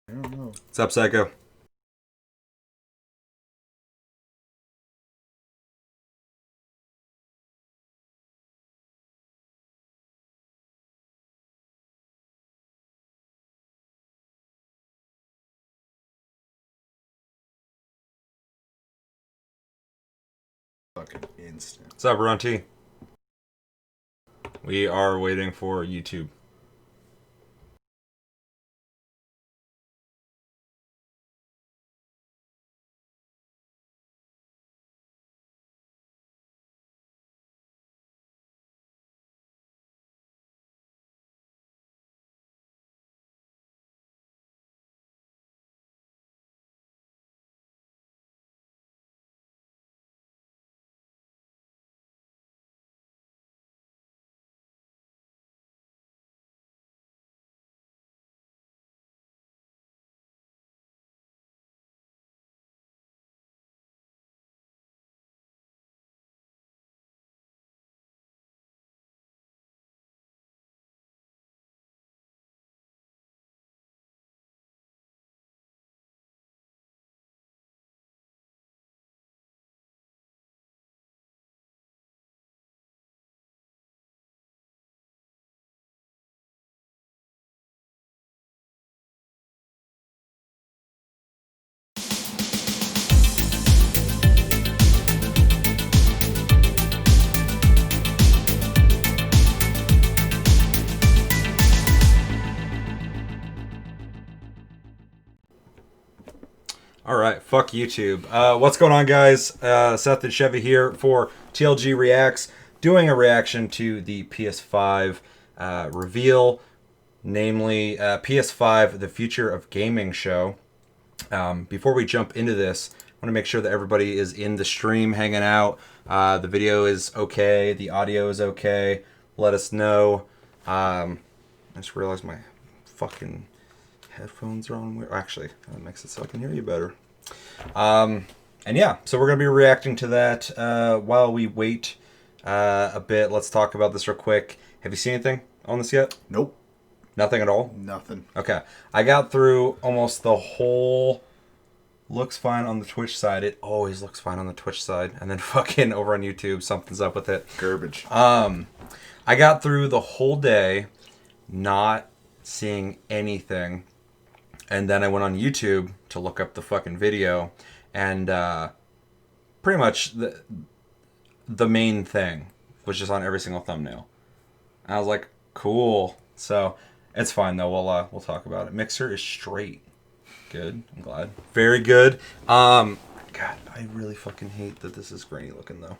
I don't know. What's up, Psycho? Fucking instant. What's up, Ron T? We are waiting for YouTube. All right, fuck YouTube. What's going on, guys? Seth and Chevy here for TLG Reacts, doing a reaction to the PS5 reveal, namely PS5: The Future of Gaming show. Before we jump into this, I want to make sure that everybody is in the stream, hanging out. The video is okay, the audio is okay. Let us know. I just realized my fucking headphones are on weird. Actually, that makes it so I can hear you better. And yeah, so we're gonna be reacting to that while we wait a bit. Let's talk about this real quick. Have you seen anything on this yet? Nope. Nothing at all? Nothing. Okay. I got through almost the whole. Looks fine on the Twitch side. It always looks fine on the Twitch side. And then fucking over on YouTube, something's up with it. Garbage. I got through the whole day not seeing anything. And then I went on YouTube to look up the fucking video. And pretty much the main thing was just on every single thumbnail. And I was like, cool. So it's fine though. We'll talk about it. Mixer is straight. Good. I'm glad. Very good. God, I really fucking hate that this is grainy looking though.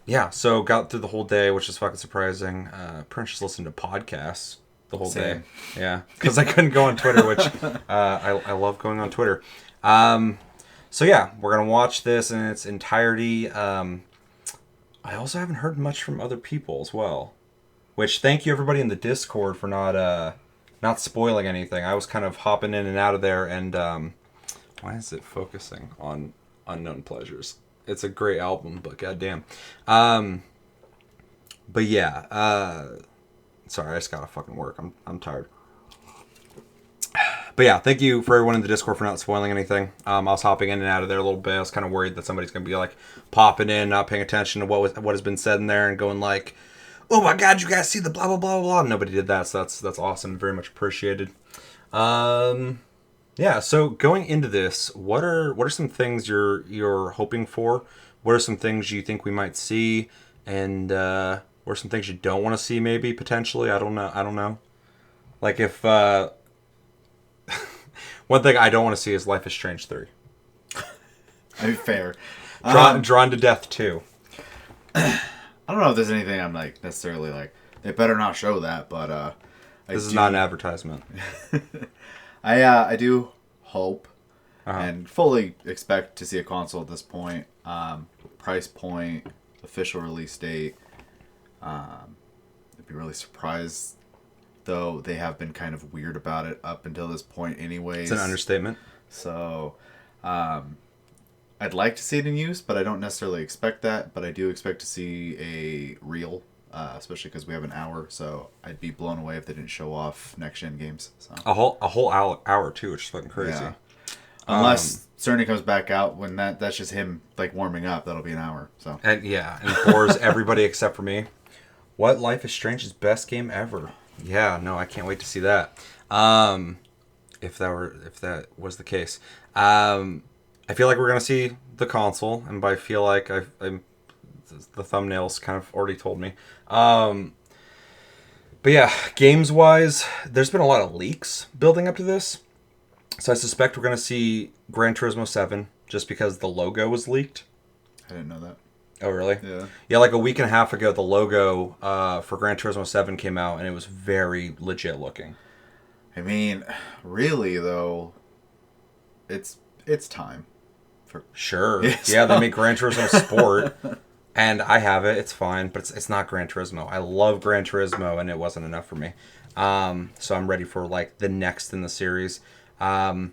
Yeah. So got through the whole day, which is fucking surprising. Pretty much just listened to podcasts the whole day. Yeah, because I couldn't go on Twitter, which I love going on Twitter. So yeah, we're gonna watch this in its entirety. I also haven't heard much from other people as well. Which thank you everybody in the Discord for not spoiling anything. I was kind of hopping in and out of there, and why is it focusing on Unknown Pleasures? It's a great album, but goddamn. But yeah, sorry, I just gotta fucking work. I'm tired. But yeah, thank you for everyone in the Discord for not spoiling anything. I was hopping in and out of there a little bit. I was kind of worried that somebody's gonna be like popping in, not paying attention to what has been said in there, and going like, "Oh my god, you guys see the blah blah blah blah." Nobody did that, so that's awesome. Very much appreciated. Yeah. So going into this, what are some things you're hoping for? What are some things you think we might see, and what are some things you don't want to see? Maybe potentially. I don't know. Like if one thing I don't want to see is Life is Strange 3. I mean, fair. Drawn to Death 2. I don't know if there's anything I'm like necessarily like. They better not show that, but This is not an advertisement. I do hope Uh-huh. and fully expect to see a console at this point. Price point, official release date. I'd be really surprised, though they have been kind of weird about it up until this point anyways. It's an understatement. So, I'd like to see it in use, but I don't necessarily expect that. But I do expect to see a real especially because we have an hour. So I'd be blown away if they didn't show off next gen games. So A whole hour too, which is fucking crazy. yeah. Unless Cerny comes back out, when that's just him like warming up, that'll be an hour. So And bores everybody except for me. What Life is Strange's best game ever? Yeah, no, I can't wait to see that. If that was the case, I feel like we're gonna see the console, and by feel like I'm the thumbnails kind of already told me. But yeah, games wise, there's been a lot of leaks building up to this. So I suspect we're going to see Gran Turismo 7 just because the logo was leaked. I didn't know that. Oh, really? Yeah. Yeah, like a week and a half ago, the logo for Gran Turismo 7 came out, and it was very legit looking. I mean, really though, it's time. Sure. Yeah, they make Gran Turismo Sport, and I have it. It's fine, but it's not Gran Turismo. I love Gran Turismo, and it wasn't enough for me. So I'm ready for like the next in the series. I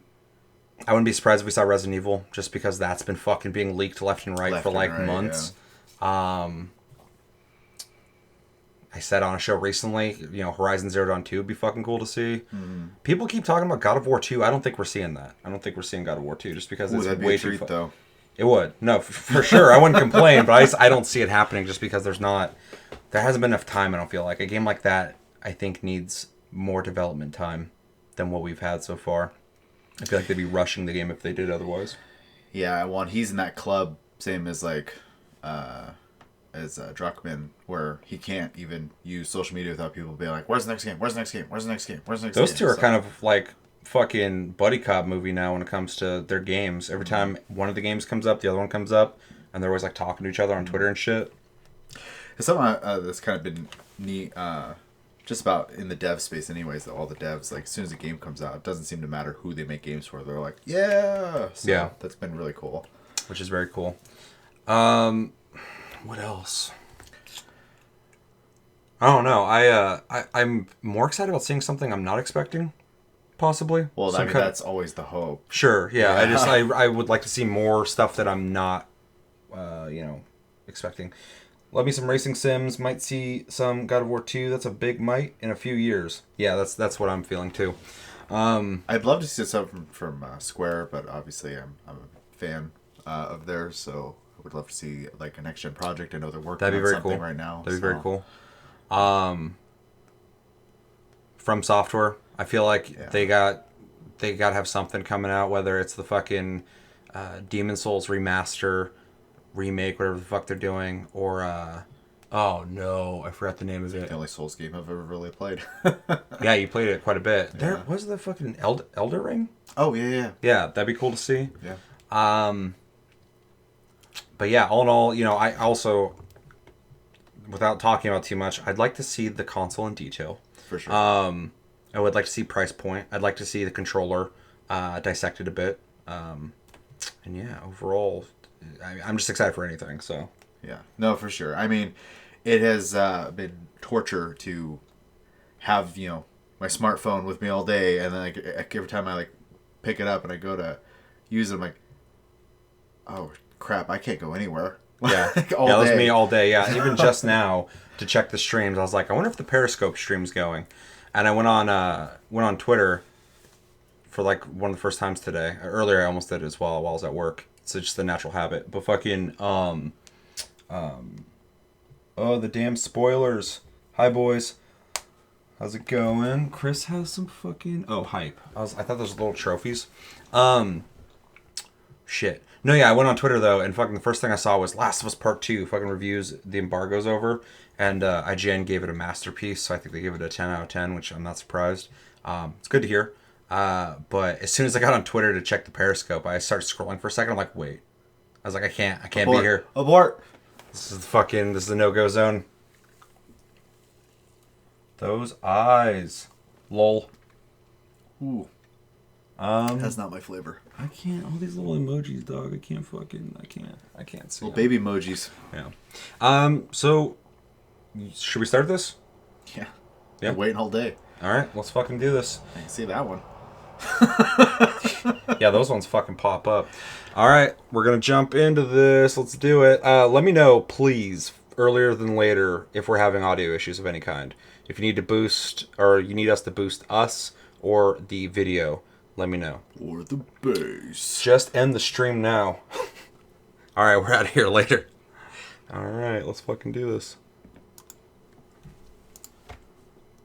wouldn't be surprised if we saw Resident Evil, just because that's been fucking being leaked left and right for like months. Yeah. I said on a show recently, Horizon Zero Dawn 2 would be fucking cool to see. Mm-hmm. People keep talking about God of War 2. I don't think we're seeing that. I don't think we're seeing God of War 2 just because it's way too fun. Though. It would. No, for sure. I wouldn't complain, but I don't see it happening just because there hasn't been enough time, I don't feel like. A game like that, I think, needs more development time than what we've had so far. I feel like they'd be rushing the game if they did otherwise. Yeah, well, he's in that club, same as like Druckmann, where he can't even use social media without people being like, "Where's the next game? Where's the next game? Where's the next game? Where's the next game?" Those two are kind of like fucking buddy cop movie now when it comes to their games. Every time one of the games comes up, the other one comes up, and they're always like talking to each other on Twitter and shit. It's something that's kind of been neat. Just about in the dev space anyways, that all the devs, like as soon as a game comes out, it doesn't seem to matter who they make games for. They're like, yeah. So yeah. That's been really cool. Which is very cool. What else? I don't know. I'm more excited about seeing something I'm not expecting, possibly. Well, I mean, that's always the hope. Sure, yeah. I would like to see more stuff that I'm not, expecting. Love me some racing sims. Might see some God of War 2. That's a big might in a few years. Yeah, that's what I'm feeling too. I'd love to see something from Square, but obviously I'm a fan of theirs, so I would love to see like a next gen project. I know they're working on something right now. That'd be very cool. From Software, I feel like they got to have something coming out, whether it's the fucking Demon Souls remaster, remake, whatever the fuck they're doing, or oh no, I forgot the name of it. The only Souls game I've ever really played. Yeah, you played it quite a bit. Yeah. There was the fucking Elder Ring. Oh yeah. Yeah, that'd be cool to see. Yeah. But yeah, all in all, I also, without talking about too much, I'd like to see the console in detail. For sure. I would like to see price point. I'd like to see the controller dissected a bit. And yeah, overall, I'm just excited for anything. So yeah, no, for sure. I mean, it has been torture to have my smartphone with me all day, and then every time I pick it up and I go to use it, I'm like, oh crap, I can't go anywhere. Yeah, that was me all day. Yeah, even just now to check the streams, I was like, I wonder if the Periscope stream's going, and I went on Twitter for one of the first times today. Earlier, I almost did it as well while I was at work. It's just the natural habit. But fucking oh, the damn spoilers. Hi boys, how's it going? Chris has some fucking hype. I thought those were little trophies. Shit. No, yeah, I went on Twitter, though, and fucking the first thing I saw was Last of Us Part 2, fucking reviews, the embargo's over, and IGN gave it a masterpiece, so I think they gave it a 10 out of 10, which I'm not surprised. It's good to hear. But as soon as I got on Twitter to check the Periscope, I started scrolling for a second, I'm like, wait. I was like, I can't be here. Abort! This is the no-go zone. Those eyes. Lol. Ooh. That's not my flavor. I can't. All these little emojis, dog. I can't see. Little baby emojis. Yeah. So, should we start this? Yeah. Yeah. Waiting all day. All right. Let's fucking do this. I can see that one. Yeah, those ones fucking pop up. All right. We're going to jump into this. Let's do it. Let me know, please, earlier than later if we're having audio issues of any kind. If you need to boost, or you need us to boost us or the video, let me know. Or the bass. Just end the stream now. Alright, we're out of here later. Alright, let's fucking do this.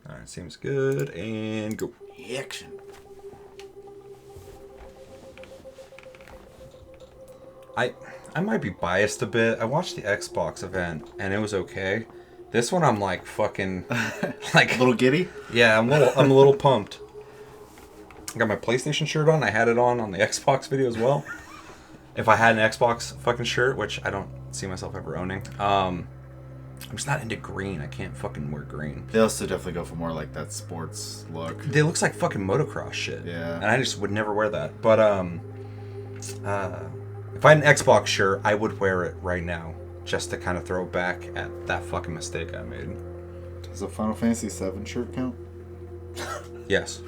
Alright, seems good. And go. Action. I might be biased a bit. I watched the Xbox event and it was okay. This one I'm like fucking like A little giddy? Yeah, I'm a little pumped. I got my PlayStation shirt on. I had it on the Xbox video as well. If I had an Xbox fucking shirt, which I don't see myself ever owning. I'm just not into green. I can't fucking wear green. They also definitely go for more like that sports look. They looks like fucking motocross shit. Yeah. And I just would never wear that. But if I had an Xbox shirt, I would wear it right now, just to kind of throw back at that fucking mistake I made. Does a Final Fantasy VII shirt count? Yes.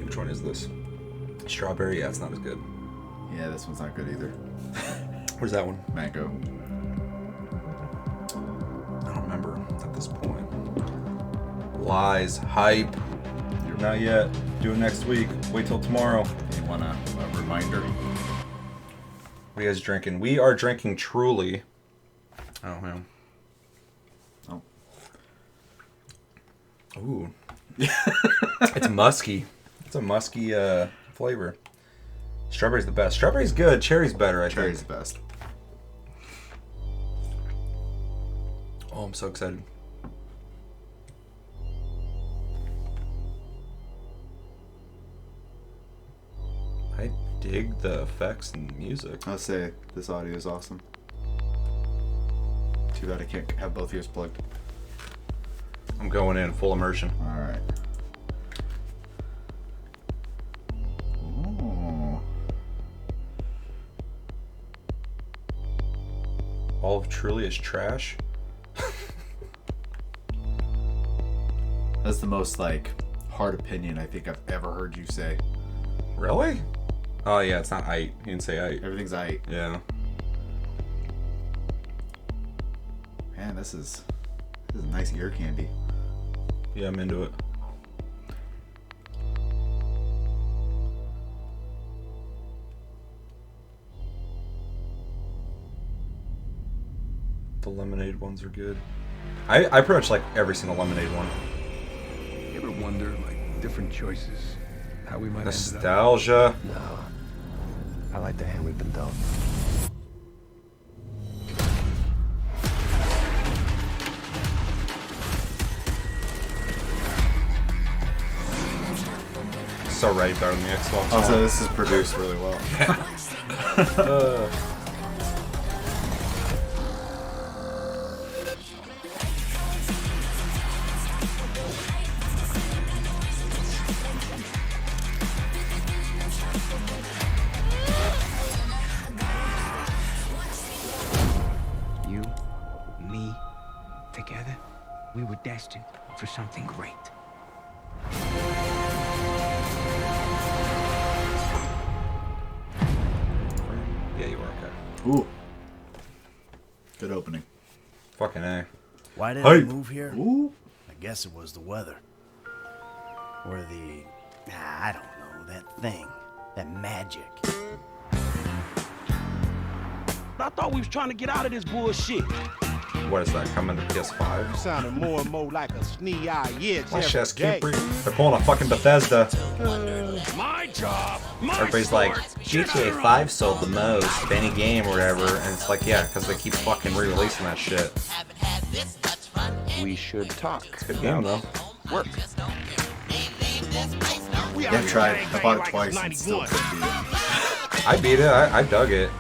Which one is this? Strawberry? Yeah, it's not as good. Yeah, this one's not good either. Where's that one? Mango. I don't remember at this point. Lies. Hype. Not yet. Do it next week. Wait till tomorrow. You want a reminder? What are you guys drinking? We are drinking Truly. Oh, man. Oh. Ooh. It's musky. It's a musky flavor. Strawberry's the best. Strawberry's good. Cherry's better, I think. Cherry's the best. Oh, I'm so excited. I dig the effects and music. I'll say this audio is awesome. Too bad I can't have both ears plugged. I'm going in full immersion. Alright. Ooh. All of Truly is trash. That's the most like hard opinion I think I've ever heard you say. Really? Oh yeah, it's not aight. You didn't say aight. Everything's aight. Yeah. Man, this is nice ear candy. Yeah, I'm into it. The lemonade ones are good. I pretty much like every single lemonade one. You ever wonder, like, different choices, how we might end up? Nostalgia. No. I like the hand we've been dealt. So right better than the Xbox. Also, this is produced really well. You, me, together, we were destined for something great. Yeah, you are okay. Ooh. Good opening. Fucking A. Why did Hey. I move here? Ooh. I guess it was the weather. Or I don't know, that thing. That magic. I thought we was trying to get out of this bullshit. What is that? Coming to PS5? Sounding more and more like a snee-eye itch My every chest day. can't breathe. They're pulling a fucking Bethesda. My job, my Everybody's like, GTA 5 sold the most of any game or whatever, and it's like, yeah, because they keep fucking re-releasing that shit. We should talk. Good game though. Work. We Yeah, out I've here tried. bang I bang bought it like twice it's and still 91. couldn't beat it. I beat it. I dug it.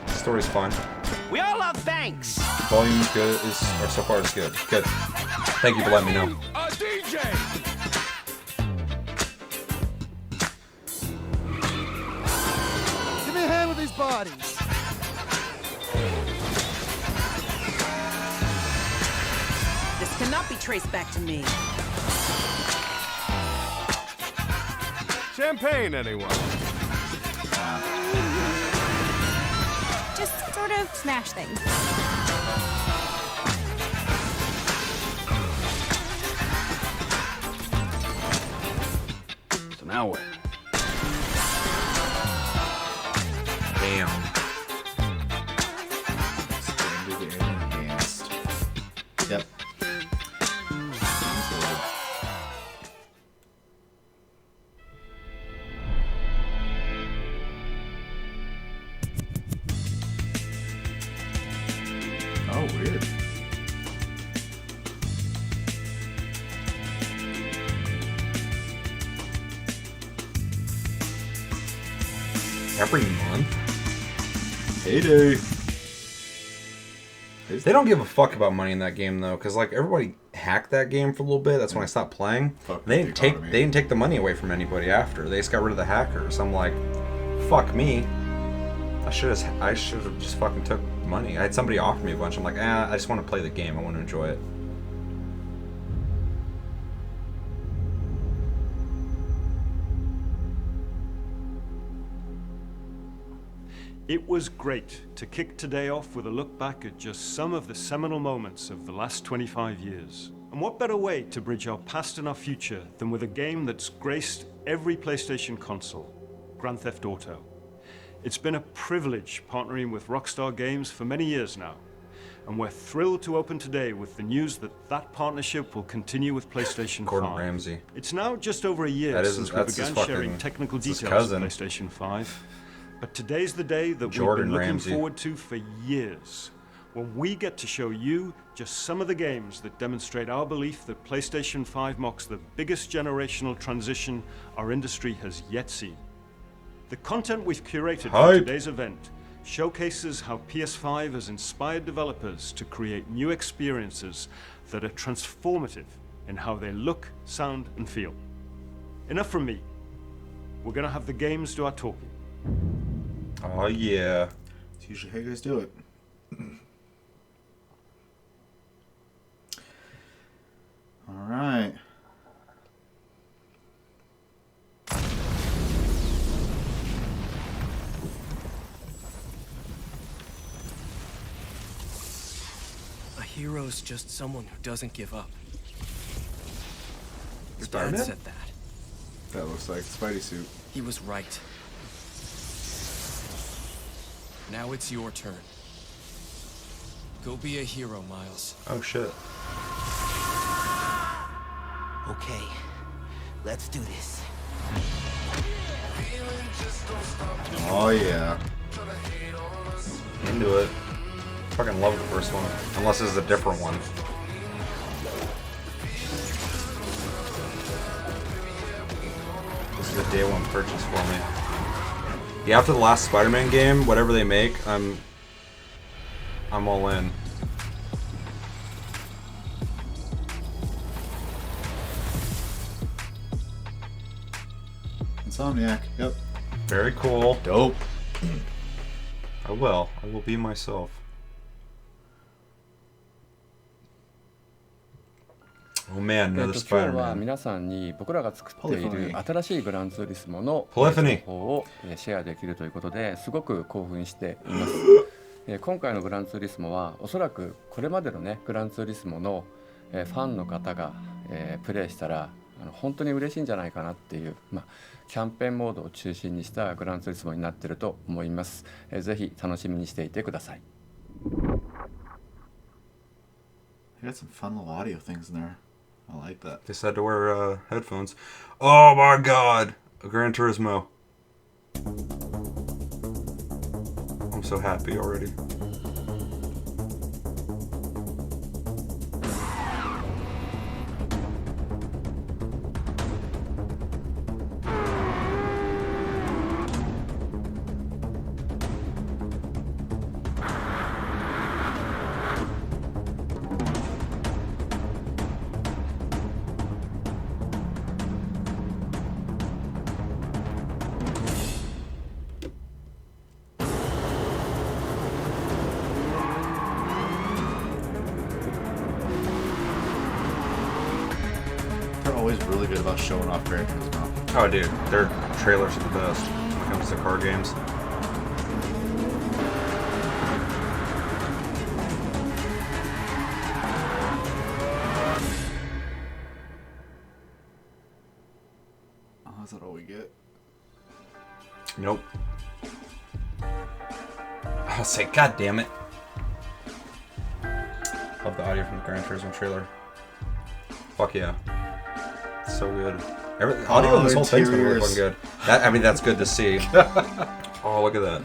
The story's fun. We all love thanks. Volume's good. Or so far it's good. Good. Thank you for letting me know. A DJ. Give me a hand with these bodies. This cannot be traced back to me. Champagne, anyone? sort of smash things. So now what? Damn. Splendid and enhanced. Yep. Oh, weird. Every month? Heyday. They don't give a fuck about money in that game though, because like everybody hacked that game for a little bit. That's when I stopped playing. Fuck They the didn't take economy. the money away from anybody after. They just got rid of the hackers. I'm like, fuck me. I should have just fucking took money. I had somebody offer me a bunch. I'm like, I just want to play the game. I want to enjoy it. It was great to kick today off with a look back at just some of the seminal moments of the last 25 years. And what better way to bridge our past and our future than with a game that's graced every PlayStation console, Grand Theft Auto. It's been a privilege partnering with Rockstar Games for many years now, and we're thrilled to open today with the news that that partnership will continue with PlayStation 5. Gordon Ramsay. It's now just over a year since we that's his began sharing fucking- technical that's his details of cousin. PlayStation 5. But today's the day that Jordan we've been looking Ramsay. forward to for years, when we get to show you just some of the games that demonstrate our belief that PlayStation 5 marks the biggest generational transition our industry has yet seen. The content we've curated for Hype. today's event showcases how PS5 has inspired developers to create new experiences that are transformative in how they look, sound, and feel. Enough from me. We're gonna have the games do our talking. Oh yeah. It's usually how you guys do it. All right. A hero's just someone who doesn't give up. Your Spider-Man? dad said that. That looks like Spidey suit. He was right. Now it's your turn. Go be a hero, Miles. Oh shit. Okay, let's do this. Oh yeah. Into it. Fucking love the first one. Unless this is a different one. This is a day one purchase for me. Yeah, after the last Spider-Man game, whatever they make, I'm all in. Insomniac. Yep. Very cool. Dope. I will. I will be myself. Oh man, another 今日は Spider-Man. 皆さんに僕らが作っている新しいグランツーリスモの Polyphony 情報をシェアできるということですごく興奮しています。今回のグランツーリスモはおそらくこれまでのねグランツーリスモのファンの方がプレイしたら本当に嬉しいんじゃないかなっていう、キャンペーンモードを中心にしたグランツーリスモになっていると思います。ぜひ楽しみにしていてください。 They got some fun little audio things in there. I like that. They said to wear headphones. Oh my god! A Gran Turismo. I'm so happy already. They're always really good about showing off Gran Turismo. Oh dude, their trailers are the best when it comes to car games. Is that all we get? Nope. I'll say, God damn it. Love the audio from the Gran Turismo trailer. Fuck yeah. It's so good. Audio in this whole thing's been really fucking good. That's good to see. Oh, look at that.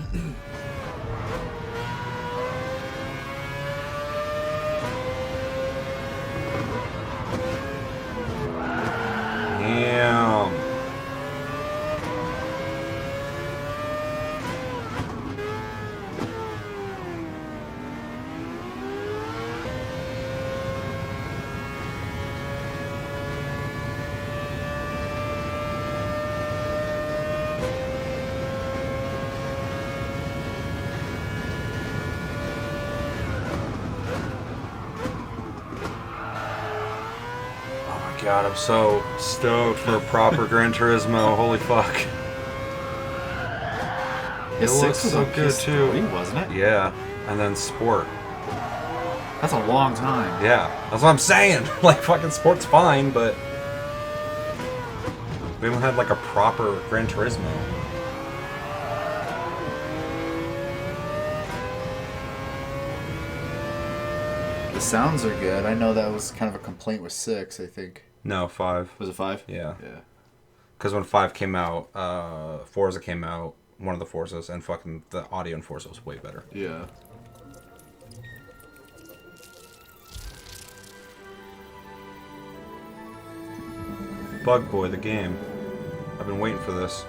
Damn. God, I'm so stoked for a proper Gran Turismo. Holy fuck. It looks so good too. Wasn't it? Yeah. And then Sport. That's a long time. Yeah. That's what I'm saying. Like, fucking Sport's fine, but we haven't had like a proper Gran Turismo. The sounds are good. I know that was kind of a complaint with 6, I think. No, 5. Was it 5? Yeah. Yeah. Because when 5 came out, Forza came out, one of the Forzas, and fucking the audio in Forza was way better. Yeah. Bug Boy, the game. I've been waiting for this.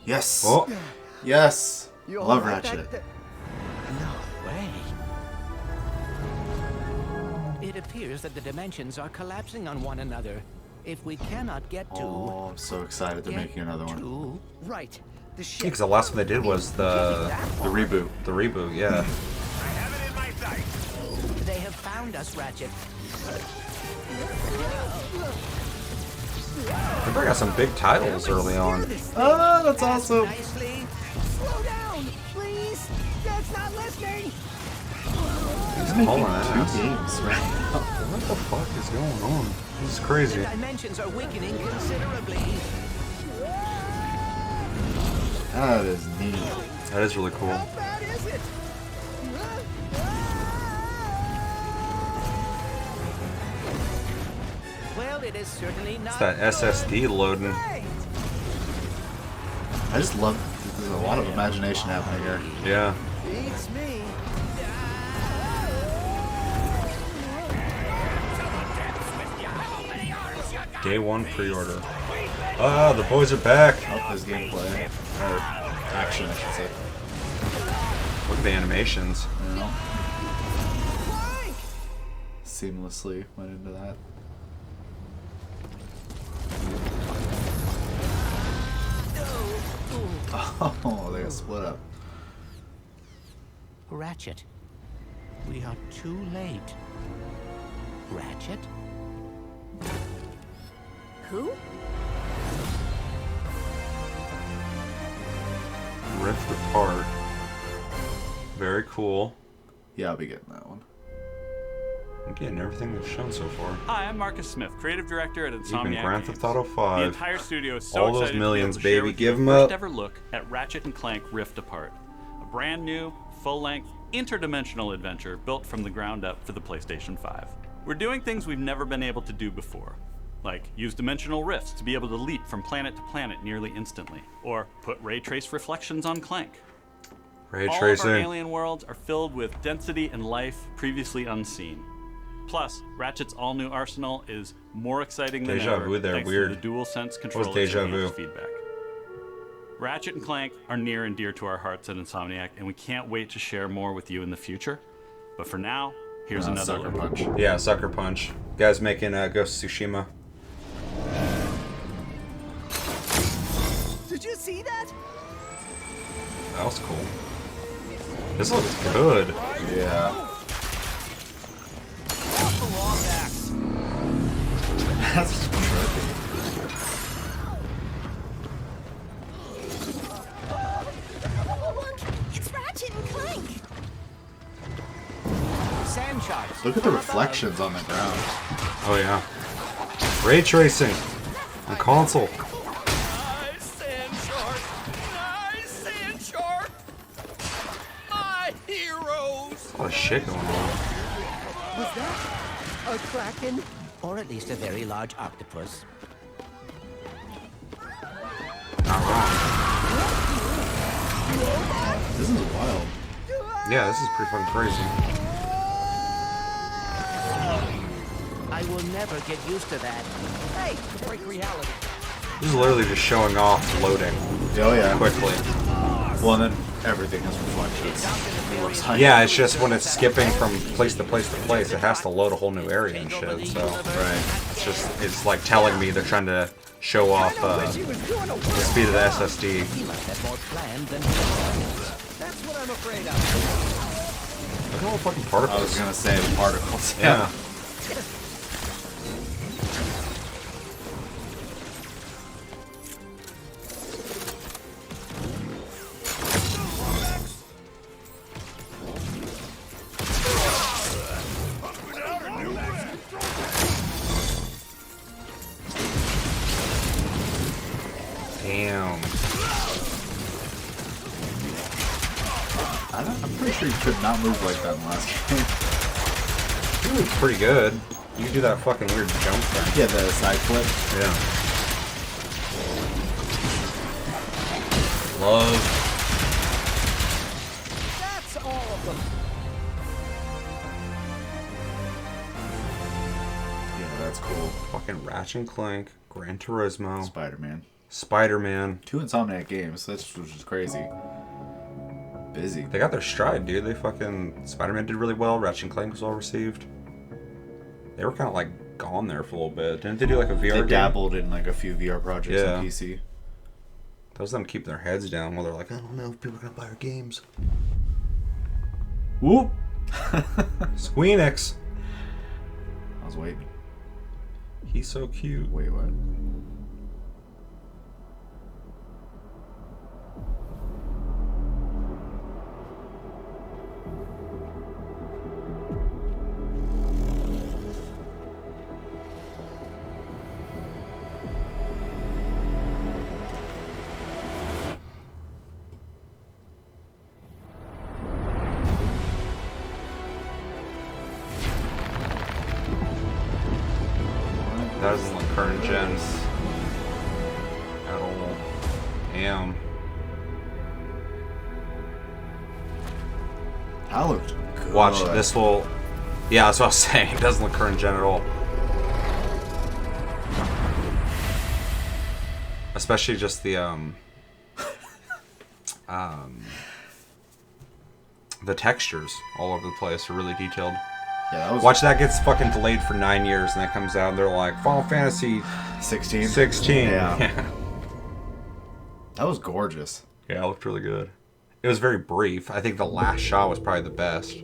Yes. Oh. Yes. You Love all right Ratchet. back there? No way. It appears that the dimensions are collapsing on one another. If we cannot get to... Oh, I'm so excited they're making another one. Right. The ship... Because the last one they did was the reboot. The reboot, yeah. They have found us, Ratchet. They got some big titles early on. Oh, that's awesome. Nicely. Slow down, please. That's not listening. He's making hauling 2 ass. games right now. What the fuck is going on? This is crazy. The dimensions are weakening considerably. That is neat. That is really cool. How bad is it? Well, it is certainly not. It's that SSD loading. I just love. There's a lot of imagination happening here. Yeah. Beats me. Day 1 pre-order. Ah, the boys are back. Oh, there's gameplay. Or action, I should say. Look at the animations. You know? Seamlessly went into that. Oh, they got split up. Ratchet. We are too late. Ratchet? Who? Rift apart. Very cool. Yeah, I'll be getting that one. I'm getting everything they've shown so far. Hi, I'm Marcus Smith, creative director at Insomniac Even Grand Games. Theft Auto 5. The entire studio is so All those excited millions, to be able to share baby. with you Give the 'em first up. ever look at Ratchet & Clank Rift Apart, a brand new, full-length, interdimensional adventure built from the ground up for the PlayStation 5. We're doing things we've never been able to do before, like use dimensional rifts to be able to leap from planet to planet nearly instantly, or put ray trace reflections on Clank. Ray All of tracing. our alien worlds are filled with density and life previously unseen. Plus, Ratchet's all-new arsenal is more exciting than Deja ever vu there, thanks weird. to the DualSense What controller was Deja and vu? feedback. Ratchet and Clank are near and dear to our hearts at Insomniac, and we can't wait to share more with you in the future. But for now, here's another Sucker look. Punch. Yeah, Sucker Punch. Guys making Ghost of Tsushima. Did you see that? That was cool. This looks good. Yeah. That's trippy. It's Ratchet and Clank. sand sharks. Look at the from above. reflections on the ground. Oh yeah. Ray tracing on console. Nice sand shark! Nice sand shark! My heroes! A lot of shit going on. Was that a kraken? Or at least a very large octopus. Not wrong. This is wild. Yeah, this is pretty fucking crazy. I will never get used to that. Hey, break reality. This is literally just showing off loading. Oh yeah. Quickly. Well, and then everything has reflections. Yeah, it's just when it's skipping from place to place to place, it has to load a whole new area and shit. So it's like telling me they're trying to show off the speed of the SSD. He must have more planned than that's what I'm afraid of. Look at all the fucking particles. I was gonna say the particles. Yeah. Damn. I'm pretty sure you could not move like that in the last game. You move pretty good. You can do that fucking weird jump thing. Yeah, the side flip. Yeah. Love. That's all of them. Yeah, that's cool. Fucking Ratchet and Clank, Gran Turismo, Spider-Man. Spider-Man. 2 Insomniac games. That's which is crazy. Busy. They got their stride, dude. They fucking Spider-Man did really well. Ratchet and Clank was well received. They were kind of like gone there for a little bit. Didn't they do like a VR game? They dabbled in like a few VR projects on PC. That was them keeping their heads down while they're like, I don't know if people are gonna buy our games. Whoop! Squeenix. I was waiting. He's so cute. Wait, what? That isn't like current gens at all. Damn. That looked good. Watch, this will... Yeah, that's what I was saying. It doesn't look current gen at all. Especially just the, the textures all over the place are really detailed. Yeah, that was... Watch that gets fucking delayed for 9 years and that comes out and they're like, Final Fantasy 16? 16. Yeah. That was gorgeous. Yeah, it looked really good. It was very brief. I think the last shot was probably the best.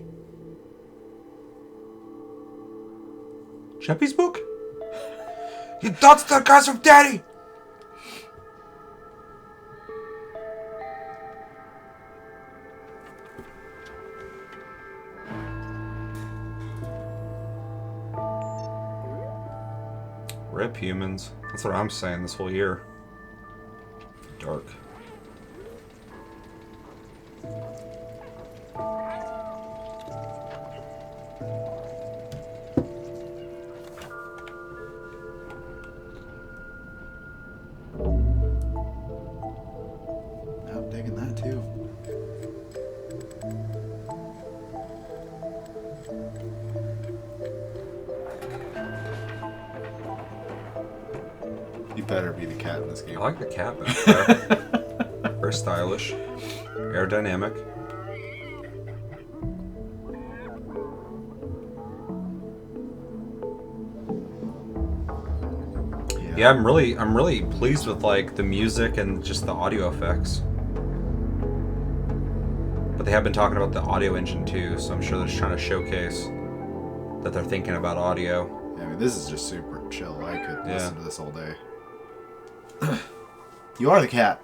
Sheppy's book? You thought the guys from Daddy! Rip humans. That's what I'm saying this whole year. Dark. I'm digging that too. You better be the cat in this game. I like the cat back there. Very stylish. Aerodynamic. Yeah, I'm really pleased with like the music and just the audio effects. But they have been talking about the audio engine too, so I'm sure they're just trying to showcase that they're thinking about audio. Yeah, I mean, this is just super chill. I could listen to this all day. You are the cat.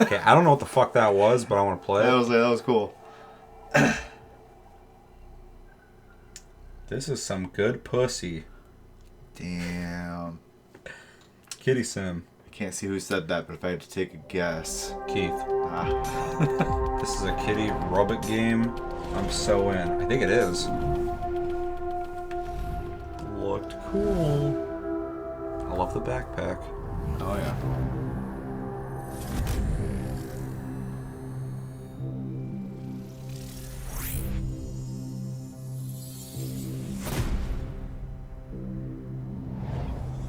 Okay, I don't know what the fuck that was, but I want to play it. That was cool. This is some good pussy. Damn. Kitty sim. I can't see who said that, but if I had to take a guess. Keith. This is a kitty robot game. I'm so in. I think it is. Looked cool. I love the backpack. Oh yeah.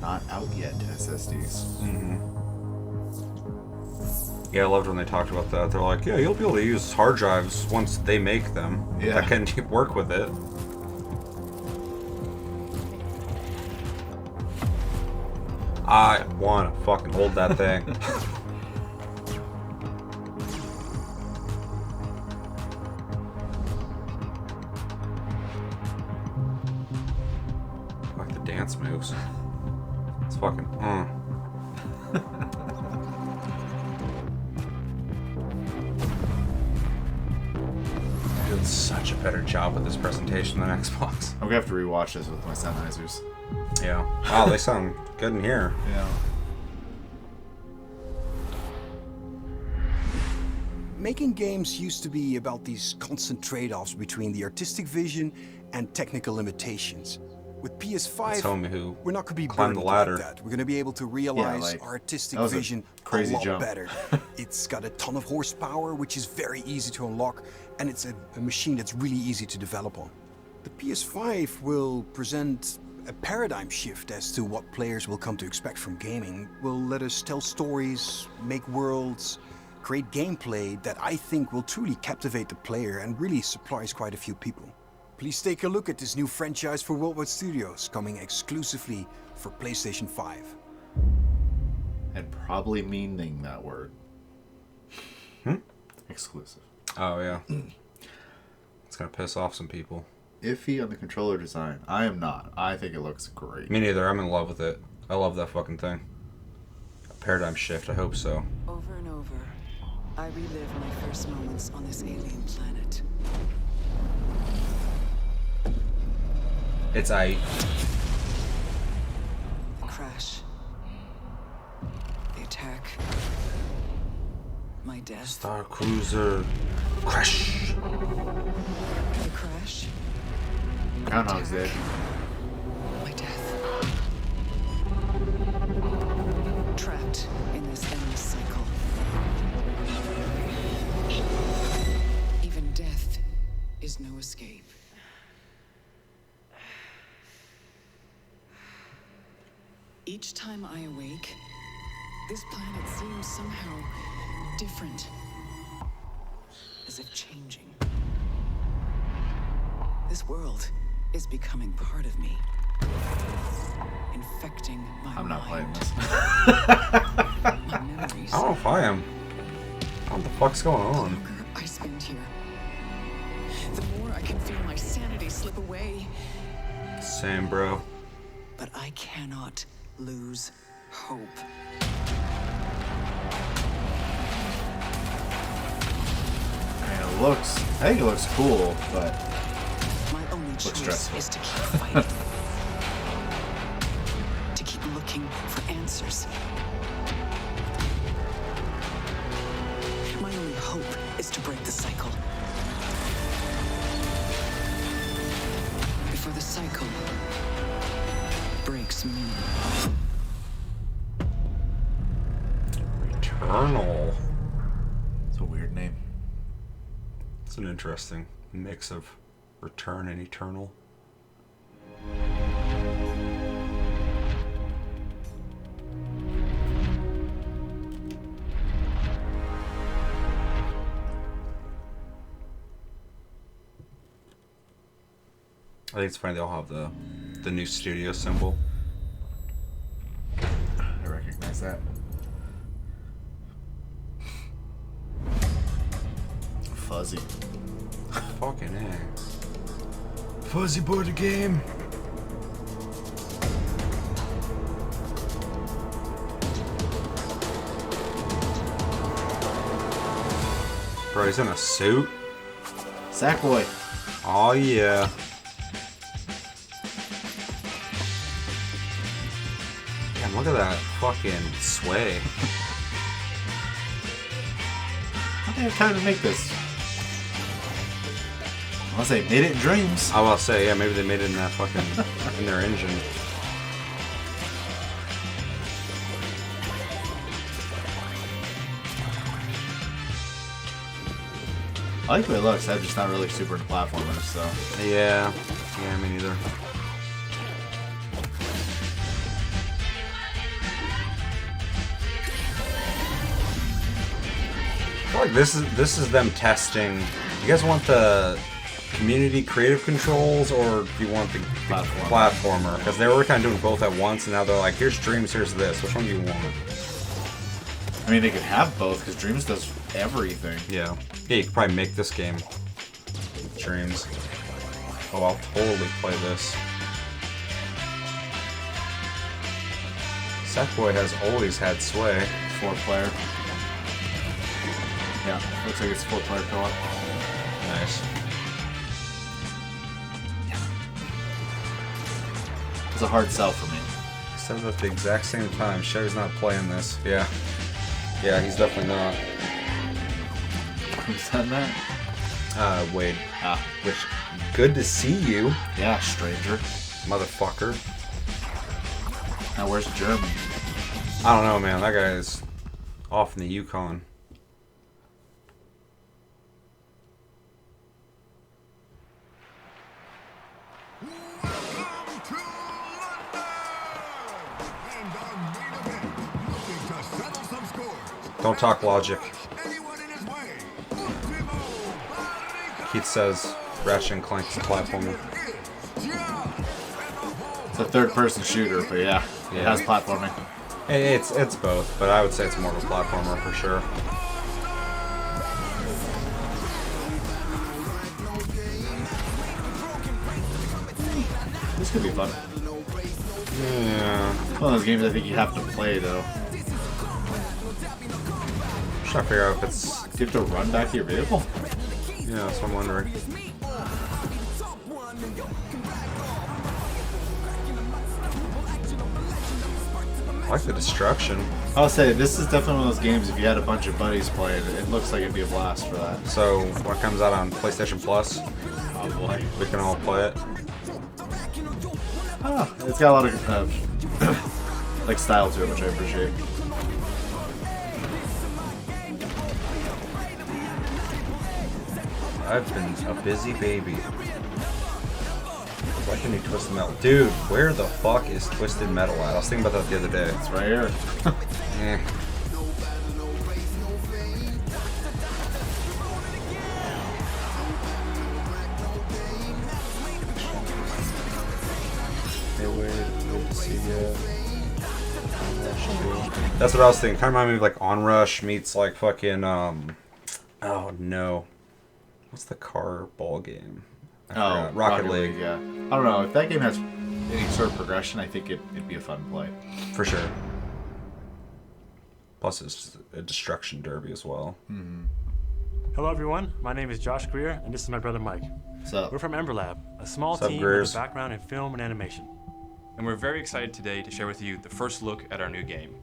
Not out yet, SSDs. Mm-hmm. Yeah, I loved when they talked about that. They're like, yeah, you'll be able to use hard drives once they make them. Yeah. That can work with it. I want to fucking hold that thing. I like the dance moves. It's fucking, Doing such a better job with this presentation than Xbox. I'm gonna have to rewatch this with my Sennheisers. Yeah. Wow, they sound good in here. Yeah. Making games used to be about these constant trade-offs between the artistic vision and technical limitations. With PS5, It's homie who we're not going to be climbed the burdened ladder. like that. We're going to be able to realize like, our artistic that was a vision crazy a lot jump. better. It's got a ton of horsepower, which is very easy to unlock, and it's a machine that's really easy to develop on. The PS5 will present a paradigm shift as to what players will come to expect from gaming. Will let us tell stories, make worlds, create gameplay that I think will truly captivate the player and really surprise quite a few people. Please take a look at this new franchise for Worldwide Studios, coming exclusively for PlayStation 5. And probably meaning that word. Exclusive. Oh, yeah. It's going to piss off some people. Iffy on the controller design. I am not. I think it looks great. Me neither. I'm in love with it. I love that fucking thing. A paradigm shift. I hope so. Over and over, I relive my first moments on this alien planet. It's aight. The crash. The attack. My death. Star Cruiser. Crash. The crash. Groundhog's Day. My death. Trapped in this endless cycle. Even death is no escape. Each time I awake, this planet seems somehow different. As if changing. This world is becoming part of me. Infecting my I'm not playing mind. this. My memories. I don't know if I am. What the fuck's going on? The longer I spend here, the more I can feel my sanity slip away. Same, bro. But I cannot lose hope. I think it looks cool, but My only looks choice stressful. is to keep fighting. To keep looking for answers. My only hope is to break the cycle. Before the cycle breaks me. Eternal. it's a weird name. It's an interesting mix of Return and Eternal. I think it's funny they all have the new studio symbol. I recognize that. Fuzzy. Fucking A. Fuzzy board game. Bro, he's in a suit. Sackboy. Oh yeah. Damn, look at that fucking sway. How do they have time to make this? Unless they made it in Dreams. I will say, yeah, maybe they made it in that fucking in their engine. I like the way it looks. I'm just not really super into platformers, so. Yeah, me neither. I feel like this is them testing. You guys want the community creative controls, or do you want the platformer? Because they were kind of doing both at once, and now they're like, here's Dreams, here's this. Which one do you want? I mean, they could have both, because Dreams does everything. Yeah, you could probably make this game Dreams. Oh, I'll totally play this. Sackboy has always had sway. 4-player. Yeah, looks like it's 4-player co-op. Nice. It's a hard sell for me. Said it at the exact same time. Sherry's not playing this. Yeah. Yeah, he's definitely not. Who said that? Wade. Ah. Which, good to see you. Yeah, stranger. Motherfucker. Now where's Jeremy? I don't know, man. That guy is off in the Yukon. Don't talk logic. Keith says Ratchet and Clank is a platformer. It's a third-person shooter, but yeah, it has platforming. It's both, but I would say it's more of a platformer for sure. This could be fun. Yeah. One of those games I think you have to play, though. I'm trying to figure out if it's... Do you have to run back to your vehicle? Yeah, that's what I'm wondering. I like the destruction. I'll say, this is definitely one of those games, if you had a bunch of buddies playing, it looks like it'd be a blast for that. So, what comes out on PlayStation Plus? Oh boy. We can all play it. Ah, it's got a lot of like style to it, which I appreciate. I've been a busy baby. Why can you Twisted Metal? Dude, where the fuck is Twisted Metal at? I was thinking about that the other day. It's right here. Eh. Hey, wait to see ya. That's what I was thinking. Kind of remind me of like Onrush meets like fucking oh no. What's the car ball game? Rocket League. Yeah. I don't know. If that game has any sort of progression, I think it'd be a fun play. For sure. Plus, it's a destruction derby as well. Mm-hmm. Hello, everyone. My name is Josh Greer, and this is my brother Mike. What's up? We're from Ember Lab, a small What's up, team Greers? with a background in film and animation. And we're very excited today to share with you the first look at our new game.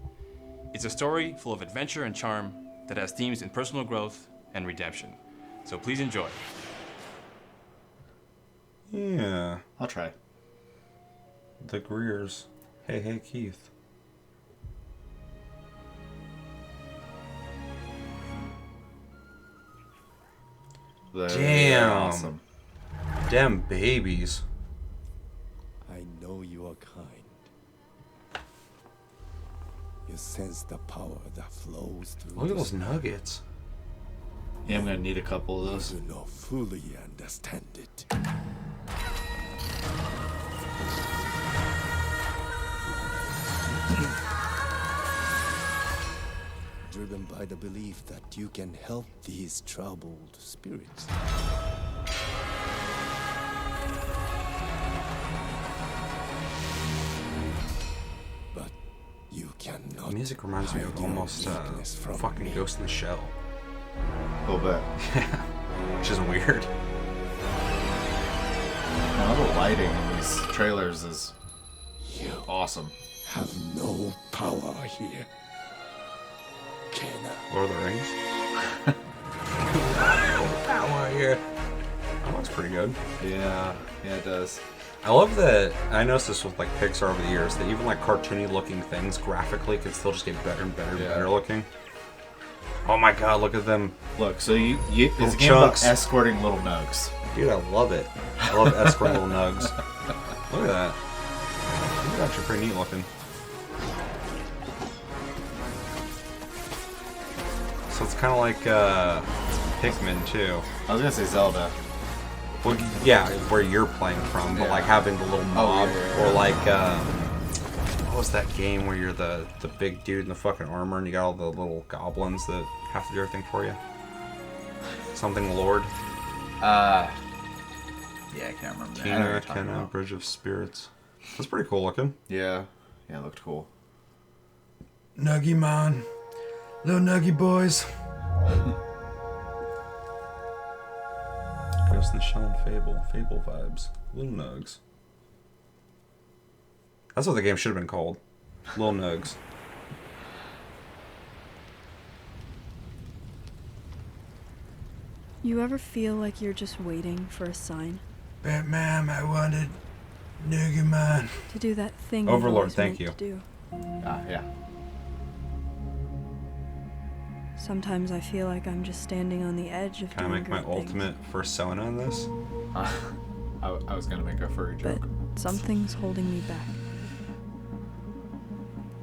It's a story full of adventure and charm that has themes in personal growth and redemption. So please enjoy. Yeah. I'll try. The Greers. Hey, Keith. Damn. Awesome. Damn babies. I know you are kind. You sense the power that flows through. Look at those nuggets. Yeah, I'm gonna need a couple of those. You do not fully understand it. Driven by the belief that you can help these troubled spirits. But you cannot. The music reminds me of almost fucking Ghost in the Shell. A little bit. Which is weird. All the lighting in these trailers is awesome. have no power here. Lord of the Rings. Power here. That looks pretty good. Yeah, it does. I love that. I noticed this with like Pixar over the years that even like cartoony looking things graphically can still just get better and better and better looking. Oh my god, look at them. Look, so it's a game chunks. about escorting little nugs. Dude, I love it. I love escorting little nugs. Look at that. This is actually pretty neat looking. So it's kind of like Pikmin too. I was gonna say Zelda. Well, yeah, where you're playing from, but like having the little mob, or like what was that game where you're the big dude in the fucking armor and you got all the little goblins that have to do everything for you? Something Lord. Yeah, I can't remember. Kena, Bridge of Spirits. That's pretty cool looking. Yeah, it looked cool. Nuggy man, little nuggy boys. Ghost in the Shell and Fable vibes. Little Nugs. That's what the game should have been called. Little Nugs. You ever feel like you're just waiting for a sign? Batman, I wanted Nuggy Man. To do that thing you've Overlord, always thank meant you. to do. Yeah. Sometimes I feel like I'm just standing on the edge of Can I doing make my great things. ultimate persona on this? I was gonna make a furry joke. But something's holding me back.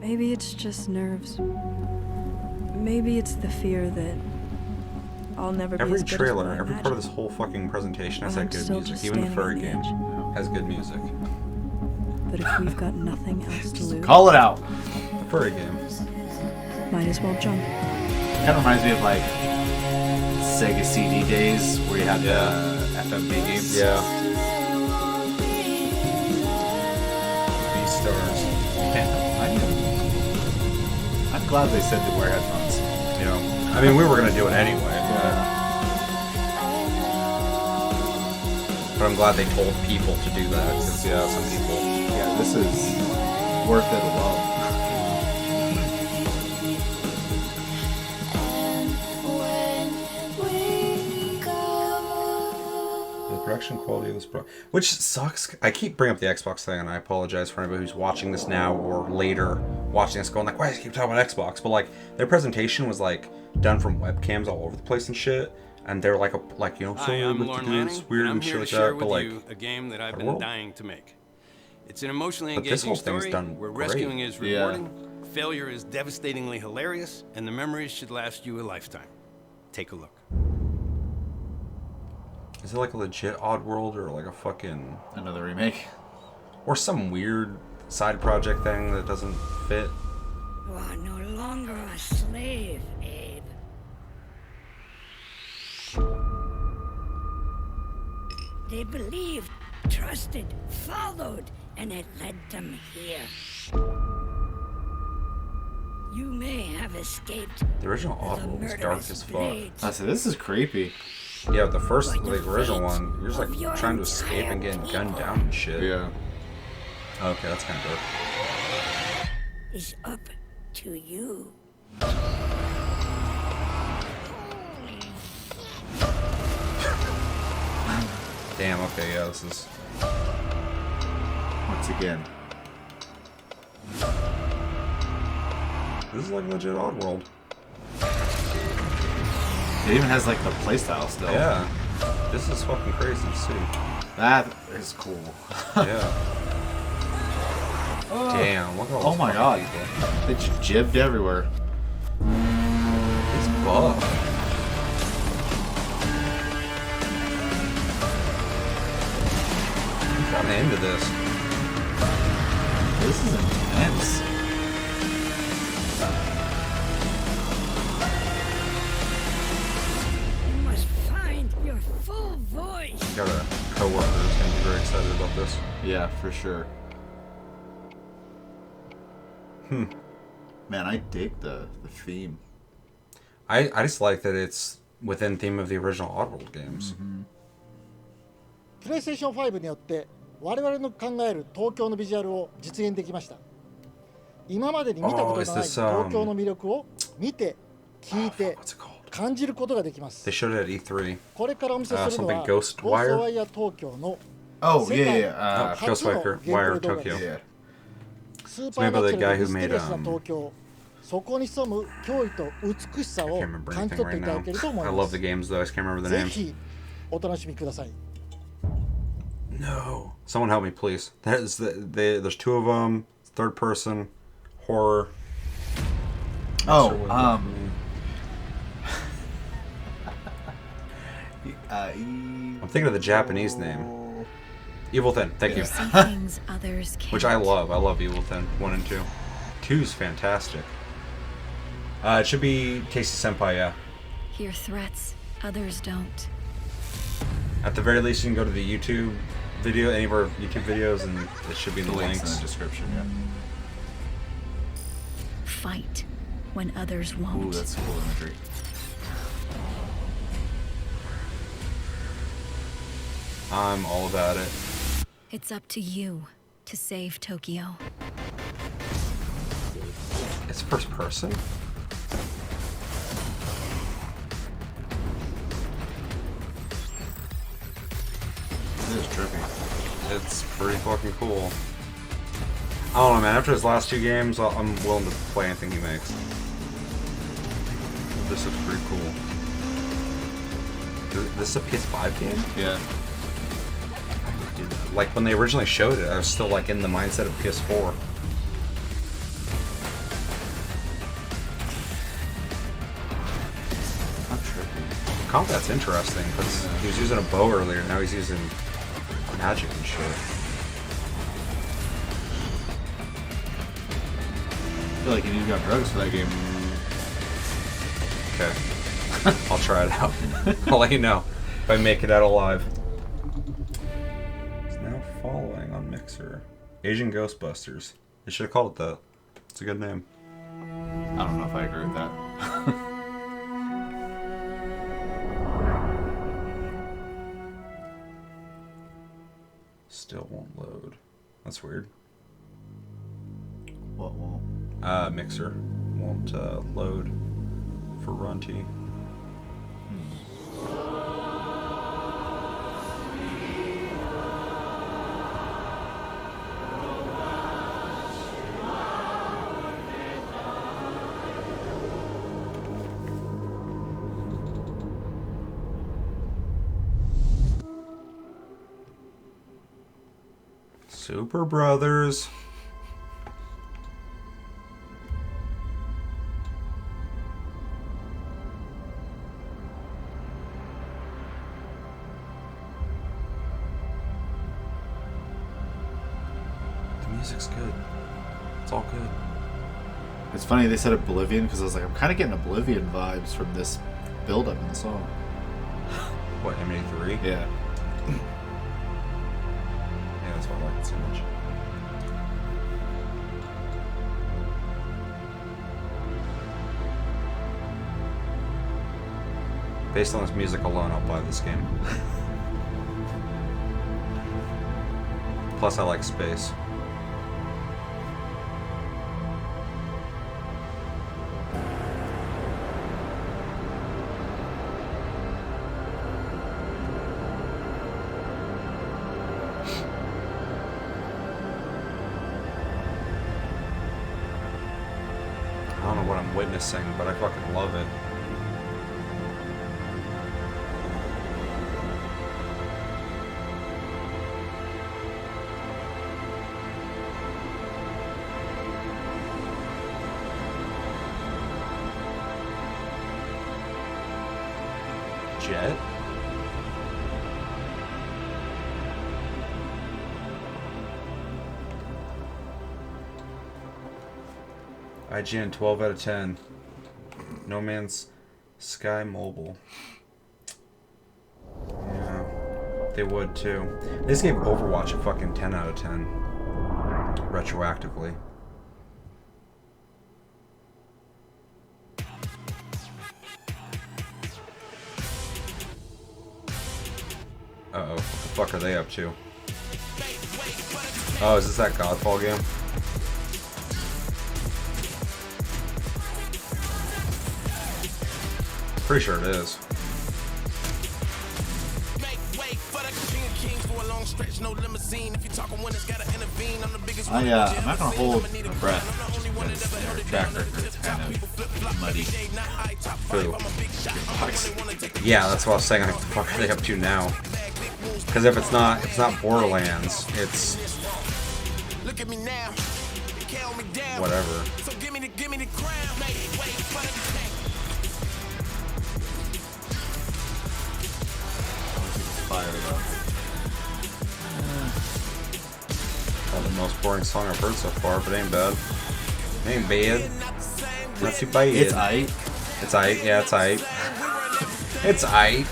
Maybe it's just nerves. Maybe it's the fear that I'll never be Every as good trailer, as what I every part of this imagined. whole fucking presentation has And had I'm good still music. just Even the standing furry on the game edge. has good music. But if we've got nothing else to lose, Call it out. The furry game. might as well jump. Kind of reminds me of like Sega CD days where you had the FMV games. Yeah. Beastars. I'm glad they said to wear headphones. You know, I mean, we were gonna do it anyway, but I'm glad they told people to do that because some people. Yeah, this is worth it alone. The production quality of this which sucks. I keep bringing up the Xbox thing, and I apologize for anybody who's watching this now or later watching this going like, why do you keep talking about Xbox? But like, their presentation was like done from webcams all over the place and shit, and they're like Hi, I'm Lorne Lanning, it's weird and I'm and here shit to like share that. But with like, you a game that I've our been world. dying to make. It's an emotionally But this engaging whole thing's story done where great. rescuing is Yeah. rewarding, failure is devastatingly hilarious, and the memories should last you a lifetime. Take a look. Is it like a legit Oddworld or like a fucking another remake or some weird side project thing that doesn't fit? You are no longer a slave, Abe. They believed, trusted, followed, and it led them here. You may have escaped. The original with a Oddworld was dark murderous as fuck. blade. I said, this is creepy. Yeah, the first, But the the original fate one, you're just of like your trying to escape and getting gunned down and shit. Yeah. Okay, that's kind of dope. Is up to you. Damn, okay, yeah, this is... Once again. This is like legit Oddworld. It even has like the playstyle still. Yeah. This is fucking crazy to see. That is cool. Yeah. Damn, look at all Oh my god. They just jibbed everywhere. He's buff. I'm kind of into this. This is intense. You must find your full voice. Got a coworker who's gonna be very excited about this. Yeah, for sure. Man, I dig the theme. I just like that it's within theme of the original Oddworld games. PlayStation 5によって我々の考える東京のビジュアルを実現できました。今までに見たことのない東京の魅力を見て、聞いて、感じることができます。They showed it at E3. これからお見せするのは Something Ghostwire? Tokyo の Oh, 世界 Ghostwire 初の Wire ゲームプレイ動画で Tokyo. す。スー It's パー made ナ by チ the ュラ guy ル who ミステ made リアスな東京、そこに潜む驚異と美しさを I can't remember 感じ anything 取って right いただ now. けると思い I ま love す。 the games though. I just can't remember the ぜ names. ひお楽しみください。 No. Someone help me, please. That is there's two of them. Third person horror. Oh, I'm thinking of the Japanese name. Evil Thin. Thank you. See things others can't. Which I love. I love Evil Thin 1 and 2. 2's fantastic. It should be Casey Senpai, yeah. Hear threats others don't. At the very least, you can go to the YouTube video, any of our YouTube videos, and it should be in the links in the description. Yeah. Fight when others won't. Ooh, that's cool imagery. I'm all about it. It's up to you to save Tokyo. It's first person? This is trippy. It's pretty fucking cool. I don't know, man. After his last 2 games, I'm willing to play anything he makes. This looks pretty cool. This is a PS5 game? Yeah. Dude, like when they originally showed it, I was still like in the mindset of PS4. Not trippy. Combat's interesting because he was using a bow earlier, now he's using magic and shit. I feel like you need to got drugs for that game. Okay. I'll try it out. I'll let you know if I make it out alive. It's now following on Mixer. Asian Ghostbusters. They should have called it that. It's a good name. I don't know if I agree with that. Still won't load. That's weird. What won't? Mixer won't load for Runty. Super Brothers. The music's good. It's all good. It's funny they said Oblivion because I was like, I'm kind of getting Oblivion vibes from this build-up in the song. What, M83? Yeah. Yeah, that's why I like it so much. Based on this music alone, I'll buy this game. Plus, I like space. I don't know what I'm witnessing, but I fucking love it. Jet? IGN 12 out of 10. No Man's Sky Mobile. Yeah, they would too. They just gave Overwatch a fucking 10 out of 10. Retroactively. Uh-oh, what the fuck are they up to? Oh, is this that Godfall game? Pretty sure it is. I'm not gonna hold my breath just because their track record's kind of muddy. Who? Yeah, that's what I was saying. Like, what the fuck are they up to now? Because if it's not Borderlands, it's whatever. Fire though. Probably the most boring song I've heard so far, but it ain't bad. It ain't bad. Not too bad. It's aight. It's aight. Yeah, it's aight. It's aight.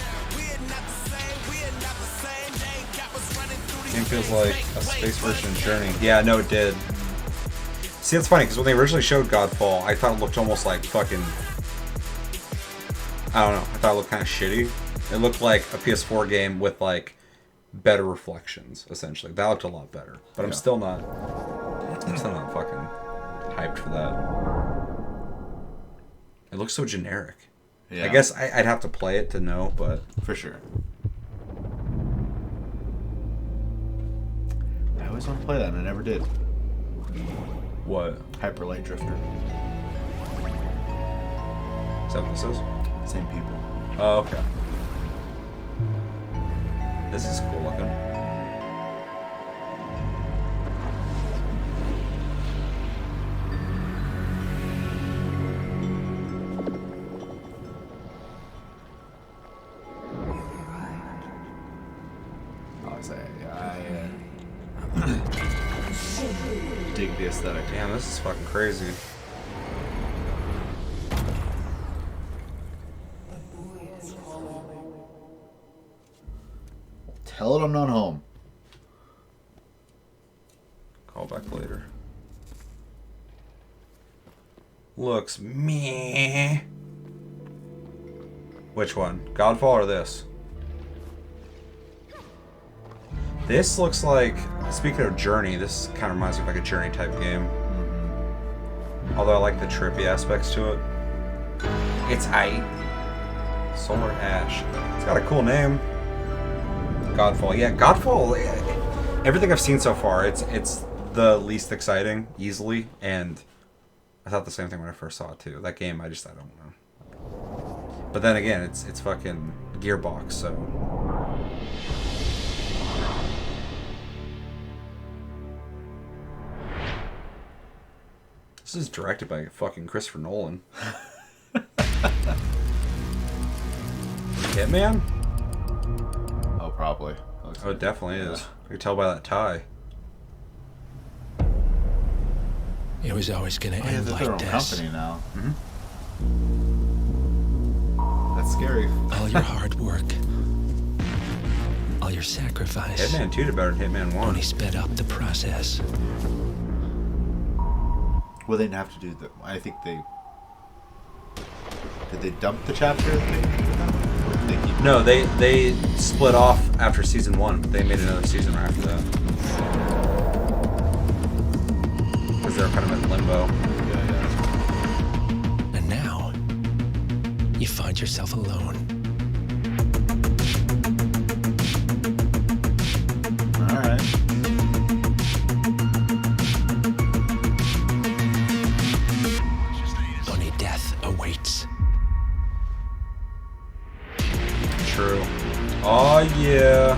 Game feels like a space version of Journey. Yeah, no, it did. See, it's funny because when they originally showed Godfall, I thought it looked almost like fucking. I don't know. I thought it looked kind of shitty. It looked like a PS4 game with like better reflections, essentially. That looked a lot better. But yeah. I'm still not fucking hyped for that. It looks so generic. Yeah. I guess I'd have to play it to know, but for sure. I always want to play that and I never did. What? Hyper Light Drifter. Is that what this is? Same people. Oh, okay. This is cool looking. Dig the aesthetic. Damn, this is fucking crazy. Tell it I'm not home. Call back later. Looks meh. Which one? Godfall or this? This looks like, speaking of Journey, this kind of reminds me of like a Journey type game. Mm-hmm. Although I like the trippy aspects to it. It's aight. Solar Ash. It's got a cool name. Godfall. Yeah, Godfall, everything I've seen so far, it's the least exciting, easily, and I thought the same thing when I first saw it too. That game, I don't know. But then again, it's fucking Gearbox, so... This is directed by fucking Christopher Nolan. Hitman? Oh, probably. Oh, it definitely is. You can tell by that tie. It was always gonna end like their own this. company now. Mm-hmm. That's scary. All your hard work, all your sacrifice. Hitman 2 did better than Hitman 1. Only sped up the process. Well, they didn't have to do that. I think they... Did they dump the chapter? No, they split off after season 1, but they made another season right after that. Because they were kind of in limbo. Yeah. And now, you find yourself alone. Alright. Only death awaits. True. Oh yeah.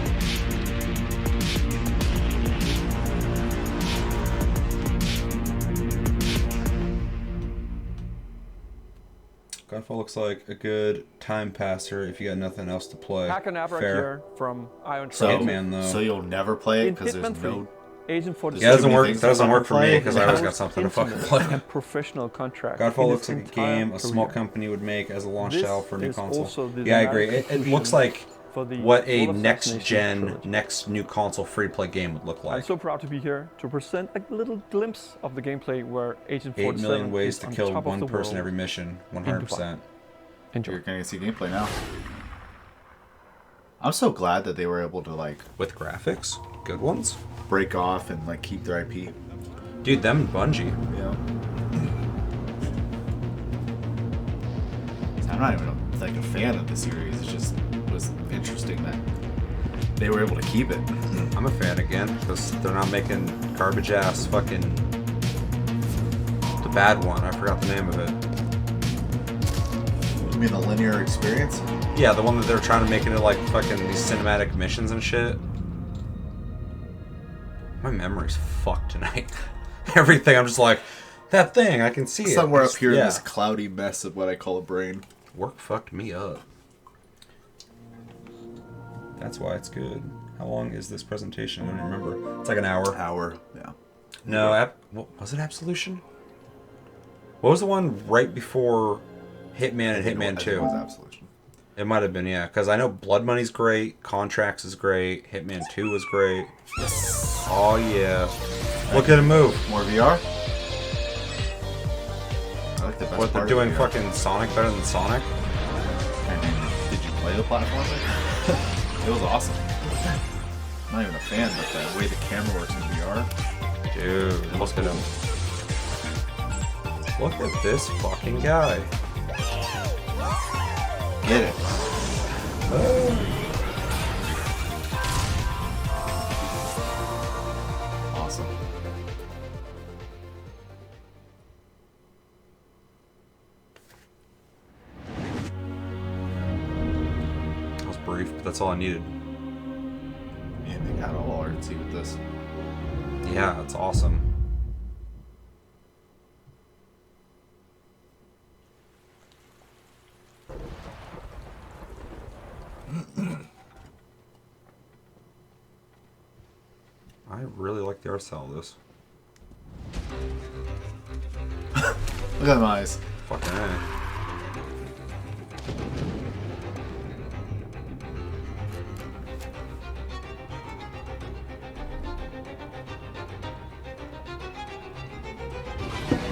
Godfall looks like a good time passer if you got nothing else to play. Fair. From Ion So, Hitman, though. So you'll never play it because there's no... Agent 47. Yeah, that doesn't work for me because I always got something to fucking play. And professional contract. Godfall looks like a game a small company would make as a launch title for a new console. Yeah, I agree. It looks like what a next-gen, next new console free-to-play game would look like. I'm so proud to be here to present a little glimpse of the gameplay where Agent 47 8 million ways to kill one person world. every mission, 100%. Enjoy. You're going to see gameplay now. I'm so glad that they were able to, like... With graphics? Good ones? Break off and, like, keep their IP. Dude, them and Bungie. Yeah. I'm not even like a fan of the series. It just was interesting that they were able to keep it. I'm a fan again because they're not making garbage ass fucking the bad one. I forgot the name of it. You mean the linear experience? Yeah, the one that they're trying to make into like fucking these cinematic missions and shit. My memory's fucked tonight. Everything, I'm just like, that thing, I can see it. Somewhere up here in this cloudy mess of what I call a brain. Work fucked me up. That's why it's good. How long is this presentation? I don't even remember. It's like an hour. Hour, yeah. No, was it Absolution? What was the one right before Hitman and Hitman 2? It was Absolution. It might have been, yeah. Because I know Blood Money's great, Contracts is great, Hitman 2 was great. Yes. Oh, yeah. Look at him move. More VR? I like the best What, they're part doing of VR. fucking Sonic better than Sonic? I mean, did you play the platformer? It was awesome. I'm not even a fan, but the way the camera works in VR. Dude, look at him. Look at this fucking guy. Get it. Awesome. That was brief, but that's all I needed. Man, they got all artsy with this. Yeah, it's awesome. I really like the art style of this. Look at them eyes. Fucking A.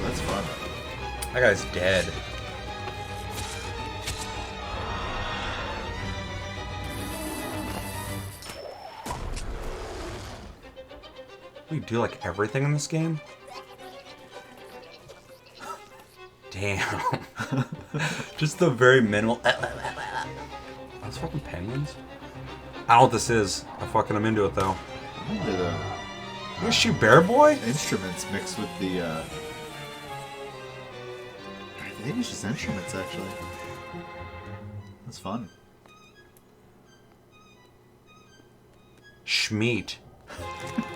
That's fun. That guy's dead. We do like everything in this game? Damn. Just the very minimal. Those fucking penguins? I don't know what this is. I fucking am into it though. You shoot Bear Boy? Instruments mixed with the. I think it's just instruments actually. That's fun. Schmeat.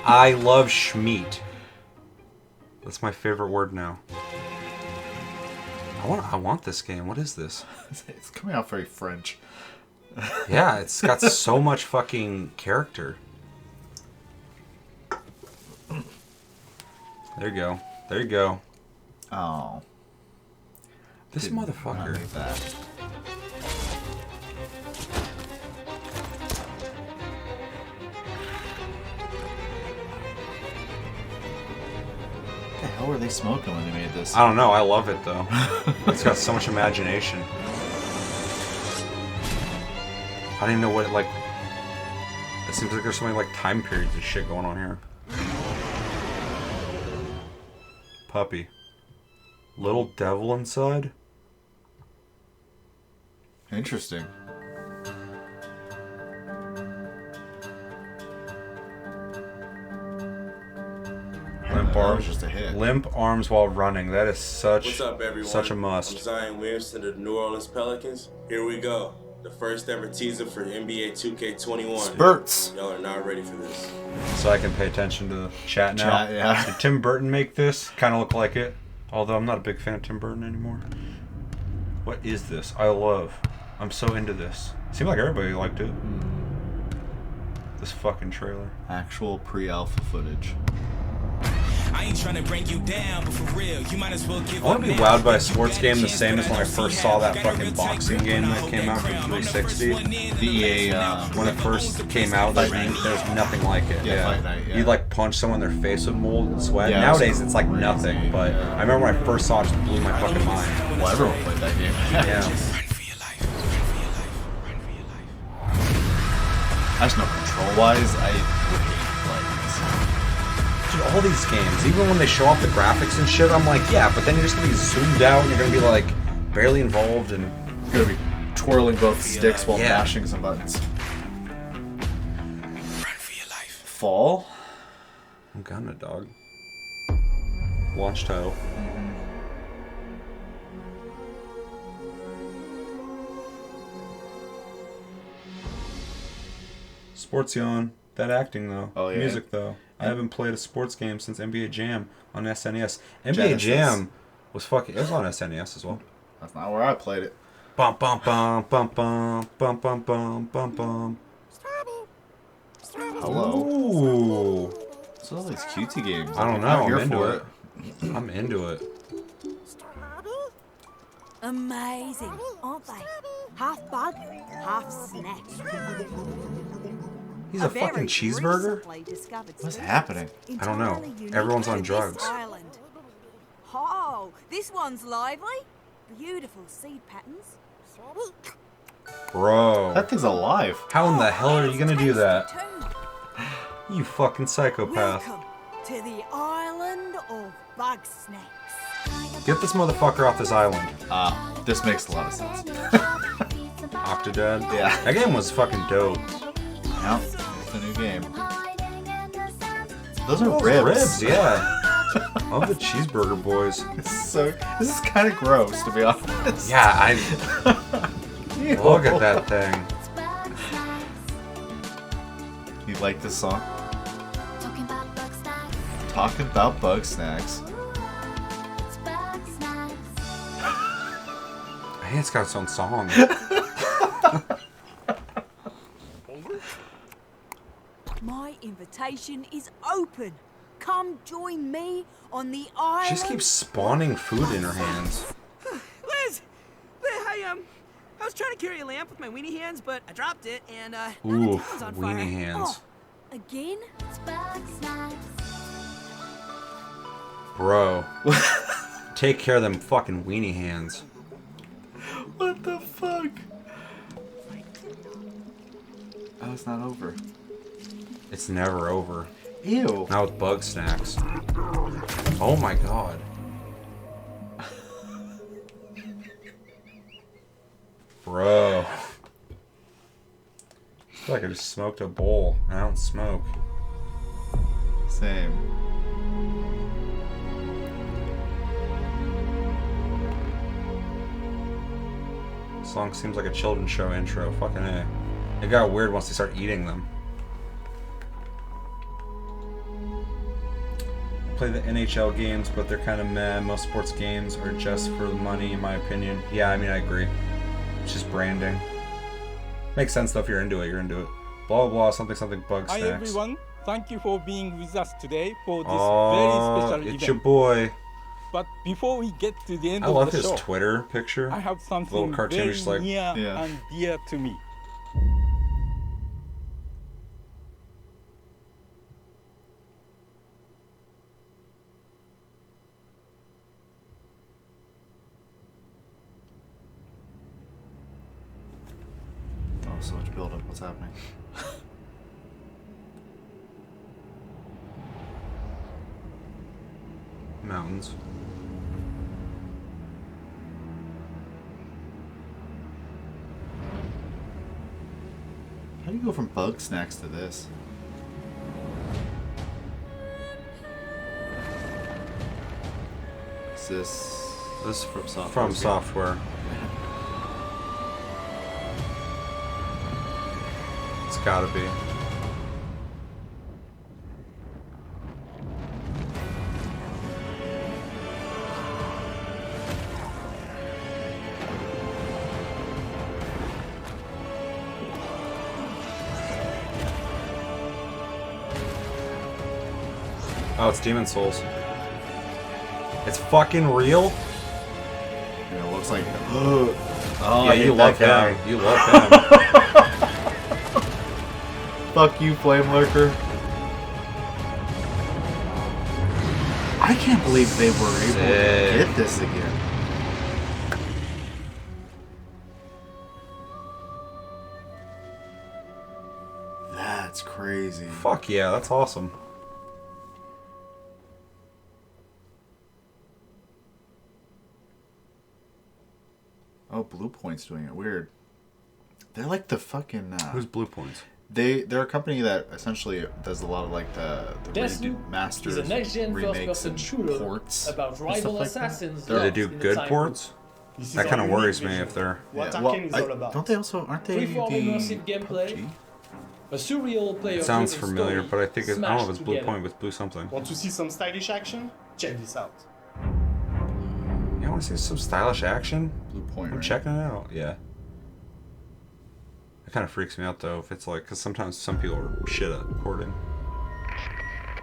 I love Schmeat. That's my favorite word now. I want this game. What is this? It's coming out very French. Yeah, it's got so much fucking character. There you go. There you go. Oh. This motherfucker. Like that. What the hell were they smoking when they made this? I don't know. I love it though. It's got so much imagination. I don't even know what like. It seems like there's so many like time periods and shit going on here. Puppy. Little devil inside? Interesting. Limp That arms, was just a hit. Limp arms while running. That is such What's up, everyone? such a must. I'm Zion Williamson of the New Orleans Pelicans. Here we go. The first ever teaser for NBA 2K21. Spurts. Y'all are not ready for this. So I can pay attention to the chat now. Chat, yeah. Did Tim Burton make this? Kind of look like it. Although I'm not a big fan of Tim Burton anymore. What is this? I'm so into this. Seemed like everybody liked it. This fucking trailer. Actual pre-alpha footage. I ain't trying to bring you down, but for real, you might as well give I want to be up wowed by a sports game the same as when I first saw that fucking boxing game that came out for 360. The EA, when it first came out, there's nothing like it. Yeah, Fight Night, yeah. You'd like punch someone in their face with mold and sweat. Yeah, Nowadays, it it's like nothing. But I remember when I first saw it, it just blew my fucking mind. Well, everyone played that game. Yeah. I just know control-wise, I would hate playing this. Dude, all these games, even when they show off the graphics and shit, I'm like, yeah, but then you're just gonna be zoomed out and you're gonna be like barely involved and You're gonna be twirling both sticks while mashing some buttons. Fall? I'm gonna, dog. Launch title. Sports yawn. That acting though. Oh, yeah. Music though. I haven't played a sports game since NBA Jam on SNES. NBA Genesis. Jam was fucking. It was on SNES as well. That's not where I played it. Bum bum bum bum bum bum bum bum bum bum. Hello. Ooh. What's all these cutesy games? I don't know. I'm here I'm into for it. I'm into it. Amazing, aren't they? Half bug, half snack. He's a fucking cheeseburger? What's happening? I don't know. Everyone's on drugs. Island. Oh, this one's lively. Beautiful seed patterns. Bro. That thing's alive. How in the hell are you gonna do that? You fucking psychopath. Welcome to the island of bug snacks. Get this motherfucker off this island. This makes a lot of sense. Octodad? Yeah. That game was fucking dope. Yep, it's a new game. Those are Ribs, ribs. yeah. Love the cheeseburger boys. So this is kind of gross, to be honest. Yeah, I look at that thing. You like this song? Talking about bug snacks. I think it's got its own song. My invitation is open. Come join me on the island. She just keeps spawning food in her hands. Liz! I was trying to carry a lamp with my weenie hands, but I dropped it, and, Ooh, it's on weenie fire. hands. Oh, again? Bro. Take care of them fucking weenie hands. What the fuck? Oh, it's not over. It's never over. Ew. Not with bug snacks. Oh my god. Bro. I feel like I just smoked a bowl. I don't smoke. Same. Song seems like a children's show intro. Fucking A. It got weird once they start eating them. Play the NHL games, but they're kind of meh. Most sports games are just for the money, in my opinion. Yeah, I mean, I agree. It's just branding. Makes sense though if you're into it. You're into it. Blah blah blah. Something something bug snacks. Hi everyone. Thank you for being with us today for this Oh, very special event. it's your boy. But before we get to the end I of love the his show, Twitter picture. I have Little something cartoon, very just like near and dear to me. Oh, so much build up. What's happening? Mountains. How do you go from bug snacks to this? Is this from software? From software. It's gotta be. Oh, it's Demon Souls. It's fucking real? Yeah, it looks like. Oh, yeah, you love him. You love him. Fuck you, Flame Lurker. I can't believe they were able to get this again. That's crazy. Fuck yeah, that's awesome. Oh, Blue Point's doing it. Weird. They're like the fucking. Who's Blue Points? They're a company that essentially does a lot of like the Masters is a next-gen remakes first-person and shooter ports about rival assassins. Do they do good ports? That kind of worries me if they're. What Tekken is all about. Don't they also aren't they Freeform immersive gameplay. A surreal player. It sounds familiar, but I think I don't know if it's Blue together. Point with Blue something. Want to see some stylish action? Check this out. You want to see some stylish action? Blue Point. I'm checking it out. Yeah. It kind of freaks me out though if it's like, because sometimes some people are shit at recording.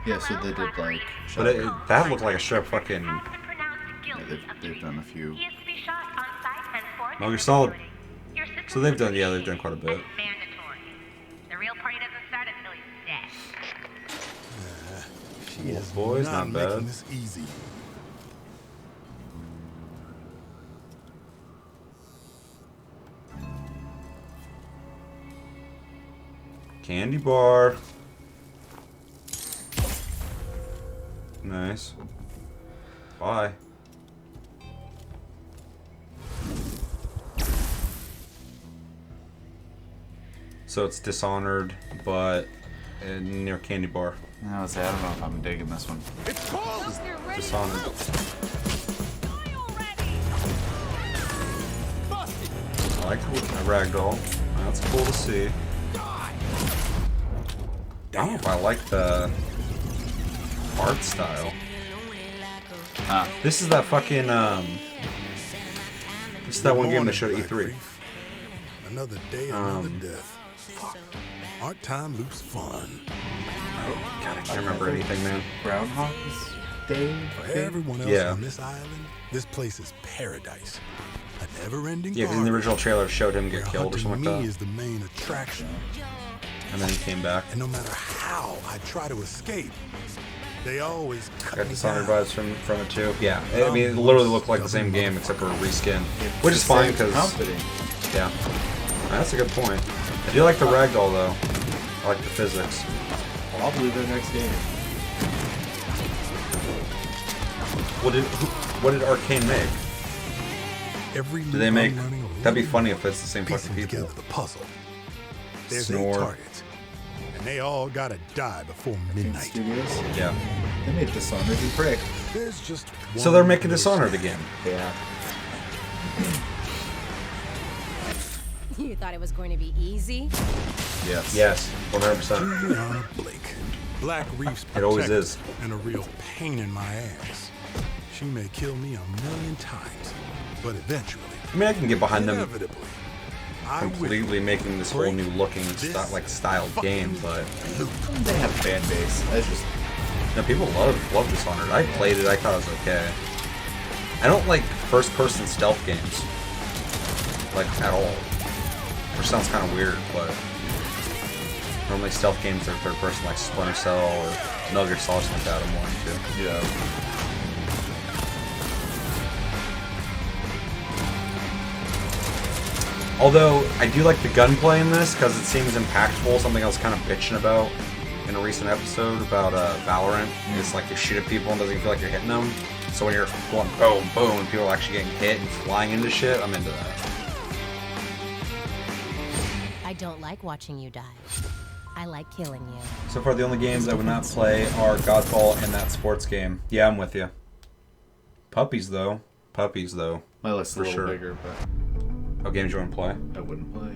Yeah, so they did like. But that looked like a straight fucking. Yeah, they've done a few. Well, you're solid. So they've done quite a bit. The real party doesn't start until he's dead. She is boys, not bad. making this easy. Candy bar. Nice. Bye. So it's Dishonored, but near Candy Bar. I don't know if I'm digging this one. It's cold. Dishonored. I like the ragdoll. That's cool to see. I don't know if I like the art style. This is that fucking this is that one game they showed at E3. Another day, another death. Art time loops fun. God, I can't remember anything, man. Groundhog's Day. For everyone else on this island, this place is paradise. A never-ending Yeah, because in the original trailer showed him get killed or something like that. is the main attraction. And then he came back. And no matter how I try to escape, they always cut Got me Dishonored down. vibes from it too. Yeah, I mean, it literally looked like the same game except for a reskin, which is fine because yeah, that's a good point. I do like the ragdoll though. I like the physics. Probably their next game. What did Arcane make? Every Did they make? That'd be funny if it's the same fucking people. The puzzle. There's Snore. 8 targets, and they all gotta die before midnight. Studios. Yeah. They made Dishonored and Prey. There's just So they're making Dishonored again. Yeah. You thought it was going to be easy? Yes. Yes. 100%. Juliana Blake, Black Reef's It always protector is. and a real pain in my ass. She may kill me 1,000,000 times, but eventually, I mean, I can get behind them inevitably, completely making this whole new looking style game, but they have a fan base. That's just no, people love Dishonored. I played it. I thought it was okay. I don't like first person stealth games like at all. Which sounds kind of weird, but normally stealth games are third person, like Splinter Cell or Metal Gear Solid, something like that. I'm more into. Yeah. Although I do like the gunplay in this because it seems impactful. Something I was kind of bitching about in a recent episode about Valorant is like you shoot at people and doesn't feel like you're hitting them. So when you're going boom, boom, and people are actually getting hit and flying into shit, I'm into that. I don't like watching you die. I like killing you. So far, the only games I would not play are Godfall and that sports game. Yeah, I'm with you. Puppies, though. My list is a little bigger, but what games you want to play? I wouldn't play.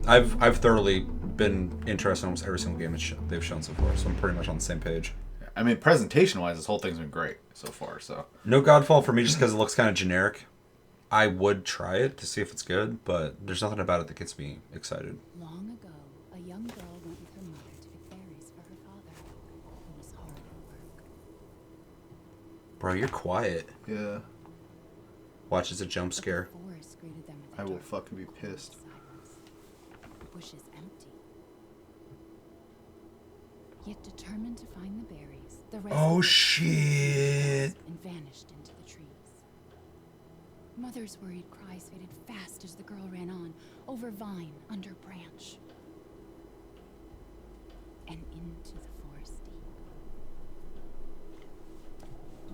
Yeah. I've thoroughly been interested in almost every single game they've shown so far, so I'm pretty much on the same page. I mean, presentation-wise, this whole thing's been great so far. So no Godfall for me, just because it looks kind of generic. I would try it to see if it's good, but there's nothing about it that gets me excited. Long ago, a young girl went with her mother to pick berries for her father, who was hard at work. Bro, you're quiet. Yeah. Watch, it's a jump scare. The forest greeted them with a I will dark fucking be pissed. silence. The bush is empty. Yet determined to find the berries, the rest Oh of the shit! and vanished into the trees. Mother's worried cries faded fast as the girl ran on, over vine, under branch, and into the forest deep.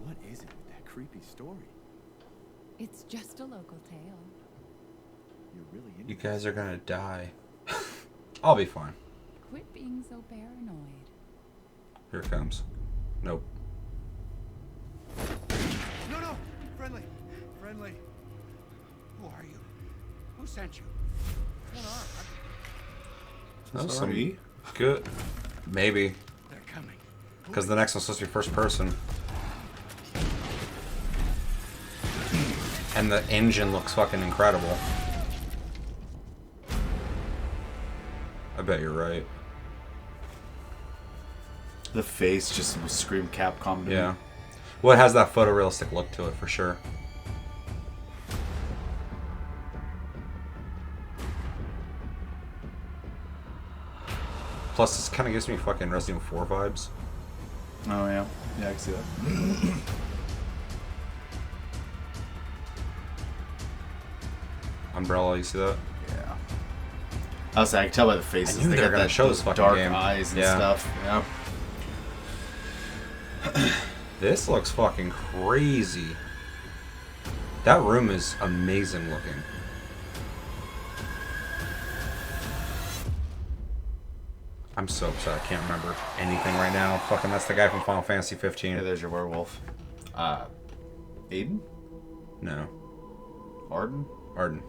What is it with that creepy story? It's just a local tale. You guys are gonna die. I'll be fine. Quit being so paranoid. Here it comes. Nope. No! Friendly! Friendly! Who are you? Who sent you? What are? That was some good. Maybe. They're coming. Because the next one's supposed to be first person. And the engine looks fucking incredible. I bet you're right. The face just screamed Capcom to me. Yeah. Well, it has that photorealistic look to it for sure. Plus, this kind of gives me fucking Resident Evil 4 vibes. Oh, yeah. Yeah, I can see that. Umbrella, you see that? Yeah. I was like, I can tell by the faces. I knew they were gonna show this fucking dark game. eyes and stuff. Yeah. This looks fucking crazy. That room is amazing looking. I'm so upset I can't remember anything right now. Fucking that's the guy from Final Fantasy 15. Yeah, there's your werewolf. Aiden? No. Arden? Arden.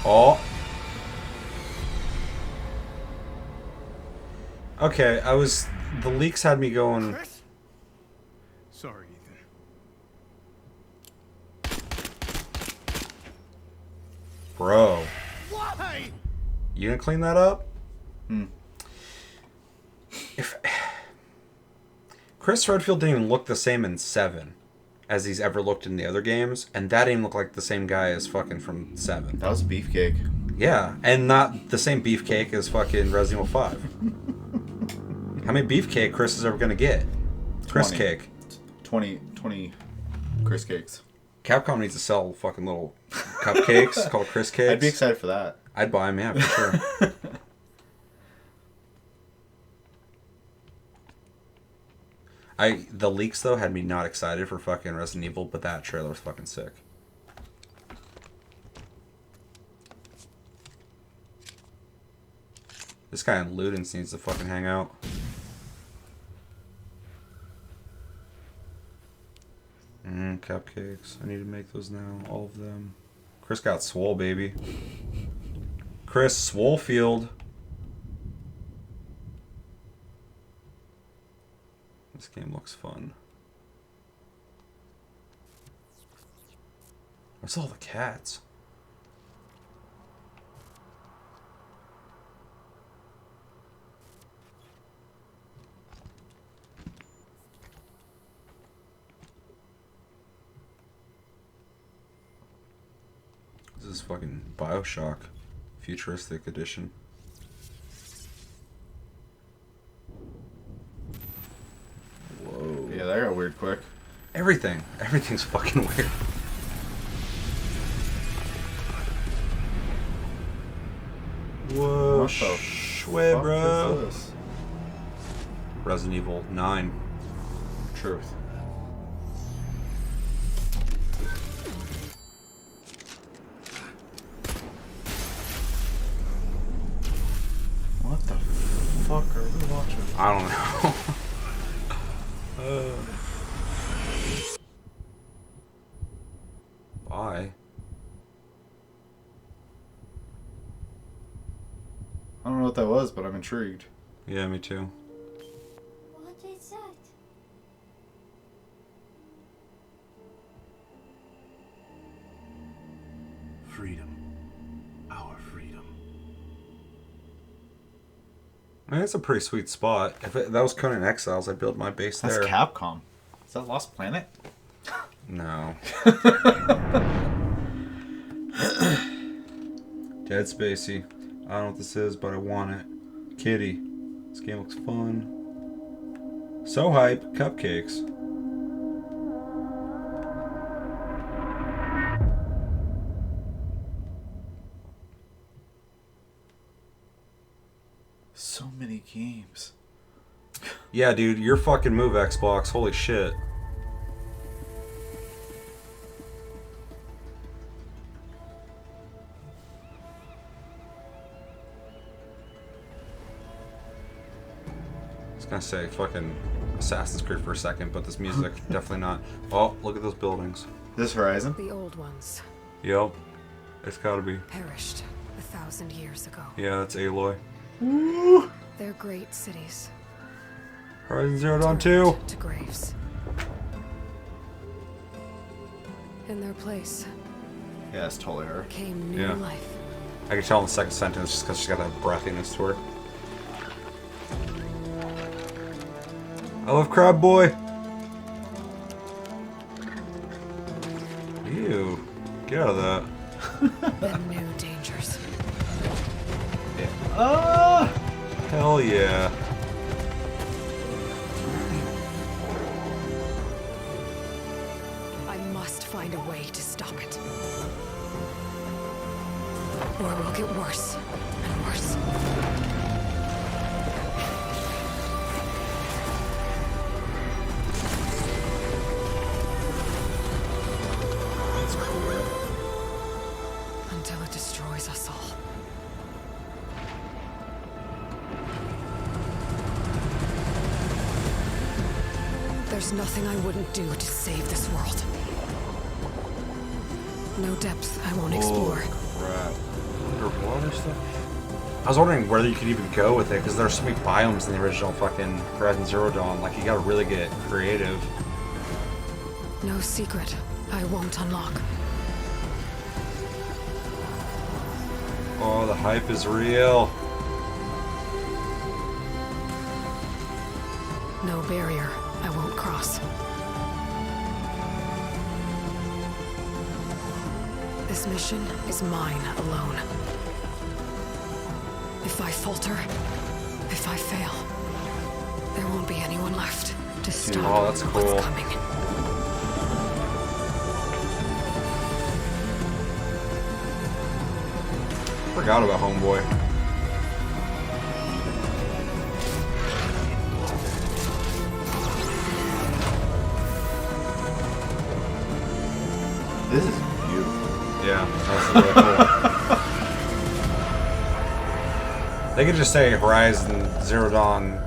Oh. Okay, the leaks had me going. Chris? Sorry, Ethan. Bro. Why? You gonna clean that up? If Chris Redfield didn't even look the same in 7 as he's ever looked in the other games, and that didn't look like the same guy as fucking from 7. That was Beefcake. Yeah, and not the same beefcake as fucking Resident Evil 5. How many beefcake Chris is ever gonna get? Chris cake. 20 Chris cakes. Capcom needs to sell fucking little cupcakes called Chris cakes. I'd be excited for that. I'd buy them, yeah, for sure. The leaks though had me not excited for fucking Resident Evil, but that trailer was fucking sick. This guy in Ludens needs to fucking hang out. Cupcakes. I need to make those now. All of them. Chris got swole, baby. Chris Swolefield. This game looks fun. Where's all the cats? This is fucking BioShock Futuristic Edition. Whoa. Yeah, that got weird quick. Everything's fucking weird. Whoa, shway, bro. Resident Evil 9. Truth. What the fuck are we watching? I don't know. Bye. I don't know what that was, but I'm intrigued. Yeah, me too. What is that? Freedom. Our freedom. I mean, it's a pretty sweet spot. If that was Conan Exiles, I'd build my base That's there. That's Capcom. Is that Lost Planet? No. Dead Spacey. I don't know what this is, but I want it. Kitty. This game looks fun. So hype. Cupcakes. So many games. Yeah, dude, your fucking move, Xbox. Holy shit. gonna say fucking Assassin's Creed for a second, but this music, definitely not. Oh, look at those buildings. This Horizon? The old ones. Yep. It's gotta be. Perished 1,000 years ago. Yeah, that's Aloy. They're great cities. Horizon Zero Dawn 2. To graves. In their place. Yeah, it's totally her. Came new Yeah. life. I can tell in the second sentence just because she's got that breathiness to her. I love Crab Boy. Ew. Get out of that. And new dangers. Hell yeah. I must find a way to stop it. Or it will get worse and worse. That's cool. Until it destroys us all. There's nothing I wouldn't do to save this world. No depths I won't explore. Crap. Underwater stuff? I was wondering whether you could even go with it, because there are so many biomes in the original fucking Horizon Zero Dawn. Like, you gotta really get creative. No secret I won't unlock. Oh, the hype is real. No barrier I won't cross. This mission is mine alone. If I falter, if I fail, there won't be anyone left to stop Oh, that's cool. what's coming. Forgot about Homeboy. This is beautiful. Yeah, that's really cool. They could just say Horizon Zero Dawn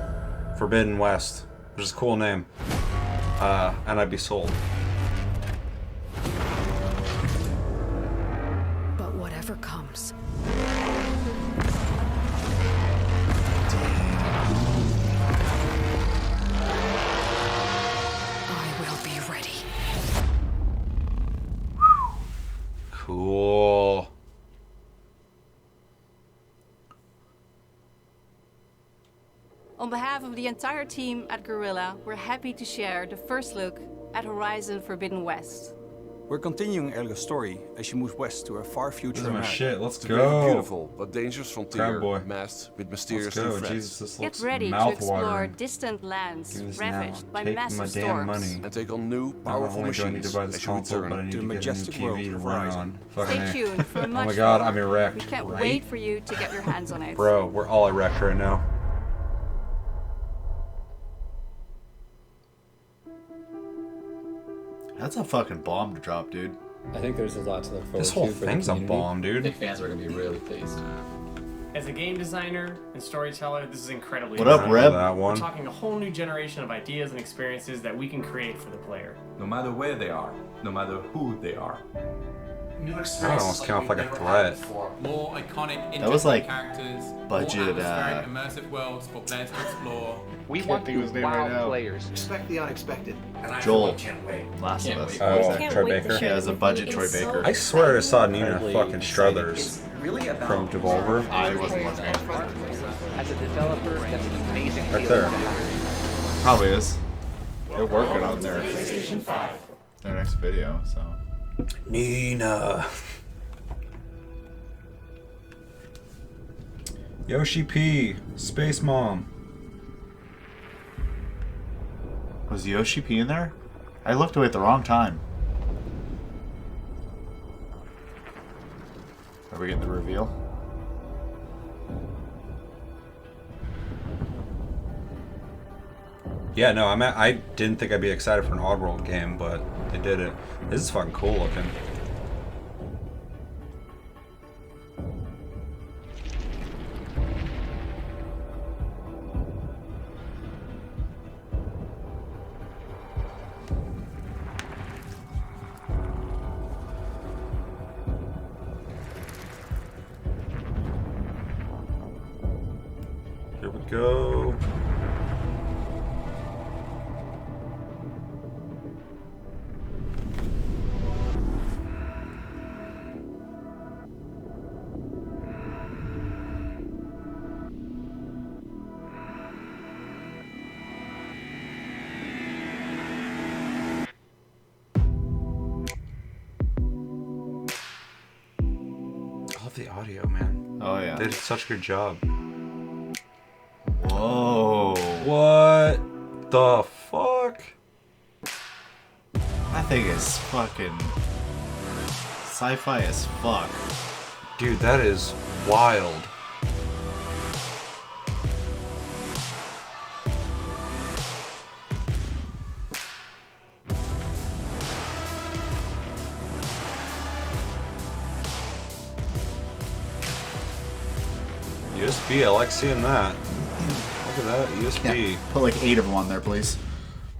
Forbidden West, which is a cool name. And I'd be sold. But whatever comes, I will be ready. Cool. On behalf of the entire team at Guerrilla, we're happy to share the first look at Horizon Forbidden West. We're continuing Elga's story as she moves west to a far future. This is my America. shit. Let's It's go. beautiful, but dangerous Crab frontier boy. masked with mysterious Let's new go. threats. Jesus, this Get looks ready to mouth explore watering. distant lands Give this ravaged now. by Take massive my damn storms. money. And take on new, Not powerful only do I need machines to buy this as you console, return but I need to to the get a new majestic TV to world of run Horizon. on. Fucking Stay A. tuned for much Oh my god, more. I'm erect. We can't Right? wait for you to get your hands on it. Bro, we're all erect right now. That's a fucking bomb to drop, dude. I think there's a lot to look forward This to. whole for the thing's a community. bomb, dude. I think fans are gonna be really pleased. As a game designer and storyteller, this is incredibly What up, exciting. Reb? That We're one. talking a whole new generation of ideas and experiences that we can create for the player. No matter where they are, no matter who they are. That almost came off like a threat. More iconic, That was like characters, budget, more atmospheric, immersive worlds for players to explore. We want to wow players. Expect the unexpected. And I Joel. can't wait. Last of Us. Oh, What was that? Troy Baker? Yeah, it was a budget Troy Baker. I swear I saw Nina fucking Struthers from Devolver. I wasn't watching. As a developer, that's an amazing Right there. Probably is. They're working on their next video, so. Nina. Yoshi P. Space Mom. Was Yoshi P in there? I looked away at the wrong time. Are we getting the reveal? Yeah, no, I didn't think I'd be excited for an Oddworld game, but they did it. This is fucking cool looking. Here we go. The audio, man. Oh yeah, they did such a good job. Whoa! What the fuck? That thing is fucking sci-fi as fuck, dude. That is wild. USB, I like seeing that. Look at that, USB. Yeah, put like 8 of them on there, please.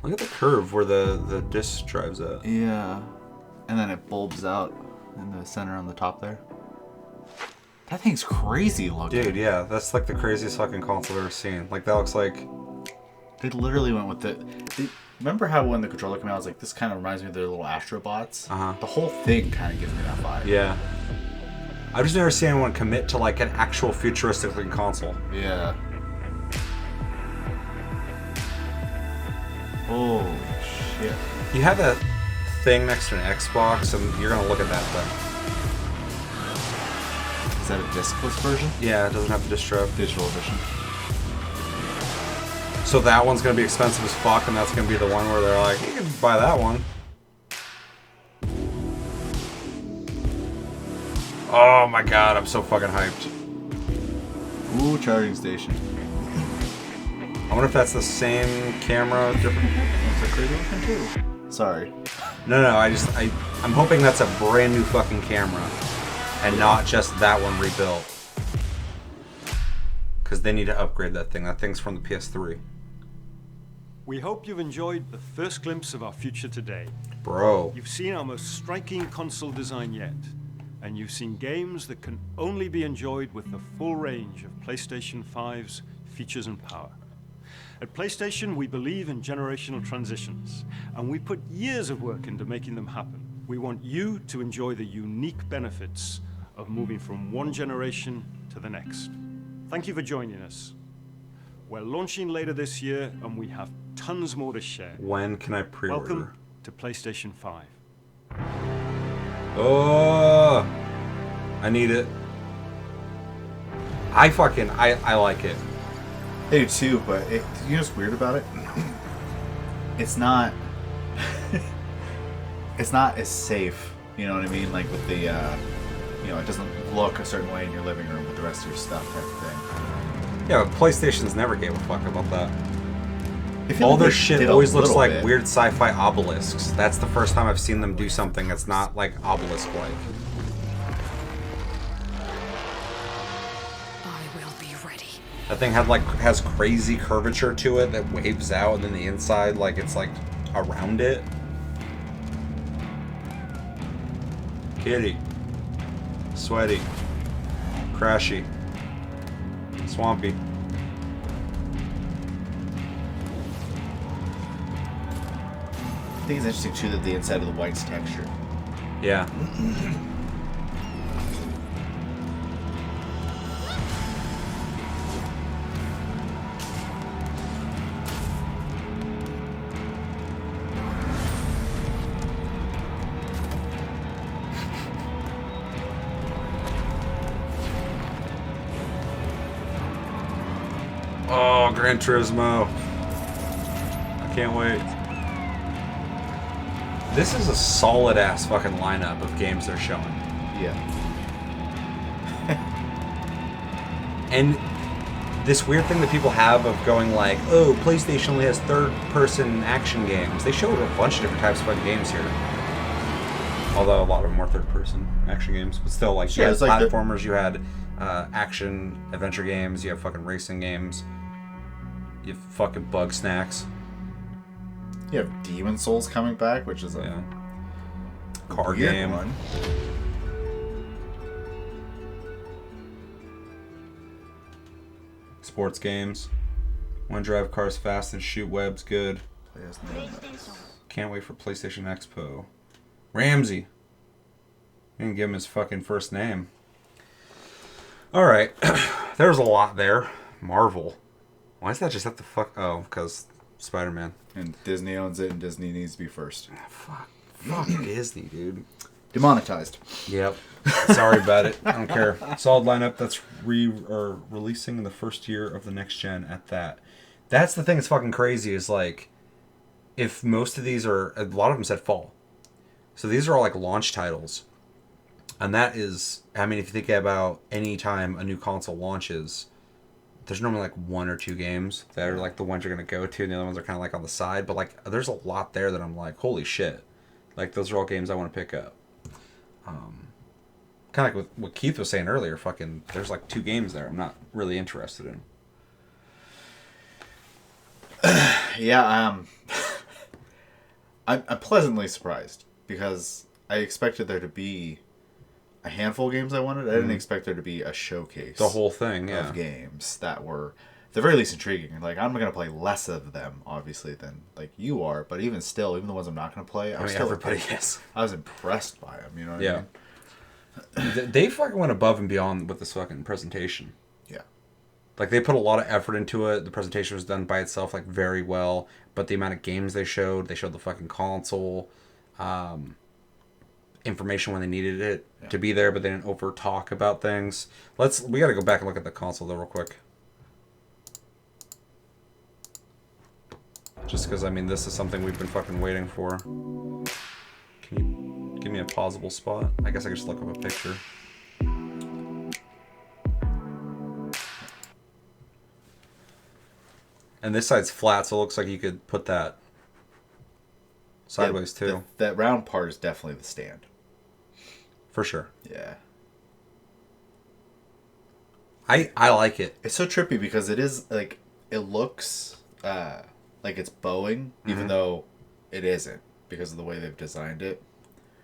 Look at the curve where the disc drives at. Yeah. And then it bulbs out in the center on the top there. That thing's crazy looking. Dude, yeah, that's like the craziest fucking console I've ever seen. Like, that looks like... They literally went with it. Remember how when the controller came out, I was like, this kind of reminds me of their little Astrobots? Uh-huh. The whole thing kind of gives me that vibe. Yeah. I've just never seen anyone commit to like an actual futuristic looking console. Yeah. Holy shit. You have that thing next to an Xbox, and you're gonna look at that thing. Is that a discless version? Yeah, it doesn't have the disc drive. Digital edition. So that one's gonna be expensive as fuck, and that's gonna be the one where they're like, you can buy that one. Oh my god, I'm so fucking hyped. Ooh, charging station. I wonder if that's the same camera, different. That's a crazy looking too. Sorry. No, I'm hoping that's a brand new fucking camera, and not just that one rebuilt. Because they need to upgrade that thing. That thing's from the PS3. We hope you've enjoyed the first glimpse of our future today. Bro. You've seen our most striking console design yet. And you've seen games that can only be enjoyed with the full range of PlayStation 5's features and power. At PlayStation, we believe in generational transitions, and we put years of work into making them happen. We want you to enjoy the unique benefits of moving from one generation to the next. Thank you for joining us. We're launching later this year, and we have tons more to share. When can I pre-order? Welcome to PlayStation 5. Oh, I need it. I like it. I do too, but you know what's weird about it? It's not it's not as safe, you know what I mean? Like with the it doesn't look a certain way in your living room with the rest of your stuff type of thing. Yeah, but PlayStation's never gave a fuck about that. All like their shit always looks like bit. weird sci-fi obelisks. That's the first time I've seen them do something that's not like obelisk-like. I will be ready. That thing has crazy curvature to it that waves out, and then the inside, like it's like around it. Kitty. Sweaty. Crashy. Swampy. I think it's interesting too that the inside of the white's textured. Yeah. Oh, Gran Turismo. I can't wait. This is a solid ass fucking lineup of games they're showing. Yeah. And this weird thing that people have of going like, oh, PlayStation only has third-person action games. They showed a bunch of different types of fucking games here. Although a lot of them are third-person action games, but still, like, you had platformers, you had action adventure games, you have fucking racing games, you have fucking bug snacks. You have Demon Souls coming back, which is a car game. One. Sports games. One drive cars fast and shoot webs good. Can't wait for PlayStation Expo. Ramsey. You didn't give him his fucking first name. Alright. There's a lot there. Marvel. Why is that just at the fuck? Oh, because Spider-Man. And Disney owns it, and Disney needs to be first. Fuck Disney, dude. Demonetized. Yep. Sorry about it. I don't care. Solid lineup that's releasing in the first year of the next gen at that. That's the thing that's fucking crazy is like, if most of these are, a lot of them said fall. So these are all like launch titles. And that is, I mean, if you think about any time a new console launches, there's normally like 1 or 2 games that are like the ones you're going to go to, and the other ones are kind of like on the side. But like, there's a lot there that I'm like, holy shit. Like, those are all games I want to pick up. Kind of like what Keith was saying earlier, fucking, there's like 2 games there I'm not really interested in. Yeah, I'm pleasantly surprised because I expected there to be a handful of games I wanted. I didn't expect there to be a showcase. The whole thing, yeah. Of games that were, at the very least, intriguing. Like, I'm going to play less of them, obviously, than like you are. But even still, even the ones I'm not going to play, I was impressed by them. You know what I mean? They fucking went above and beyond with this fucking presentation. Yeah. Like, they put a lot of effort into it. The presentation was done by itself, like, very well. But the amount of games they showed the fucking console, information when they needed it to be there, but they didn't over talk about things. We got to go back and look at the console though real quick. Just because, I mean, this is something we've been fucking waiting for. Can you give me a pausable spot? I guess I could just look up a picture. And this side's flat, so it looks like you could put that sideways too. That round part is definitely the stand. For sure. Yeah. I like it. It's so trippy because it is like, it looks like it's bowing, even though it isn't because of the way they've designed it.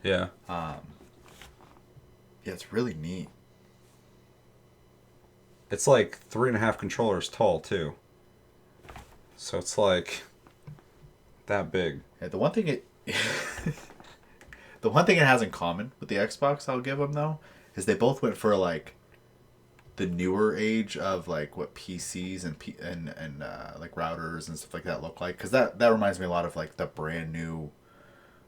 Yeah. Yeah, it's really neat. It's like 3.5 controllers tall too. So it's like that big. Yeah, the one thing it has in common with the Xbox, I'll give them though, is they both went for like the newer age of like what PCs and like routers and stuff like that look like, because that reminds me a lot of like the brand new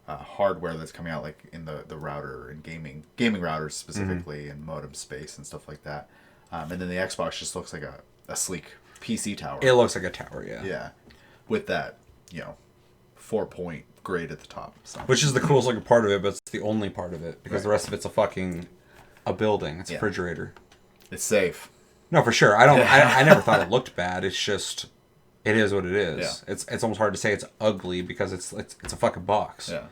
hardware that's coming out, like in the router and gaming routers specifically, and modem space and stuff like that. And then the Xbox just looks like a sleek PC tower. It looks like a tower, yeah. Yeah, with that 4-point grade at the top. So. Which is the coolest looking part of it, but it's the only part of it because the rest of it's a building. It's a refrigerator. It's safe. No, for sure. I never thought it looked bad. It's just, it is what it is. Yeah. It's almost hard to say it's ugly because it's a fucking box. Yeah.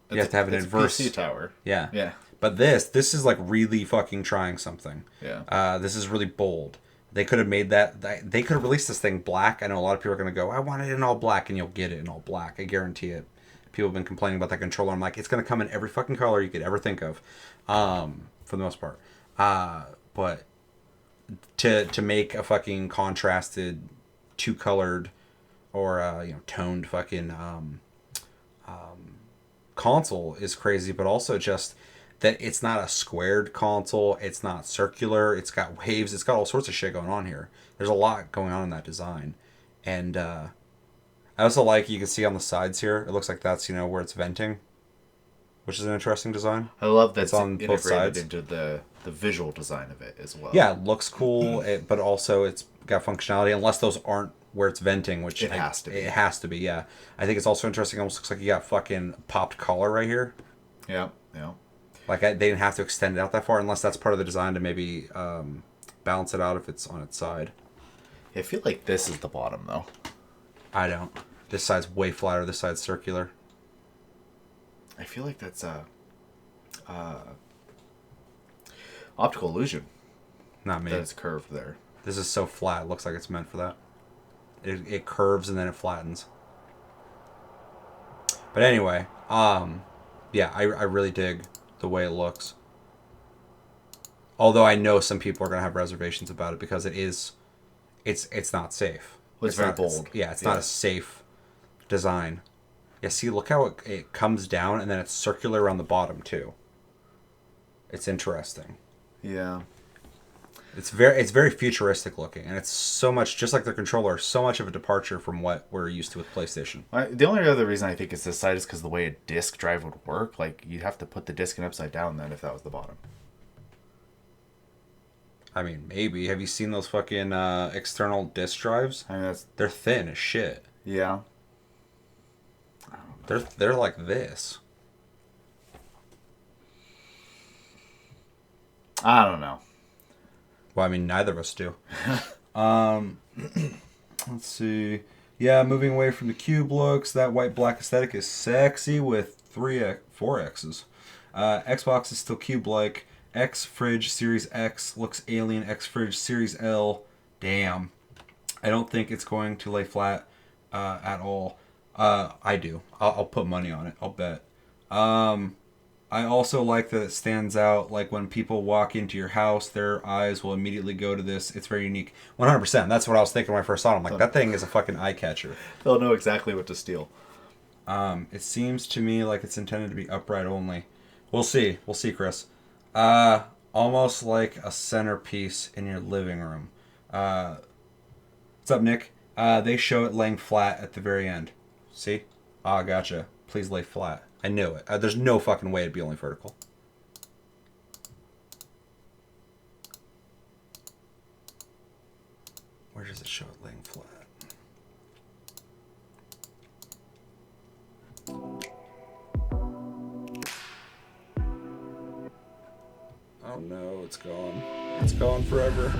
You have to have an adverse PC tower. Yeah. Yeah. But this is like really fucking trying something. Yeah. This is really bold. They could have made that. They could have released this thing black. I know a lot of people are going to go, I want it in all black, and you'll get it in all black. I guarantee it. People have been complaining about that controller. I'm like, it's going to come in every fucking color you could ever think of, for the most part. But to make a fucking contrasted, 2-colored, or toned fucking console is crazy. But also just that it's not a squared console, it's not circular, it's got waves, it's got all sorts of shit going on here. There's a lot going on in that design. And I also like, you can see on the sides here, it looks like that's, where it's venting, which is an interesting design. I love that it's on both sides. Into the visual design of it as well. Yeah, it looks cool, but also it's got functionality, unless those aren't where it's venting, which it has to be. It has to be, yeah. I think it's also interesting, it almost looks like you got fucking popped collar right here. Yeah, yeah. Like, they didn't have to extend it out that far, unless that's part of the design to maybe balance it out if it's on its side. I feel like this is the bottom, though. I don't. This side's way flatter. This side's circular. I feel like that's optical illusion. Not me. That it's curved there. This is so flat. It looks like it's meant for that. It curves and then it flattens. But anyway, yeah, I really dig the way it looks. Although I know some people are going to have reservations about it because it's it's not safe. Well, it's very not, bold. It's not a safe design. Yeah, see, look how it comes down and then it's circular around the bottom too. It's interesting. Yeah. It's very futuristic looking, and it's so much, just like the controller, so much of a departure from what we're used to with PlayStation. The only other reason I think it's this side is because the way a disc drive would work. Like, you'd have to put the disc in upside down then if that was the bottom. I mean, maybe. Have you seen those fucking external disc drives? I mean, they're thin as shit. Yeah. They're like this. I don't know. Well, I mean, neither of us do. Let's see. Yeah, moving away from the cube looks, that white-black aesthetic is sexy with 4 X's. Xbox is still cube-like. X Fridge Series X looks alien. X Fridge Series L, damn. I don't think it's going to lay flat at all. I do. I'll put money on it. I'll bet. I also like that it stands out. Like when people walk into your house, their eyes will immediately go to this. It's very unique. 100%. That's what I was thinking when I first saw it. I'm like, that thing is a fucking eye catcher. They'll know exactly what to steal. It seems to me like it's intended to be upright only. We'll see. We'll see, Chris. Almost like a centerpiece in your living room. What's up, Nick? They show it laying flat at the very end. See? Ah, gotcha. Please lay flat. I knew it. There's no fucking way it'd be only vertical. Where does it show it laying flat? Oh no, it's gone. It's gone forever.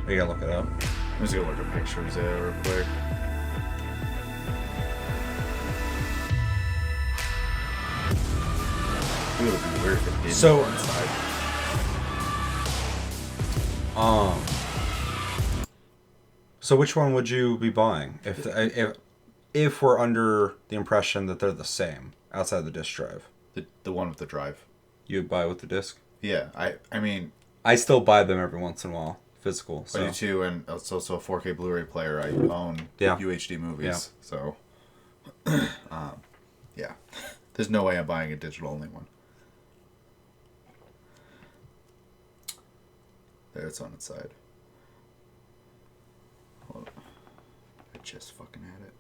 You gotta look it up. I'm just gonna look at pictures there real quick. It would be weird if it didn't So, go inside. So which one would you be buying if we're under the impression that they're the same outside the disc drive? The one with the drive. You would buy with the disc? Yeah, I mean, I still buy them every once in a while, physical. So. I do too, and it's also a 4K Blu-ray player. I own UHD movies, so yeah, there's no way I'm buying a digital only one. There, it's on its side. Hold on. I just fucking had it.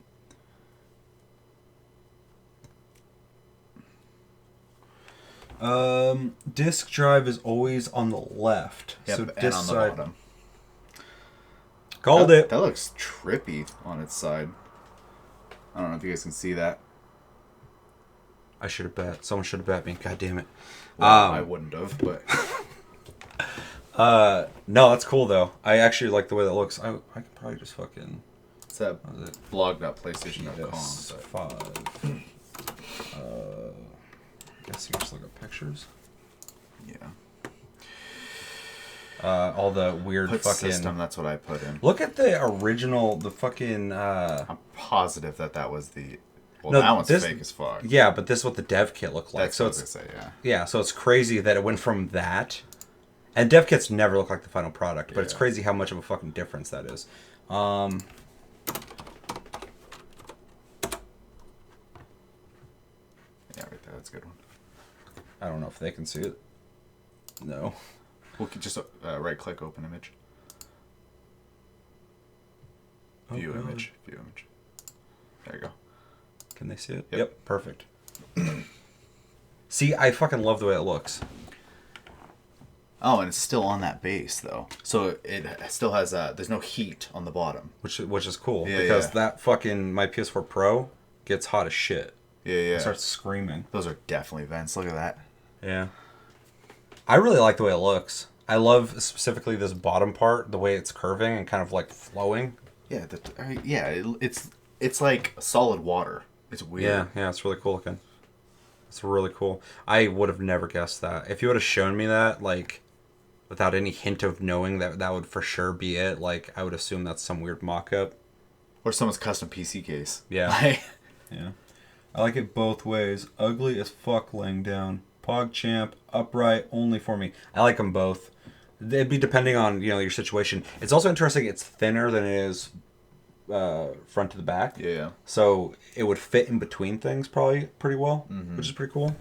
Disk drive is always on the left. Yep, so and disc on the side. bottom. Called it. That looks trippy on its side. I don't know if you guys can see that. I should have bet. Someone should have bet me. God damn it. Well, I wouldn't have, but. No, that's cool though. I actually like the way that looks. I could probably just fucking. It's that blog.playstation.com. PS5. I guess you just look at pictures. Yeah. All the weird put fucking system. That's what I put in. Look at the original. The fucking. I'm positive that was the. Well, no, that one's this, fake as fuck. Yeah, but this is what the dev kit looked like. That's so what it's I was gonna say, yeah. Yeah, so it's crazy that it went from that, and dev kits never look like the final product. But it's crazy how much of a fucking difference that is. Yeah, right there. That's a good one. I don't know if they can see it. No. We'll just right click open image. View image. View image. There you go. Can they see it? Yep. Perfect. See, I fucking love the way it looks. Oh, and it's still on that base though, so it still has there's no heat on the bottom, which is cool yeah, because that fucking my PS4 Pro gets hot as shit. Yeah. It starts screaming. Those are definitely vents. Look at that. Yeah. I really like the way it looks. I love specifically this bottom part, the way it's curving and kind of like flowing. Yeah, it's like solid water. It's weird. Yeah, it's really cool looking. It's really cool. I would have never guessed that. If you would have shown me that, like, without any hint of knowing that would for sure be it, like, I would assume that's some weird mock-up. Or someone's custom PC case. Yeah. Yeah. I like it both ways. Ugly as fuck laying down. PogChamp, upright, only for me. I like them both. It'd be depending on, you know, your situation. It's also interesting. It's thinner than it is front to the back. Yeah. So it would fit in between things probably pretty well, Mm-hmm. which is pretty cool.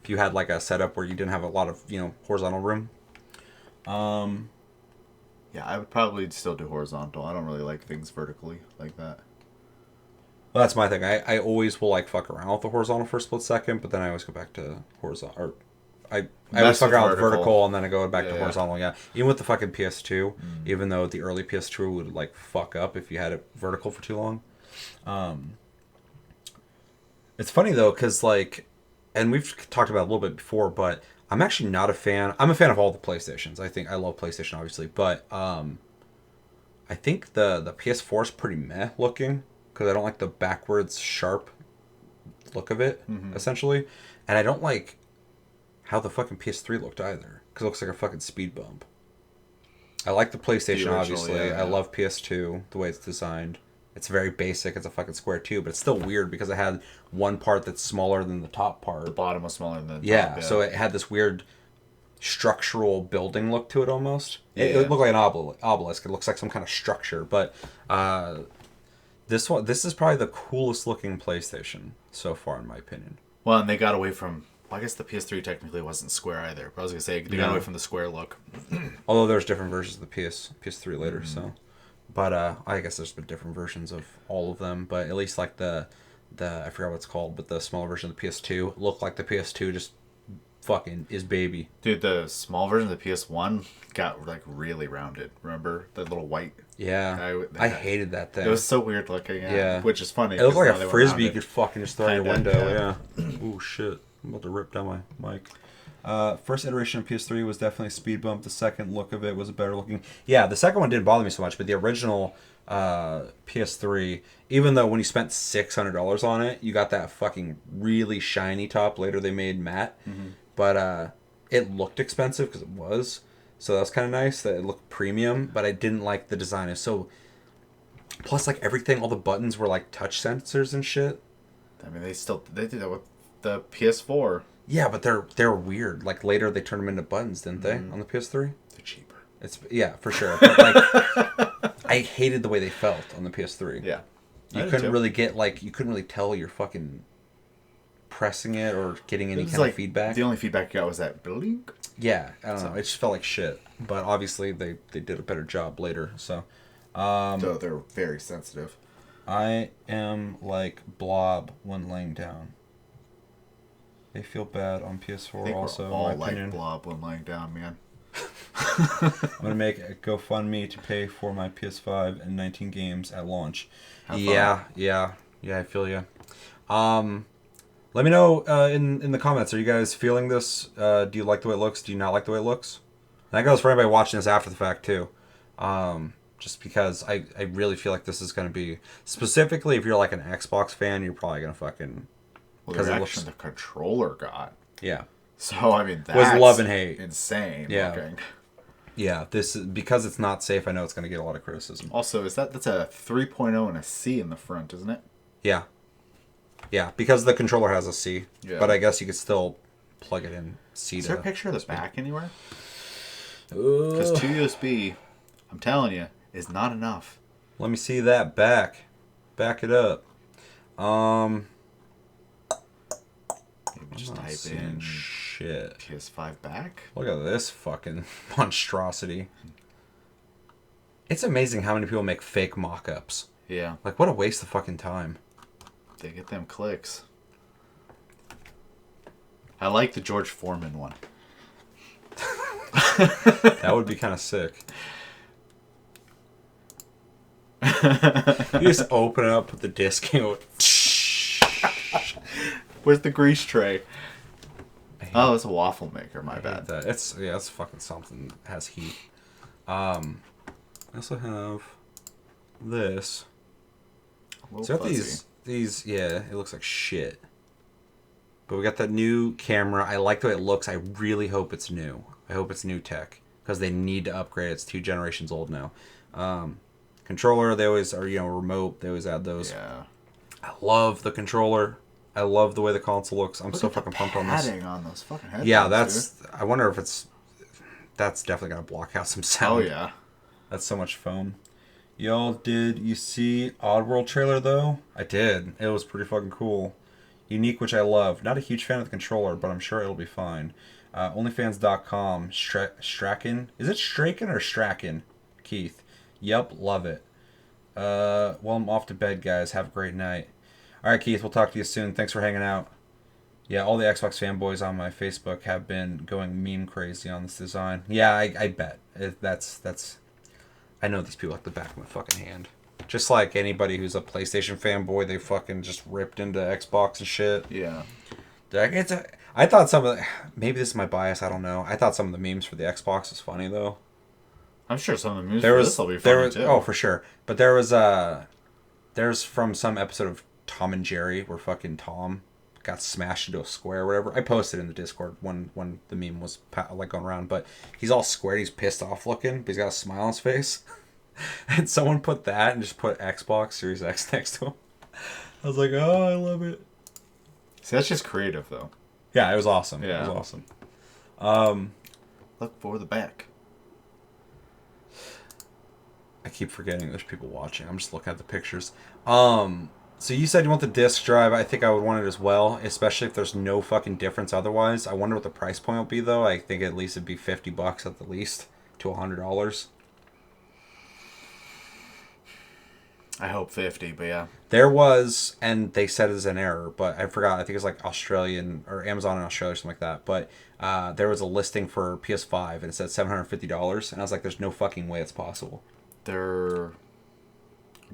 If you had like a setup where you didn't have a lot of, you know, horizontal room. Yeah, I would probably still do horizontal. I don't really like things vertically like that. Well, that's my thing. I always will like fuck around with the horizontal for a split second, but then I always go back to horizontal. Or I always fuck around with vertical and then I go back to horizontal. Yeah, even with the fucking PS2, even though the early PS2 would like fuck up if you had it vertical for too long. It's funny though, because like, and we've talked about it a little bit before, but I'm actually not a fan. I'm a fan of all the PlayStations. I think I love PlayStation, obviously, but I think the PS4 is pretty meh looking. Because I don't like the backwards sharp look of it, essentially. And I don't like how the fucking PS3 looked either. Because it looks like a fucking speed bump. I like the PlayStation, obviously. I love PS2, the way it's designed. It's very basic. It's a fucking square too. But it's still weird because it had one part that's smaller than the top part. The bottom was smaller than the top. Yeah, so it had this weird structural building look to it almost. Yeah. It looked like an obelisk. It looks like some kind of structure. But... This is probably the coolest looking PlayStation so far, in my opinion. Well, and they got away from... Well, I guess the PS3 technically wasn't square either. But I was going to say, they got away from the square look. Although there's different versions of the PS3 later, so... But I guess there's been different versions of all of them. But at least like the I forgot what it's called, but the smaller version of the PS2 looked like the PS2 just fucking is baby. Dude, the small version of the PS1 got like really rounded. Remember? The little white... Yeah, I hated that thing. It was so weird looking, yeah. Which is funny. It looked like a frisbee you could fucking just throw out your window, yeah. Oh shit, I'm about to rip down my mic. First iteration of PS3 was definitely a speed bump. The second look of it was a better looking. Yeah, the second one didn't bother me so much, but the original PS3, even though when you spent $600 on it, you got that fucking really shiny top. Later they made matte, but it looked expensive because it was. So that was kind of nice that it looked premium, but I didn't like the design. It's so... Plus, like, everything, all the buttons were, like, touch sensors and shit. I mean, they did that with the PS4. Yeah, but they're weird. Like, later they turned them into buttons, didn't they, on the PS3? They're cheaper. Yeah, for sure. But, like, I hated the way they felt on the PS3. Yeah. You couldn't really get, like, you couldn't really tell you're fucking pressing it or getting any kind of feedback. The only feedback you got was that blink. Yeah, I don't know. It just felt like shit. But obviously they did a better job later. So they're very sensitive. I am like Blob when laying down. They feel bad on PS4 I think also. We're all in my opinion. like Blob when laying down, man. I'm gonna make a GoFundMe to pay for my PS5 and 19 games at launch. Yeah, I feel you. Let me know in the comments. Are you guys feeling this? Do you like the way it looks? Do you not like the way it looks? And that goes for anybody watching this after the fact too. Just because I really feel like this is going to be... Specifically, if you're like an Xbox fan, you're probably going to fucking... Well, the reaction the controller got. Yeah. So, I mean, that's was love and hate. Insane looking. Yeah, this is... Because it's not safe, I know it's going to get a lot of criticism. Also, that's a 3.0 and a C in the front, isn't it? Yeah. Yeah, because the controller has a C. Yeah. But I guess you could still plug it in C. Is there a picture of the back anywhere? Because 2 USB, I'm telling you, is not enough. Let me see that back. Back it up. Maybe just type in shit. PS5 back. Look at this fucking monstrosity. It's amazing how many people make fake mock-ups. Yeah. Like, what a waste of fucking time. They get them clicks. I like the George Foreman one. That would be kind of sick. You just open it up with the disc and go... Where's the grease tray? Oh, it's a waffle maker. My bad. That. It's fucking something that has heat. I also have this. So got these. Yeah, it looks like shit. But we got that new camera. I like the way it looks. I really hope it's new. I hope it's new tech because they need to upgrade. It's 2 generations old now. Controller, they always are, remote. They always add those. Yeah. I love the controller. I love the way the console looks. I'm so fucking pumped on this. Padding on those fucking headphones, Yeah, that's. dude. I wonder if it's. That's definitely gonna block out some sound. Oh yeah, that's so much foam. Y'all, did you see Oddworld trailer though? I did. It was pretty fucking cool. Unique, which I love. Not a huge fan of the controller, but I'm sure it'll be fine. Onlyfans.com. Straken. Is it Straken or Straken? Keith. Yup, love it. Well, I'm off to bed, guys. Have a great night. Alright, Keith, we'll talk to you soon. Thanks for hanging out. Yeah, all the Xbox fanboys on my Facebook have been going meme crazy on this design. Yeah, I bet. That's... I know these people like the back of my fucking hand. Just like anybody who's a PlayStation fanboy, they fucking just ripped into Xbox and shit. Yeah. I thought some of the... Maybe this is my bias, I don't know. I thought some of the memes for the Xbox was funny, though. I'm sure some of the memes for this will be funny, too. Oh, for sure. But there's from some episode of Tom and Jerry where fucking Tom got smashed into a square or whatever. I posted in the Discord when the meme was like going around, but he's all square, he's pissed off looking, but he's got a smile on his face. And someone put that and just put Xbox Series X next to him. I was like, oh, I love it. See, that's just creative, though. Yeah, it was awesome. Yeah. It was awesome. Look for the back. I keep forgetting there's people watching. I'm just looking at the pictures. So you said you want the disc drive. I think I would want it as well, especially if there's no fucking difference otherwise. I wonder what the price point will be, though. I think at least it'd be $50 at the least to $100. I hope 50, but yeah. There was, and they said it was an error, but I forgot. I think it's like Australian or Amazon in Australia or something like that. But there was a listing for PS5 and it said $750, and I was like, "There's no fucking way it's possible." They're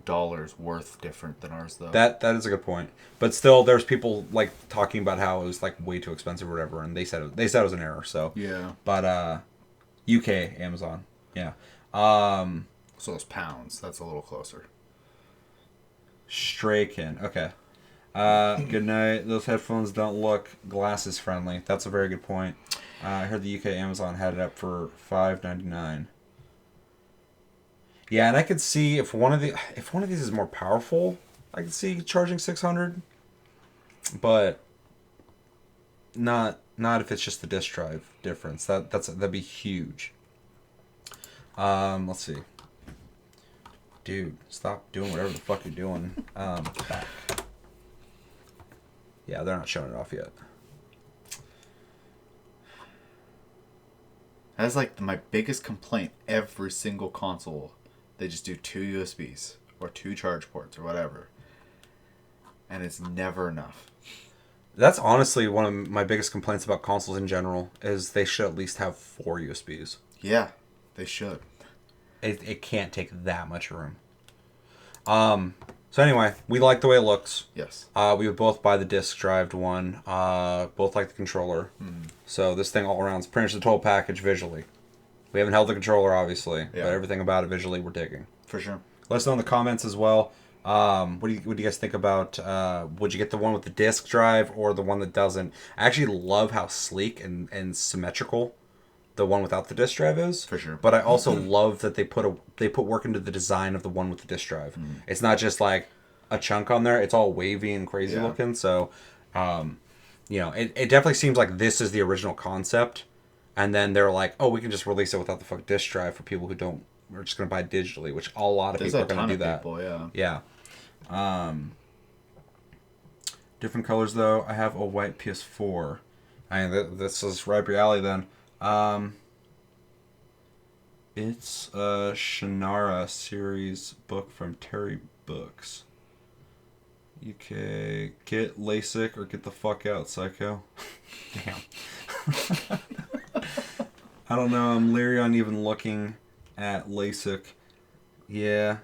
dollars worth different than ours, though. That is a good point, but still, there's people like talking about how it was like way too expensive or whatever, and they said it was an error. So yeah, but UK Amazon, yeah. So it's pounds. That's a little closer. Straken. Okay. Good night. Those headphones don't look glasses friendly. That's a very good point. I heard the UK Amazon had it up for $5.99. Yeah, and I could see if one of these is more powerful, I could see charging $600. But not if it's just the disc drive difference. That'd be huge. Let's see. Dude, stop doing whatever the fuck you're doing. Back. Yeah, they're not showing it off yet. That's like my biggest complaint. Every single console, they just do 2 USBs or 2 charge ports or whatever. And it's never enough. That's honestly one of my biggest complaints about consoles in general, is they should at least have 4 USBs. Yeah, they should. It can't take that much room. So anyway, we like the way it looks. Yes. We would both buy the disc drive one. Both like the controller. So this thing all around is pretty much the total package visually. We haven't held the controller, obviously, but everything about it visually we're digging. For sure. Let us know in the comments as well. What do you guys think about? Would you get the one with the disc drive or the one that doesn't? I actually love how sleek and symmetrical the one without the disc drive is. For sure. But I also love that they put work into the design of the one with the disc drive. It's not just like a chunk on there. It's all wavy and crazy looking. So, it definitely seems like this is the original concept. And then they're like, oh, we can just release it without the fuck disc drive for people who are just going to buy it digitally, which a lot of people are going to do that. People, yeah. Different colors, though. I have a white PS4. I mean, this is right up your alley, then. It's a Shannara series book from Terry Books. UK, get LASIK or get the fuck out, psycho. Damn. I don't know, I'm leery on even looking at LASIK. Yeah,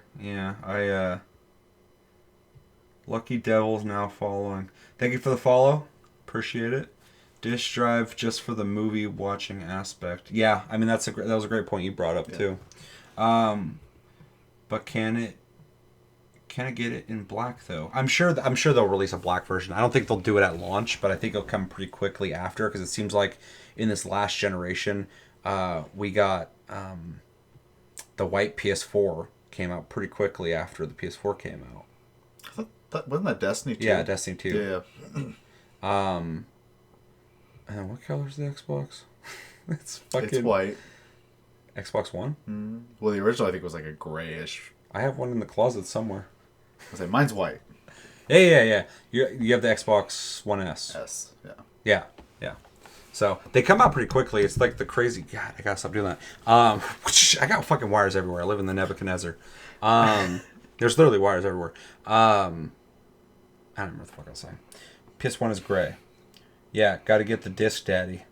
Lucky Devil's now following. Thank you for the follow. Appreciate it. Disk drive just for the movie watching aspect. Yeah, I mean that was a great point you brought up too. But can it get it in black though? I'm sure they'll release a black version. I don't think they'll do it at launch, but I think it'll come pretty quickly after, because it seems like in this last generation, we got the white PS4 came out pretty quickly after the PS4 came out. I thought Wasn't that Destiny 2? Yeah, Destiny 2. Yeah. And what color is the Xbox? It's white. Xbox One? Mm. Well, the original I think was like a grayish. I have one in the closet somewhere. I was like, mine's white. Yeah. You have the Xbox One S. S, yeah. So they come out pretty quickly. It's like the crazy. God, I gotta stop doing that. I got fucking wires everywhere. I live in the Nebuchadnezzar. There's literally wires everywhere. I don't remember what the fuck I was saying. PS1 is gray. Yeah, got to get the Disc Daddy.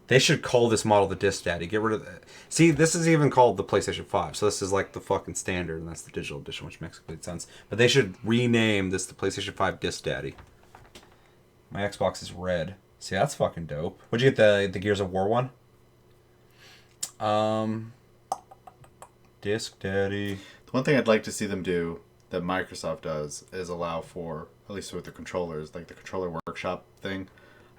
They should call this model the Disc Daddy. Get rid of that. See, this is even called the PlayStation 5. So this is like the fucking standard, and that's the digital edition, which makes complete sense. But they should rename this the PlayStation 5 Disc Daddy. My Xbox is red. See, that's fucking dope. What'd you get, the Gears of War one? Disc Daddy. The one thing I'd like to see them do that Microsoft does is allow for, at least with the controllers, like the controller workshop thing.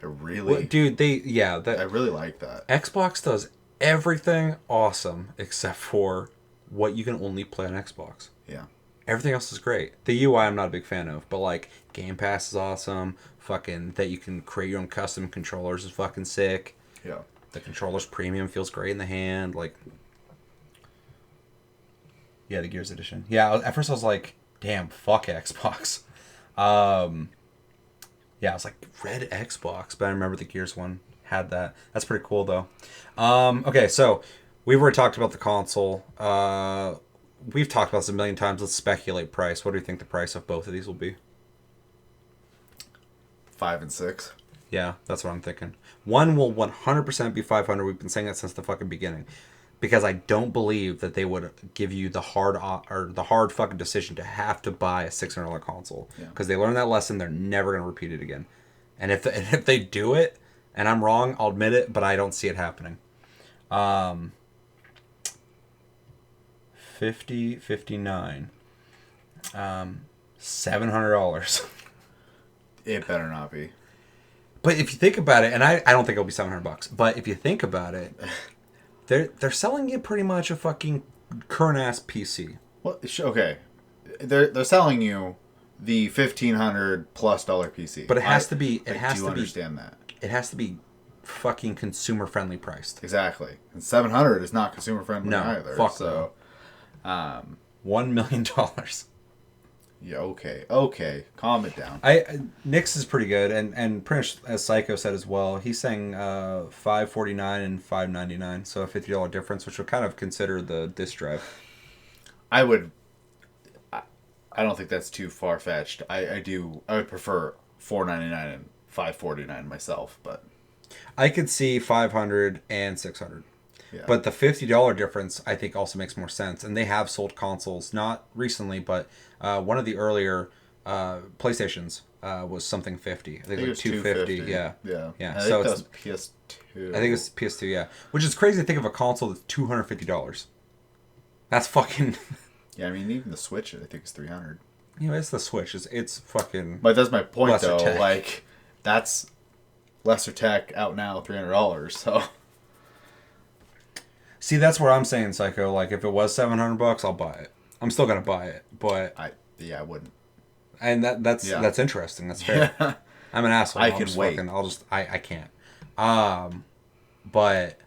I really... Dude, I really like that. Xbox does everything awesome except for what you can only play on Xbox. Yeah. Everything else is great. The UI I'm not a big fan of, but like Game Pass is awesome. Fucking that you can create your own custom controllers is fucking sick. Yeah. The controller's premium feels great in the hand. Like, yeah, the Gears edition. Yeah, at first I was like, damn, fuck Xbox. Yeah, I was like, red Xbox, but I remember the Gears one had that. That's pretty cool though. Okay, so we've already talked about the console. We've talked about this a million times. Let's speculate price. What do you think the price of both of these will be? 5 and 6. Yeah, that's what I'm thinking. One will 100% be 500. We've been saying that since the fucking beginning, because I don't believe that they would give you the hard fucking decision to have to buy a $600 console, because they learned that lesson. They're never gonna repeat it again. And if they do it, and I'm wrong, I'll admit it, but I don't see it happening. 59. $700. It better not be. But if you think about it, and I don't think it'll be $700, but if you think about it, they're selling you pretty much a fucking current ass PC. Well, okay, they're selling you the $1,500+ PC. But it has to be. I understand that. It has to be fucking consumer friendly priced. Exactly, and $700 is not consumer friendly either. Fuck so. $1 million. Yeah, okay. Calm it down. Nix is pretty good, and pretty much as Psycho said as well. He's saying $549 and $599, so a $50 difference, which would kind of consider the disc drive. I don't think that's too far fetched. I would prefer $499 and $549 myself, but I could see $500 and $600. Yeah. But the $50 difference, I think, also makes more sense. And they have sold consoles, not recently, but one of the earlier PlayStations was something 50. I think it was like $250. Yeah. I think that was PS2. I think it's PS2. Yeah, which is crazy to think of a console that's $250. That's fucking. Yeah, I mean, even the Switch, I think is $300. Yeah, it's the Switch. It's fucking. But that's my point, though. Tech. Like, that's lesser tech out now, $300. So. See, that's where I'm saying, Psycho. Like, if it was $700, I'll buy it. I'm still gonna buy it, but I wouldn't. And that's interesting. That's fair. I'm an asshole. I can wait. I can't. But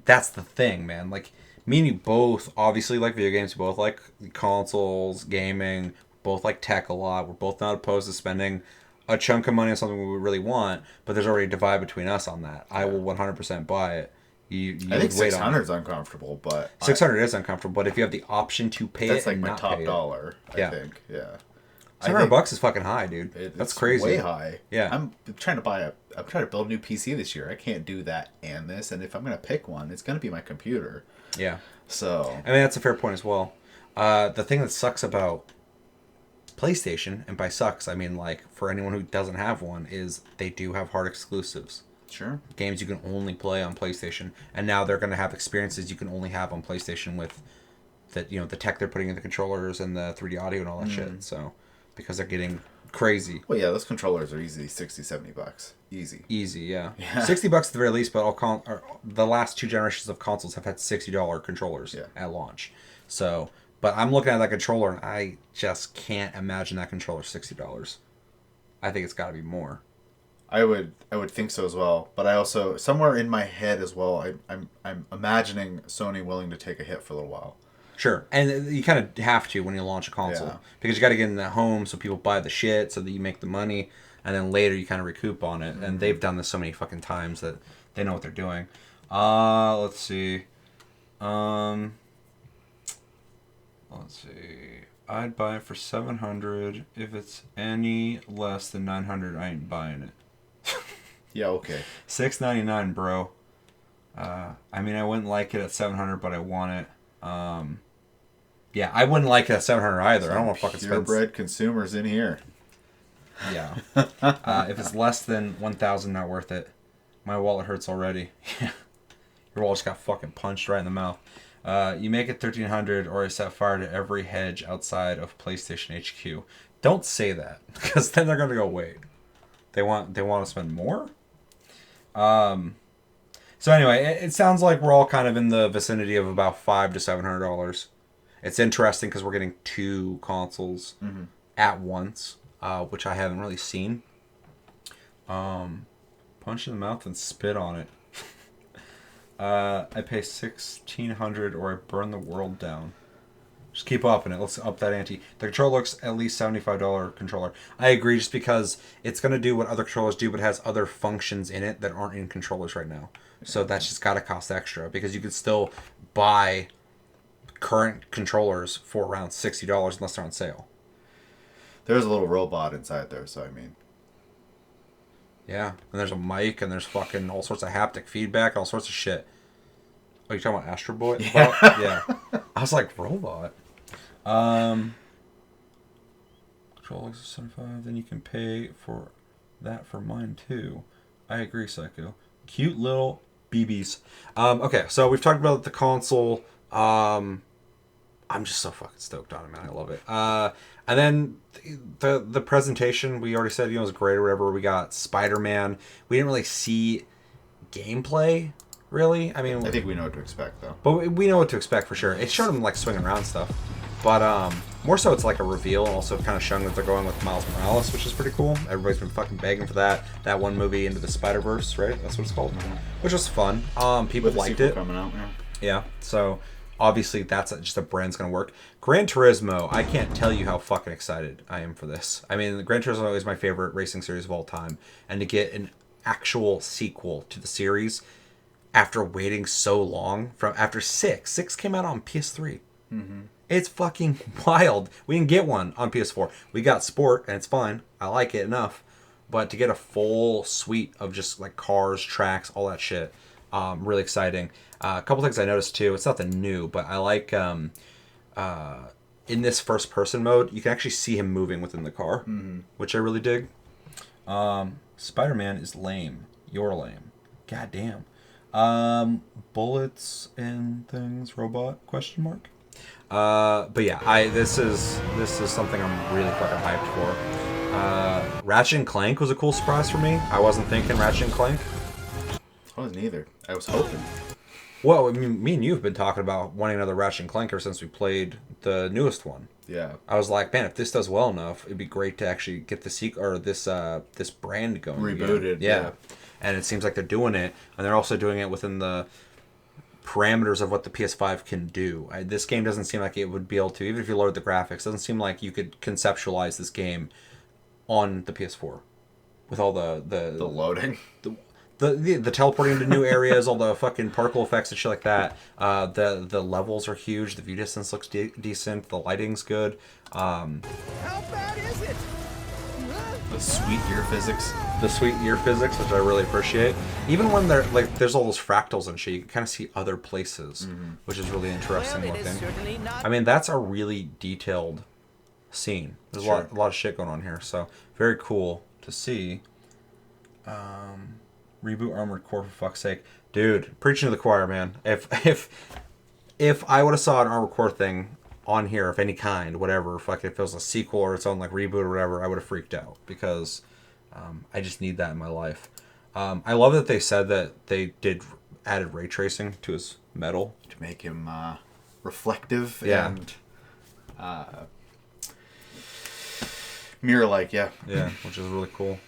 that's the thing, man. Like, me and you both obviously like video games. We both like consoles, gaming. Both like tech a lot. We're both not opposed to spending a chunk of money on something we really want. But there's already a divide between us on that. I will 100% buy it. You I think 600 is uncomfortable, but 600 is uncomfortable. But if you have the option to pay that's it, like and my not top pay dollar. It. I think, yeah. $700 is fucking high, dude. That's crazy. Way high. Yeah. I'm trying to build a new PC this year. I can't do that and this. And if I'm gonna pick one, it's gonna be my computer. Yeah. So. I mean, that's a fair point as well. The thing that sucks about PlayStation, and by sucks I mean like for anyone who doesn't have one, is they do have hard exclusives. Sure. Games you can only play on PlayStation, and now they're going to have experiences you can only have on PlayStation with the tech they're putting in the controllers and the 3D audio and all that shit. So because they're getting crazy. Well, yeah, those controllers are easily $60-$70. Easy, yeah. $60 at the very least, but the last two generations of consoles have had $60 controllers at launch. So But I'm looking at that controller, and I just can't imagine that controller $60. I think it's got to be more. I would think so as well. But I also, somewhere in my head as well, I'm imagining Sony willing to take a hit for a little while. Sure, and you kind of have to when you launch a console because you got to get in the home so people buy the shit so that you make the money, and then later you kind of recoup on it. And they've done this so many fucking times that they know what they're doing. Let's see. Let's see. I'd buy it for $700. If it's any less than $900, I ain't buying it. Yeah, okay. $699, bro. I mean, I wouldn't like it at $700, but I want it. Yeah, I wouldn't like it at $700 either. I don't want to fucking spend. Purebred consumers in here. Yeah. If it's less than $1,000, not worth it. My wallet hurts already. Your wallet just got fucking punched right in the mouth. You make it $1,300, or I set fire to every hedge outside of PlayStation HQ. Don't say that, because then they're gonna go, wait. They want to spend more. So anyway, it sounds like we're all kind of in the vicinity of about $500 to $700. It's interesting because we're getting 2 consoles at once, which I haven't really seen. Punch in the mouth and spit on it. I pay $1,600 or I burn the world down. Just keep upping it. Let's up that ante. The controller looks at least $75 controller. I agree, just because it's going to do what other controllers do, but has other functions in it that aren't in controllers right now. So that's just got to cost extra, because you could still buy current controllers for around $60 unless they're on sale. There's a little robot inside there, so I mean. Yeah, and there's a mic, and there's fucking all sorts of haptic feedback, all sorts of shit. Oh, you talking about Astro Boy? Yeah. Yeah. I was like, robot. Control looks 75, then you can pay for that for mine too. I agree, Psycho. Cute little BBs. Okay, so we've talked about the console. I'm just so fucking stoked on it, man. I love it. And then the presentation, we already said, was great or whatever. We got Spider-Man. We didn't really see gameplay, really. I mean, I think we know what to expect, though. But we know what to expect for sure. It showed them like swinging around stuff, but more so it's like a reveal, and also kind of showing that they're going with Miles Morales, which is pretty cool. Everybody's been fucking begging for that one movie, Into the Spider-Verse, right? That's what it's called, which was fun. People liked it. Coming out, yeah. So obviously that's just a brand's gonna work. Gran Turismo, I can't tell you how fucking excited I am for this. I mean, Gran Turismo is my favorite racing series of all time, and to get an actual sequel to the series after waiting so long, after 6 came out on PS3. It's fucking wild. We didn't get one on PS4. We got Sport, and it's fine. I like it enough. But to get a full suite of just like cars, tracks, all that shit, really exciting. A couple things I noticed too. It's nothing new, but I like in this first person mode, you can actually see him moving within the car, which I really dig. Spider-Man is lame. You're lame. God damn. Bullets and things, robot, question mark. But yeah, this is something I'm really fucking hyped for. Ratchet and Clank was a cool surprise for me. I wasn't thinking Ratchet and Clank. I wasn't either. I was hoping. Well, I mean, me and you have been talking about wanting another Ratchet and Clank ever since we played the newest one. Yeah. I was like, man, if this does well enough, it'd be great to actually get the sequel, or this brand going. Rebooted. Again. Yeah. And it seems like they're doing it, and they're also doing it within the parameters of what the PS5 can do. This game doesn't seem like it would be able to, even if you load the graphics, doesn't seem like you could conceptualize this game on the PS4 with all the loading, the teleporting into new areas, all the fucking particle effects and shit like that. The levels are huge. The view distance looks decent. The lighting's good. How bad is it? The sweet ear physics. The sweet ear physics, which I really appreciate. Even when they're like, there's all those fractals and shit, you can kind of see other places, which is really interesting looking. I mean, that's a really detailed scene. There's a lot of shit going on here, so very cool to see. Reboot Armored Core, for fuck's sake, dude! Preaching to the choir, man. If I would have saw an Armored Core thing on here of any kind, whatever, fuck, if it was a sequel or its own like reboot or whatever, I would have freaked out, because I just need that in my life. I love that they said that they added ray tracing to his metal to make him reflective Yeah. and mirror-like, yeah. Yeah, which is really cool.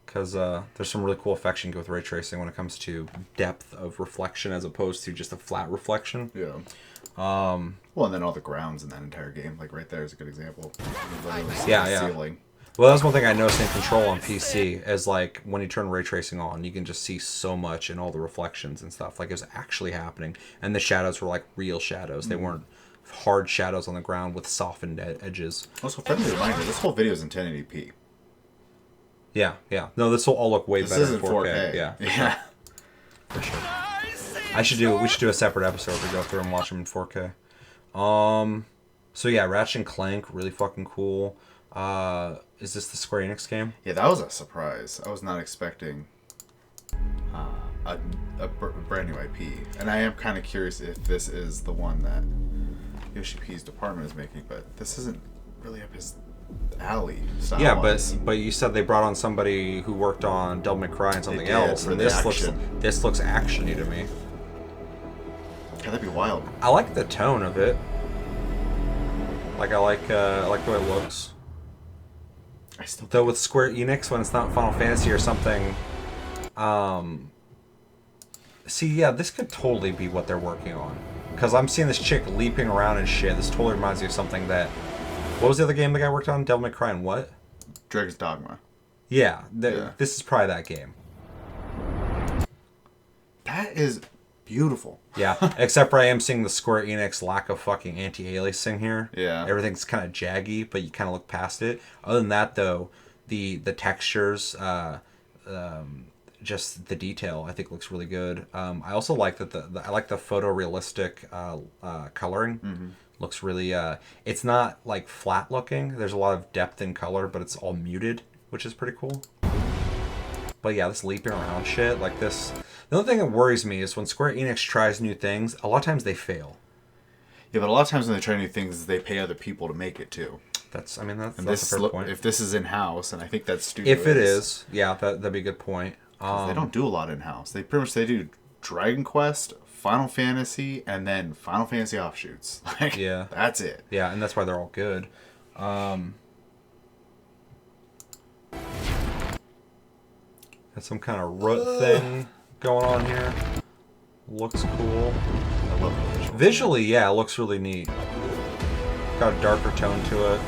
Because there's some really cool effects you can go with ray tracing when it comes to depth of reflection as opposed to just a flat reflection. Yeah. Well, and then all the grounds in that entire game, like right there is a good example. Yeah. Ceiling. Well, that's one thing I noticed in Control on PC is like when you turn ray tracing on, you can just see so much in all the reflections and stuff. Like it was actually happening, and the shadows were like real shadows. They weren't hard shadows on the ground with softened edges. Also, friendly reminder: this whole video is in 1080p. Yeah. No, this will all look way better in 4K. Yeah. For sure. We should do a separate episode to go through and watch them in 4K. So yeah, Ratchet and Clank, really fucking cool. Is this the Square Enix game? Yeah, that was a surprise. I was not expecting a brand new IP, and I am kind of curious if this is the one that Yoshi P's department is making, but this isn't really up his alley style. Yeah, but you said they brought on somebody who worked on Devil May Cry and something else, and this looks actiony to me. Yeah, that'd be wild. I like the tone of it. Like I like the way it looks. Though with Square Enix, when it's not Final Fantasy or something, see, yeah, this could totally be what they're working on. Because I'm seeing this chick leaping around and shit. This totally reminds me of something that... What was the other game the guy worked on? Devil May Cry and what? Dragon's Dogma. Yeah, this is probably that game. That is beautiful. Yeah, except for I am seeing the Square Enix lack of fucking anti-aliasing here. Yeah. Everything's kind of jaggy, but you kind of look past it. Other than that, though, the textures, just the detail, I think looks really good. I also like that I like the photorealistic coloring. Mm-hmm. Looks really. It's not like flat looking. There's a lot of depth in color, but it's all muted, which is pretty cool. But yeah, this leaping around shit like this. The only thing that worries me is when Square Enix tries new things, a lot of times they fail. Yeah, but a lot of times when they try new things, they pay other people to make it too. That's a fair point. If this is in house, and I think that studio. If it is, yeah, that'd be a good point. They don't do a lot in house. They do Dragon Quest, Final Fantasy, and then Final Fantasy offshoots. Like, yeah, that's it. Yeah, and that's why they're all good. Got some kind of root thing going on here. Looks cool. I love it. Visually, yeah, it looks really neat. Got a darker tone to it.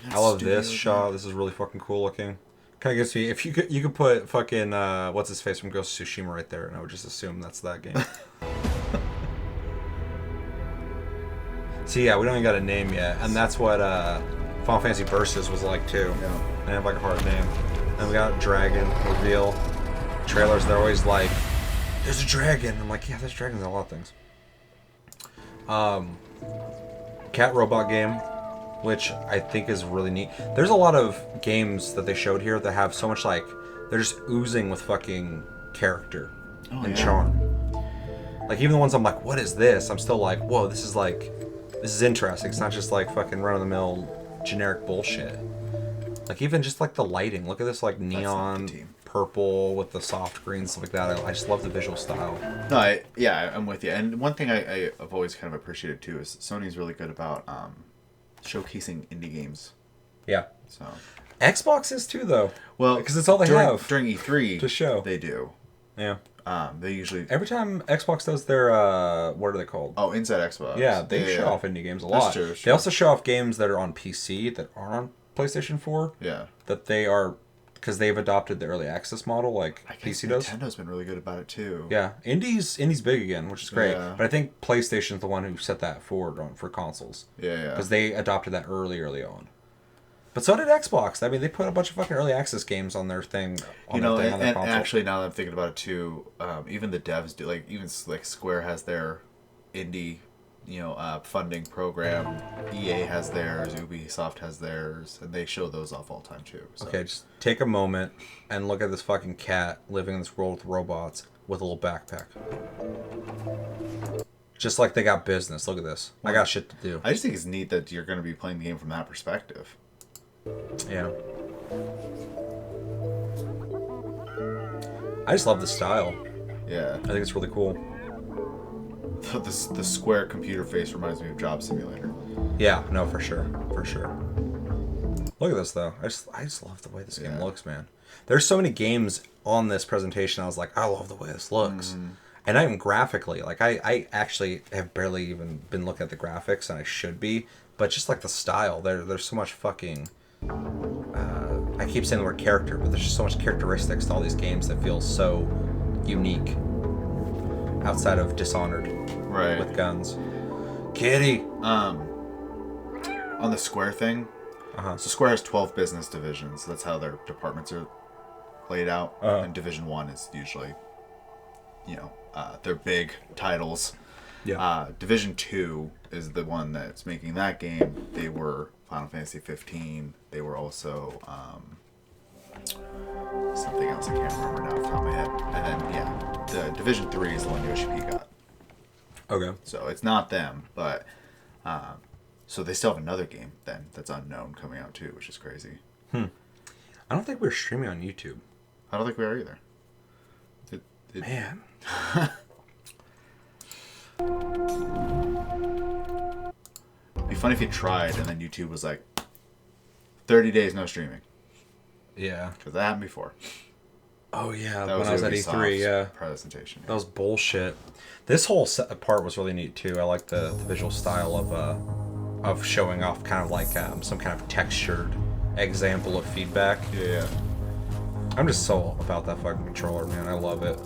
I love this shot. This is really fucking cool looking. Kind of gets me. If you could put fucking what's his face from Ghost of Tsushima right there, and I would just assume that's that game. So yeah, we don't even got a name yet, and that's what Final Fantasy Versus was like too. Yeah. They have like a hard name. And we got dragon reveal. Trailers, they're always like, "There's a dragon." I'm like, yeah, there's dragons in a lot of things. Cat robot game, which I think is really neat. There's a lot of games that they showed here that have so much like they're just oozing with fucking character and charm. Like even the ones I'm like, what is this? I'm still like, whoa, this is interesting. It's not just like fucking run of the mill generic bullshit. Like even just like the lighting. Look at this like neon purple with the soft green stuff like that. I just love the visual style. No, I'm with you. And one thing I've always kind of appreciated too is Sony's really good about showcasing indie games. Yeah. So Xbox is too though. Well, because it's all they have during E3 to show. They do. Yeah. They usually every time Xbox does their what are they called? Oh, Inside Xbox. Yeah, they show off indie games a lot. True. They also show off games that are on PC that aren't on PlayStation 4. Yeah. That they are because they've adopted the early access model like PC does. Nintendo's been really good about it too. Yeah, Indie's big again, which is great. Yeah. But I think PlayStation's the one who set that forward for consoles. Yeah. Because they adopted that early on. But so did Xbox. I mean, they put a bunch of fucking early access games on their thing. And actually, now that I'm thinking about it too, even the devs do even like Square has their indie, funding program. EA has theirs. Ubisoft has theirs, and they show those off all the time too. So. Okay, just take a moment and look at this fucking cat living in this world with robots with a little backpack. Just like they got business. Look at this. I got shit to do. I just think it's neat that you're going to be playing the game from that perspective. Yeah. I just love the style. Yeah. I think it's really cool. The square computer face reminds me of Job Simulator. Yeah, no, for sure. For sure. Look at this, though. I just love the way this game looks, man. There's so many games on this presentation, I was like, I love the way this looks. And not even graphically. Like, I actually have barely even been looking at the graphics, and I should be. But just, like, the style. There's so much fucking... I keep saying the word character, but there's just so much characteristics to all these games that feel so unique. Outside of Dishonored. Right. With guns. Kitty! On the Square thing, so Square has 12 business divisions. That's how their departments are laid out. And Division 1 is usually, their big titles. Yeah. Division 2 is the one that's making that game. They were Final Fantasy 15. They were also something else I can't remember now off the top of my head. And then, the Division 3 is the one Yoshi P got. Okay. So it's not them, but... so they still have another game then that's unknown coming out too, which is crazy. I don't think we're streaming on YouTube. I don't think we are either. Man. It'd be funny if you tried and then YouTube was like, 30 days no streaming. Yeah. Because that happened before. Oh yeah, that when I was at E3, yeah. Presentation. That was bullshit. This whole part was really neat too. I like the visual style of showing off kind of like some kind of textured example of feedback. Yeah. I'm just so about that fucking controller, man. I love it.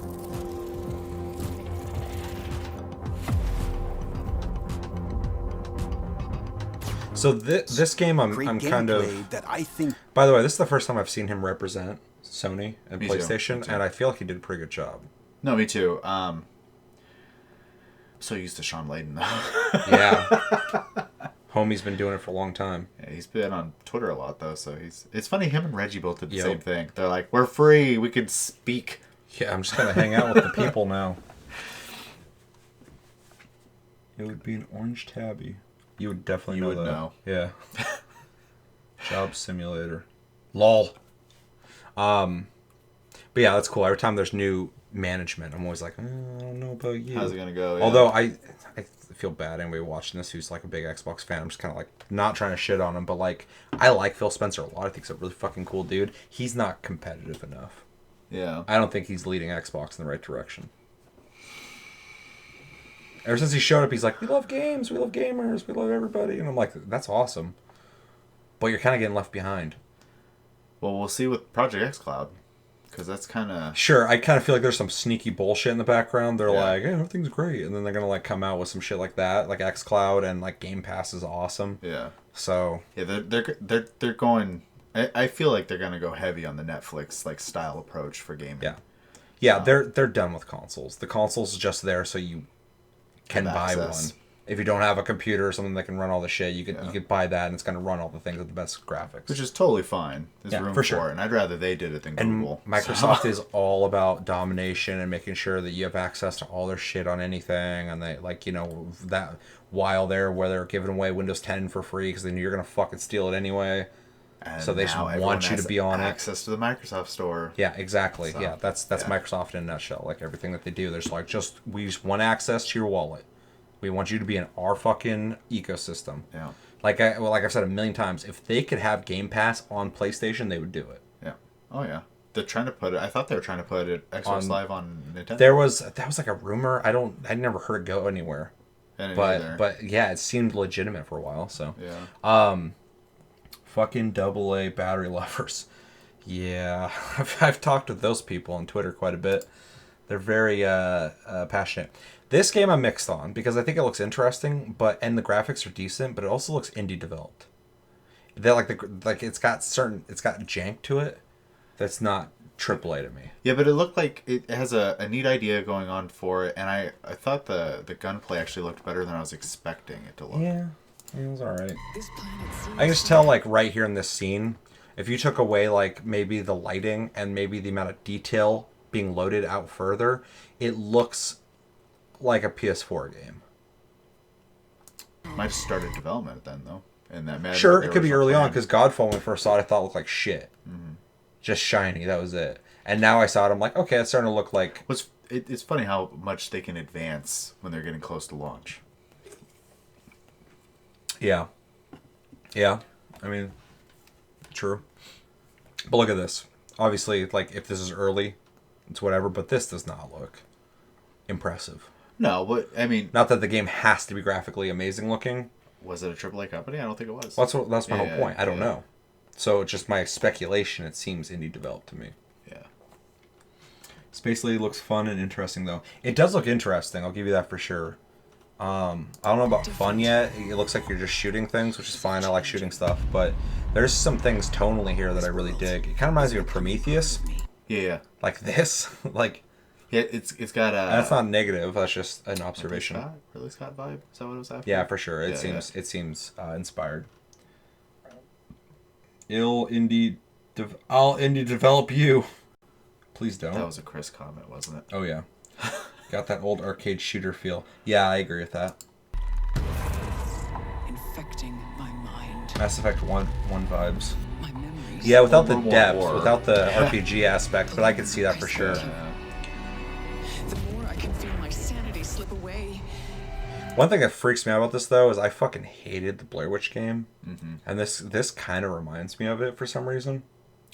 So this game, I'm kind of. That I think. By the way, this is the first time I've seen him represent Sony and Me PlayStation, too. and I feel like he did a pretty good job. No, me too. So used to Sean Layden though. Yeah. Homie's been doing it for a long time. Yeah, he's been on Twitter a lot though, so it's funny him and Reggie both did the same thing. They're like, we're free, we can speak. Yeah, I'm just gonna hang out with the people now. It would be an orange tabby. You would definitely know that. Know. Yeah. Job simulator. LOL. But yeah, that's cool. Every time there's new management, I'm always like, I don't know about you. How's it gonna go? Yeah. Although I feel bad anybody watching this who's like a big Xbox fan. I'm just kind of like not trying to shit on him, but like I like Phil Spencer a lot. I think he's a really fucking cool dude. He's not competitive enough. Yeah. I don't think he's leading Xbox in the right direction. Ever since he showed up, he's like, we love games, we love gamers, we love everybody. And I'm like, that's awesome. But you're kind of getting left behind. Well, we'll see with Project xCloud. Because that's kind of... Sure, I kind of feel like there's some sneaky bullshit in the background. They're like, hey, everything's great. And then they're going to like come out with some shit like that. Like xCloud and like Game Pass is awesome. Yeah. So... Yeah, they're going... I feel like they're going to go heavy on the Netflix like style approach for gaming. Yeah. Yeah, they're done with consoles. The console's just there so you can buy access. one. If you don't have a computer or something that can run all the shit, you could buy that and it's going to run all the things with the best graphics. Which is totally fine. There's room for it. And I'd rather they did it than Google. And Microsoft is all about domination and making sure that you have access to all their shit on anything. And they, like, that while where they're giving away Windows 10 for free because they knew you're going to fucking steal it anyway. And so they just want you to be on access to the Microsoft store. Yeah, exactly. So, yeah, that's Microsoft in a nutshell. Like everything that they do, there's like we just want access to your wallet. We want you to be in our fucking ecosystem. Yeah. Like I've said a million times, if they could have Game Pass on PlayStation, they would do it. Yeah. Oh yeah. They're trying to put it. I thought they were trying to put it Xbox Live on Nintendo. That was like a rumor. I never heard it go anywhere. But yeah, it seemed legitimate for a while. So yeah. Fucking AA battery lovers. Yeah, I've talked with those people on Twitter quite a bit. They're very passionate. This game I'm mixed on because I think it looks interesting, and the graphics are decent, but it also looks indie developed. They're it's got jank to it that's not AAA to me. Yeah, but it looked like it has a neat idea going on for it, and I thought the gunplay actually looked better than I was expecting it to look. Yeah, it was alright. I can just tell, like, right here in this scene, if you took away, like, maybe the lighting and maybe the amount of detail being loaded out further, it looks like a PS4 game. Might have started development then, though. And that sure, it could be early on, because Godfall, when we first saw it, I thought it looked like shit. Mm-hmm. Just shiny, that was it. And now I saw it, I'm like, okay, it's starting to look like... It's funny how much they can advance when they're getting close to launch. Yeah. Yeah. I mean, true. But look at this. Obviously, like, if this is early, it's whatever, but this does not look impressive. No, but, I mean... Not that the game has to be graphically amazing looking. Was it a AAA company? I don't think it was. Well, that's my whole point. I don't know. So, just my speculation, it seems indie developed to me. Yeah. Space Lady looks fun and interesting, though. It does look interesting, I'll give you that for sure. I don't know about fun yet. It looks like you're just shooting things, which is fine. I like shooting stuff, but there's some things tonally here that I really dig. It kind of reminds me of Prometheus. Yeah. Like this. Like... Yeah, it's got a... That's not negative. That's just an observation. Ridley Scott vibe? Is that what it was after? Yeah, for sure. It seems inspired. I'll indie develop you. Please don't. That was a Chris comment, wasn't it? Oh yeah. Got that old arcade shooter feel. Yeah, I agree with that. Infecting my mind. Mass Effect 1 vibes. My memories. Yeah, without the depth, without the RPG aspect, but I could see that for sure. The more I can feel my sanity slip away. One thing that freaks me out about this, though, is I fucking hated the Blair Witch game. Mm-hmm. And this kind of reminds me of it for some reason.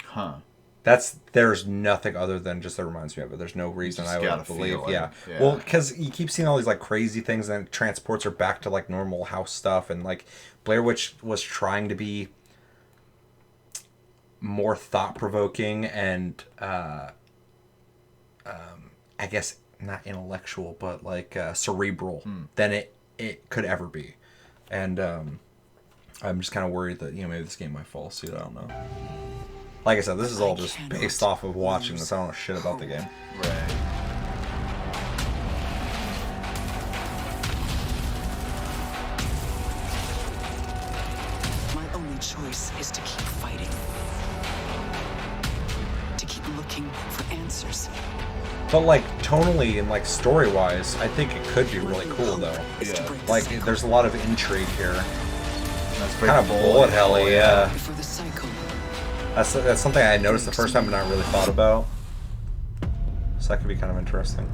Huh. There's nothing other than just that reminds me of it. There's no reason I would believe. Yeah. Well, because you keep seeing all these like crazy things, and then it transports her back to like normal house stuff, and like Blair Witch was trying to be more thought provoking and I guess not intellectual, but like cerebral than it could ever be. And I'm just kind of worried that maybe this game might fall asleep. I don't know. Like I said, this is all just based off of watching this. I don't know shit about the game. Right. My only choice is to keep fighting. To keep looking for answers. But like tonally and like story wise, I think it could be really cool though. Yeah. Like there's a lot of intrigue here. That's kind of bullet helly, yeah. For the cycle. That's something I noticed the first time but not really thought about. So that could be kind of interesting.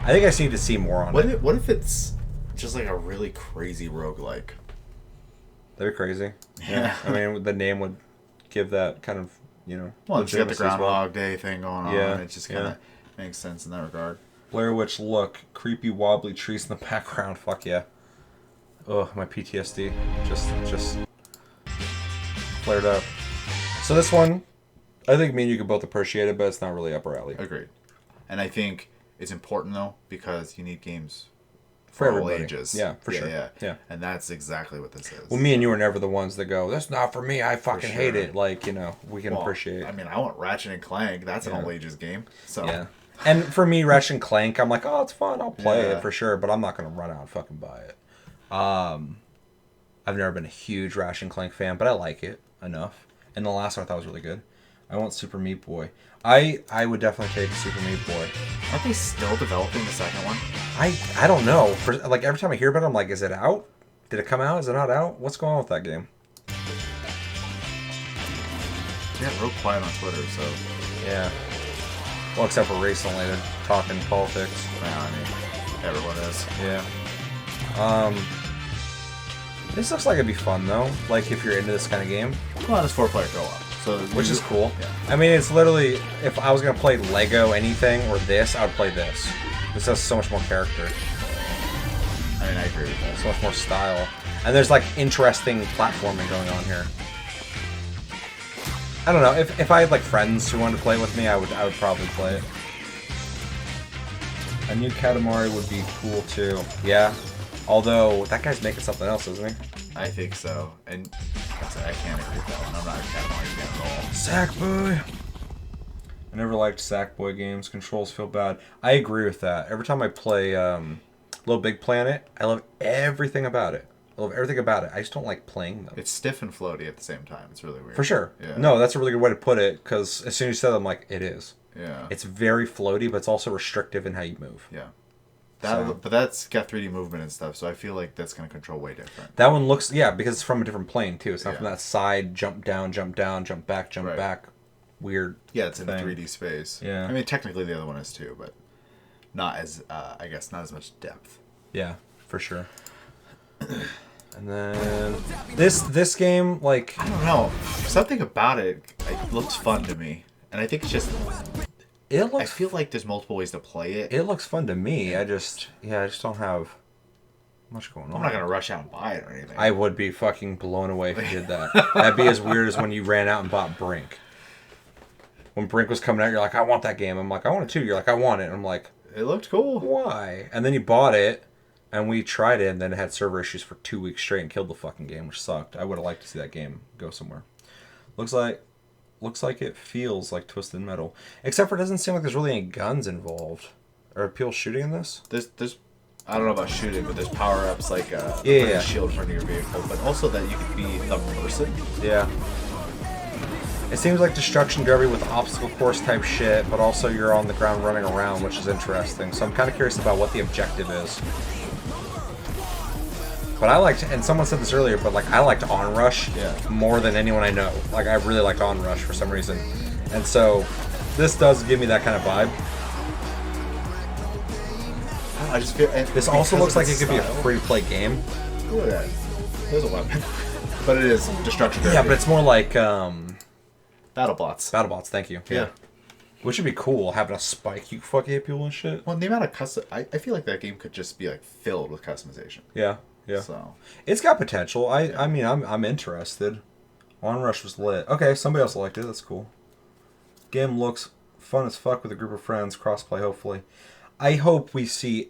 I think I just need to see more on it. What if it's just like a really crazy roguelike? That'd be crazy. Yeah. I mean, the name would give that kind of, Well, it's got the legitimacy as well. Groundhog Day thing going on. Yeah, It just kind of makes sense in that regard. Blair Witch look. Creepy wobbly trees in the background. Fuck yeah. Ugh, my PTSD just flared up. So this one, I think me and you could both appreciate it, but it's not really up our alley. Agreed. And I think it's important, though, because you need games For all everybody. ages. Yeah, for sure. Yeah. And that's exactly what this is. Well, me and you are never the ones that go, that's not for me, I fucking hate sure. it. Like, we can appreciate it. I mean, I want Ratchet and Clank. That's an all ages game. So yeah. And for me, Ratchet and Clank, I'm like, oh, it's fun. I'll play Yeah. it for sure, but I'm not going to run out and fucking buy it. I've never been a huge Ratchet and Clank fan, but I like it enough. And the last one I thought was really good. I want Super Meat Boy. I would definitely take Super Meat Boy. Aren't they still developing the second one? I don't know. Like every time I hear about it, I'm like, is it out? Did it come out? Is it not out? What's going on with that game? Yeah, real quiet on Twitter, so yeah. Well, except for recently, they're talking politics. Well, I mean, everyone is. Yeah. This looks like it'd be fun though. Like if you're into this kind of game. Well, it's 4-player co-op, so which is cool. Yeah. I mean, it's literally if I was gonna play Lego anything or this, I would play this. This has so much more character. I mean, I agree with that. So much more style, and there's like interesting platforming going on here. I don't know if I had like friends who wanted to play it with me, I would probably play it. A new Katamari would be cool too. Yeah. Although, that guy's making something else, isn't he? I think so. And I can't agree with that one. I'm not a Katamari fan at all. Sackboy! I never liked Sackboy games. Controls feel bad. I agree with that. Every time I play Little Big Planet, I love everything about it. I love everything about it. I just don't like playing them. It's stiff and floaty at the same time. It's really weird. For sure. Yeah. No, that's a really good way to put it, because as soon as you said it, I'm like, it is. Yeah. It's very floaty, but it's also restrictive in how you move. Yeah. But that's got 3D movement and stuff, so I feel like that's going to control way different. That one looks, because it's from a different plane, too. It's not from that side, jump down, jump back, weird Yeah, it's thing. in the 3D space. Yeah. I mean, technically the other one is too, but not as, I guess, not as much depth. Yeah, for sure. And then this game, like, I don't know, something about it looks fun to me, and I think it's just I feel like there's multiple ways to play it. It looks fun to me. I just don't have much going on. I'm not gonna rush out and buy it or anything. I would be fucking blown away if you did that. That'd be as weird as when you ran out and bought Brink. When Brink was coming out, you're like, I want that game. I'm like, I want it too. You're like, I want it. And I'm like, it looked cool. Why? And then you bought it, and we tried it, and then it had server issues for 2 weeks straight and killed the fucking game, which sucked. I would have liked to see that game go somewhere. Looks like it feels like Twisted Metal. Except for it doesn't seem like there's really any guns involved. Are people shooting in this? There's I don't know about shooting, but there's power-ups like yeah. a shield in front of your vehicle, but also that you could be the person. Yeah. It seems like Destruction Derby with obstacle course type shit, but also you're on the ground running around, which is interesting. So I'm kind of curious about what the objective is. But I liked, and someone said this earlier, but like I liked Onrush more than anyone I know. Like I really liked Onrush for some reason. And so this does give me that kind of vibe. I just feel this also looks like it could be a free-to-play game. Look at that. There's a weapon. But it is Destruction Derby. Yeah, but it's more like BattleBots. BattleBots, thank you. Yeah. Which would be cool, having a spike you fucking hit people and shit. Well, the amount of custom, I feel like that game could just be like filled with customization. Yeah. So it's got potential. I mean I'm interested. Onrush was lit. Okay, somebody else liked it. That's cool. Game looks fun as fuck with a group of friends. Crossplay, hopefully. I hope we see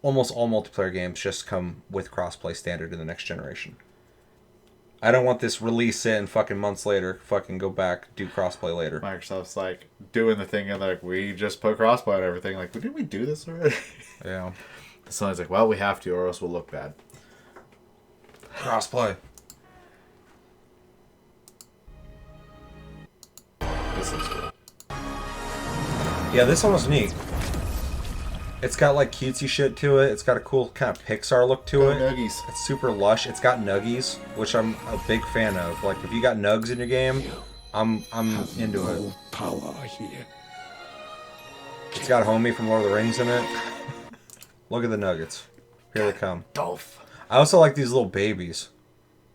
almost all multiplayer games just come with crossplay standard in the next generation. I don't want this release it and fucking months later fucking go back, do crossplay later. Microsoft's like doing the thing and like, we just put crossplay on everything. Like, didn't we do this already? Yeah. Someone's like, well, we have to or else we'll look bad. Crossplay. This looks cool. Yeah, this one was neat. It's got like cutesy shit to it. It's got a cool kind of Pixar look to it. Nuggies. It's super lush. It's got nuggies, which I'm a big fan of. Like if you got nugs in your game, I'm into it. Power here. It's got Homie from Lord of the Rings in it. Look at the nuggets. Here they come. Dolph. I also like these little babies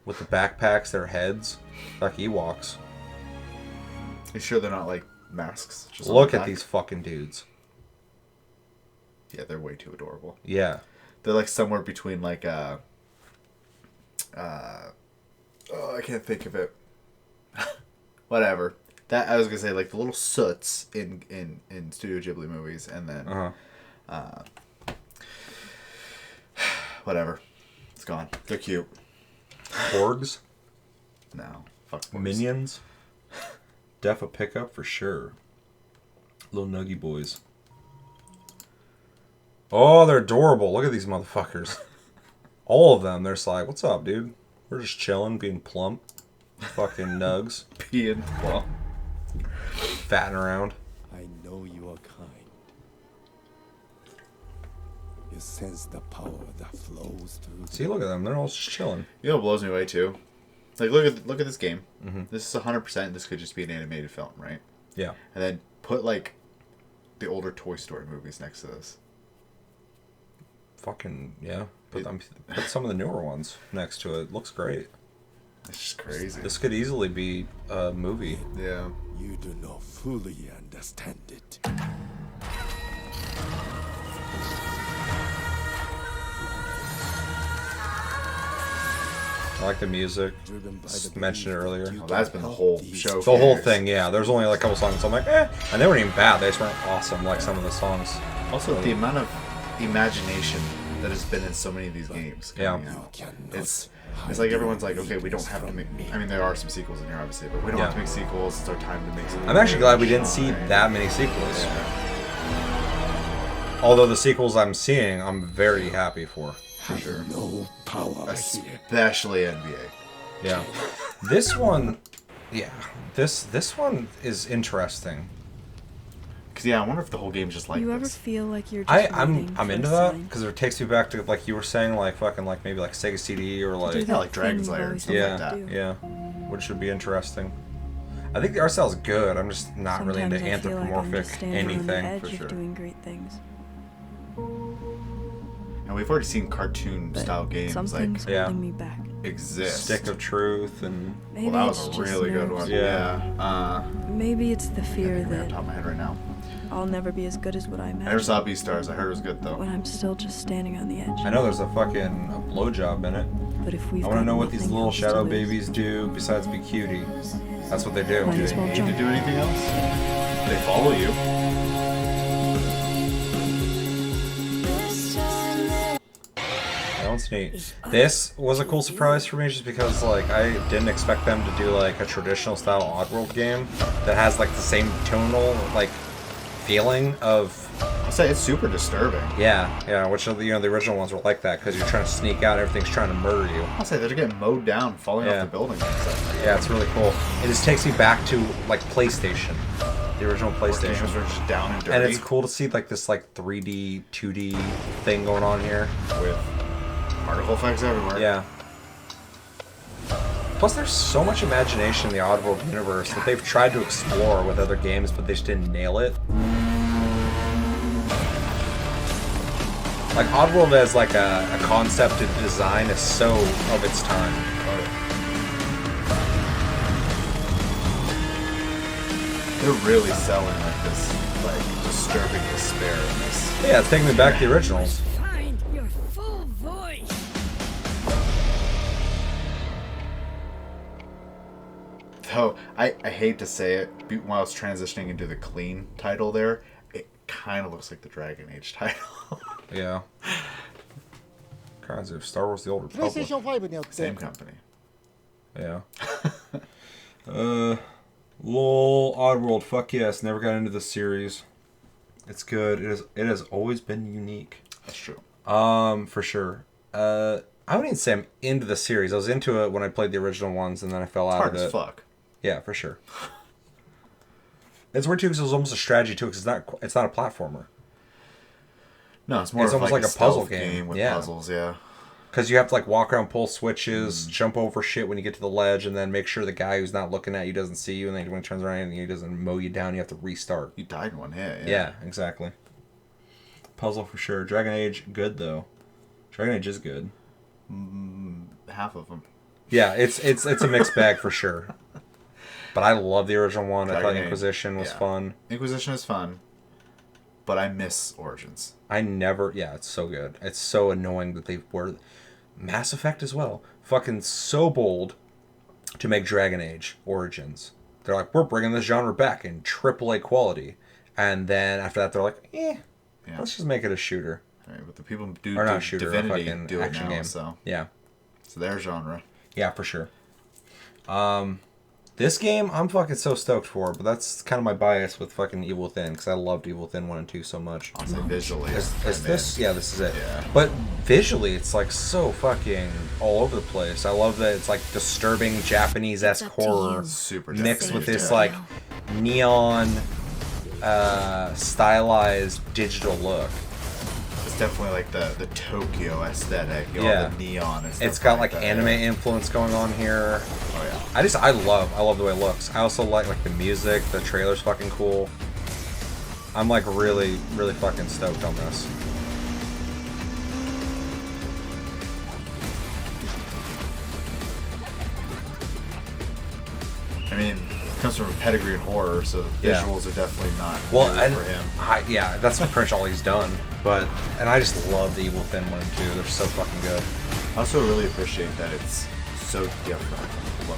with the backpacks, their heads, like Ewoks. You sure they're not like masks? Just Look at these fucking dudes. Yeah, they're way too adorable. Yeah. They're like somewhere between like oh, I can't think of it. Whatever. That I was gonna say like the little soots in Studio Ghibli movies, and then whatever. It's gone. They're cute. Porgs? No. Fuck porgs. Minions? Def a pickup for sure. Little nuggy boys. Oh, they're adorable. Look at these motherfuckers. All of them. They're just like, what's up, dude? We're just chilling, being plump. Fucking nugs. Being plump. Fatting around. I know you are kind. You sense the power that flows through. See, look at them. They're all just chilling. You know what blows me away too? Like, look at this game. Mm-hmm. This is 100%. This could just be an animated film, right? Yeah. And then put like the older Toy Story movies next to this. Fucking yeah. Put some of the newer ones next to it. Looks great. It's just crazy. This could easily be a movie. Yeah. You do not fully understand it. I like the music. Just mentioned it earlier. Oh, that's been the whole show. The whole thing, yeah. There's only like a couple songs. So I'm like, and they weren't even bad. They just weren't awesome like some of the songs. Also, the amount of imagination that has been in so many of these games. Yeah. It's like everyone's like, okay, we don't have to make. I mean, there are some sequels in here, obviously, but we don't have to make sequels. It's our time to make something. I'm actually glad we didn't see that many sequels. Although the sequels I'm seeing, I'm very happy for. Sure. No power especially NBA. Yeah. This one, yeah. This one is interesting. Cause yeah, I wonder if the whole game's just like. You ever feel like you're just I'm into that because it takes me back to like you were saying like fucking like maybe like Sega CD or like like Dragon's Lair and stuff like that. Yeah, which should be interesting. I think the art style is good. I'm just not really into anthropomorphic anything for sure. Doing great things. And we've already seen cartoon-style games Something's holding me back. exist. Stick of Truth and... Maybe Well, that it's was a just really good nerves. one. Yeah. Maybe it's the fear Off that the top of my head right now. I'll never be as good as what I I never imagined. saw Beastars. I heard it was good though. When I'm still just standing on the edge. I know there's a blowjob in it. But if we've I want to got know what these nothing little else to shadow lose, babies do besides be cutie. That's what they do. Might Do as they well need jump. to do anything else? They follow you. That one's neat. This was a cool surprise for me just because like I didn't expect them to do like a traditional style Oddworld game that has like the same tonal like feeling of... I'll say it's super disturbing. Yeah, which the original ones were like that because you're trying to sneak out, everything's trying to murder you. I'll say they're getting mowed down, falling off the buildings and stuff. Yeah, it's really cool. It just takes me back to like PlayStation, the original PlayStation. Games are just down and dirty. And it's cool to see like this like 3D, 2D thing going on here with particle effects everywhere. Yeah. Plus, there's so much imagination in the Oddworld universe that they've tried to explore with other games, but they just didn't nail it. Like, Oddworld as like a concept and design is so of its time. They're really selling like this, like, disturbing despair in this. Yeah, it's taking me back to the originals. Find your full voice. Though, I hate to say it, while I was transitioning into the clean title there, it kind of looks like the Dragon Age title. Yeah. Kinds of Star Wars The Old Republic. Same company. Yeah. Lol, Oddworld, fuck yes. Never got into the series. It's good. It has always been unique. That's true. For sure. I wouldn't even say I'm into the series. I was into it when I played the original ones, and then I fell out of it. Hard as fuck. Yeah, for sure. It's weird too because it was almost a strategy too because it's not a platformer. No, it's more of almost like a puzzle game with yeah. puzzles, yeah. Because you have to like walk around, pull switches, jump over shit when you get to the ledge, and then make sure the guy who's not looking at you doesn't see you, and then when he turns around and he doesn't mow you down, you have to restart. You died in one hit. Yeah, exactly. Puzzle for sure. Dragon Age, good though. Dragon Age is good. Half of them. Yeah, it's a mixed bag for sure. But I love the original one. I thought Inquisition was fun. Inquisition is fun, but I miss Origins. It's so good. It's so annoying that they were... Mass Effect as well. Fucking so bold to make Dragon Age Origins. They're like, we're bringing this genre back in AAA quality. And then after that, they're like, let's just make it a shooter. Right, but the people who do shooter, Divinity fucking do it action now, game. so... Yeah. It's their genre. Yeah, for sure. This game, I'm fucking so stoked for, but that's kind of my bias with fucking Evil Within, because I loved Evil Within 1 and 2 so much. I'll say visually. Is this? Yeah, this is it. Yeah. But visually, it's like so fucking all over the place. I love that it's like disturbing Japanese-esque horror super mixed with Japanese, this like neon, stylized digital look. It's definitely like the Tokyo aesthetic, all the neon and stuff. It's got like that, anime influence going on here. Oh yeah. I love the way it looks. I also like the music, the trailer's fucking cool. I'm like really, really fucking stoked on this. I mean, it comes from a pedigree in horror, so the visuals are definitely not new for him. That's pretty much all he's done. And I just love the Evil Within 1 and 2. They're so fucking good. I also really appreciate that it's so different. What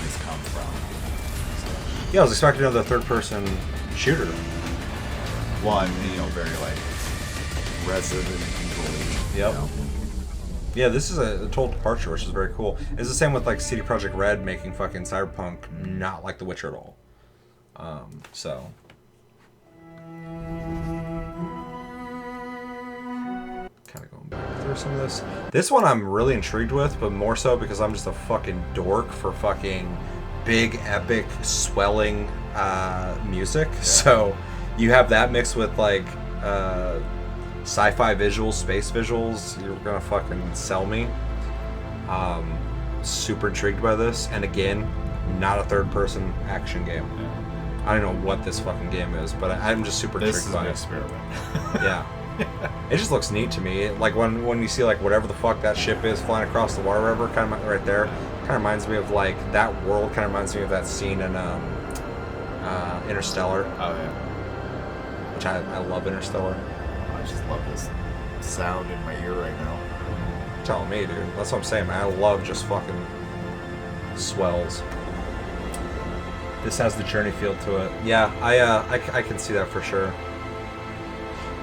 he's come from. Yeah, I was expecting another third-person shooter. One, very like Resident Evil. Yep. Yeah, this is a total departure, which is very cool. It's the same with like CD Projekt Red making fucking Cyberpunk not like The Witcher at all. So. Kind of going back through some of this. This one I'm really intrigued with, but more so because I'm just a fucking dork for fucking big, epic, swelling music. Yeah. So you have that mixed with like sci-fi visuals, space visuals. You're gonna fucking sell me. Super intrigued by this, and again, not a third-person action game. Yeah. I don't know what this fucking game is, but I'm just super intrigued by it. This is an experiment. Yeah. It just looks neat to me. Like when you see like whatever the fuck that ship is flying across the water river, kind of right there, kind of reminds me of like that world. Kind of reminds me of that scene in Interstellar. Oh yeah. Which I love Interstellar. I just love this sound in my ear right now. You're telling me, dude. That's what I'm saying, man. I love just fucking swells. This has the journey feel to it. Yeah, I can see that for sure.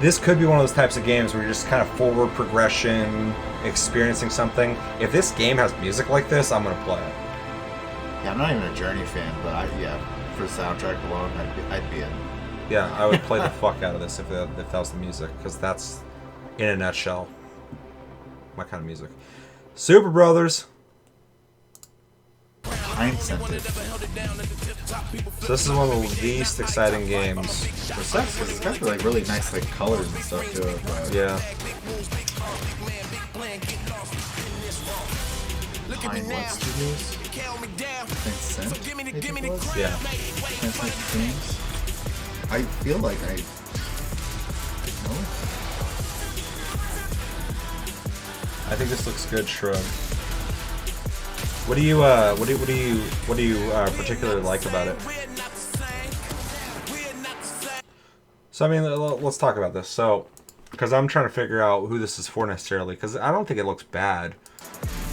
This could be one of those types of games where you're just kind of forward progression, experiencing something. If this game has music like this, I'm gonna play it. Yeah, I'm not even a Journey fan, but for the soundtrack alone, I'd be in. Yeah, I would play the fuck out of this if that was the music, because that's, in a nutshell, my kind of music. Super Brothers. Time-scented. So this is one of the least exciting games. It sucks because it's got like really nice like colors and stuff to it. But yeah. Pinewood Studios. Tencent. Yeah. Tencent Games. I feel like I know. I think this looks good, Shrug. What do you particularly like about it? So I mean, let's talk about this. So, because I'm trying to figure out who this is for necessarily, because I don't think it looks bad.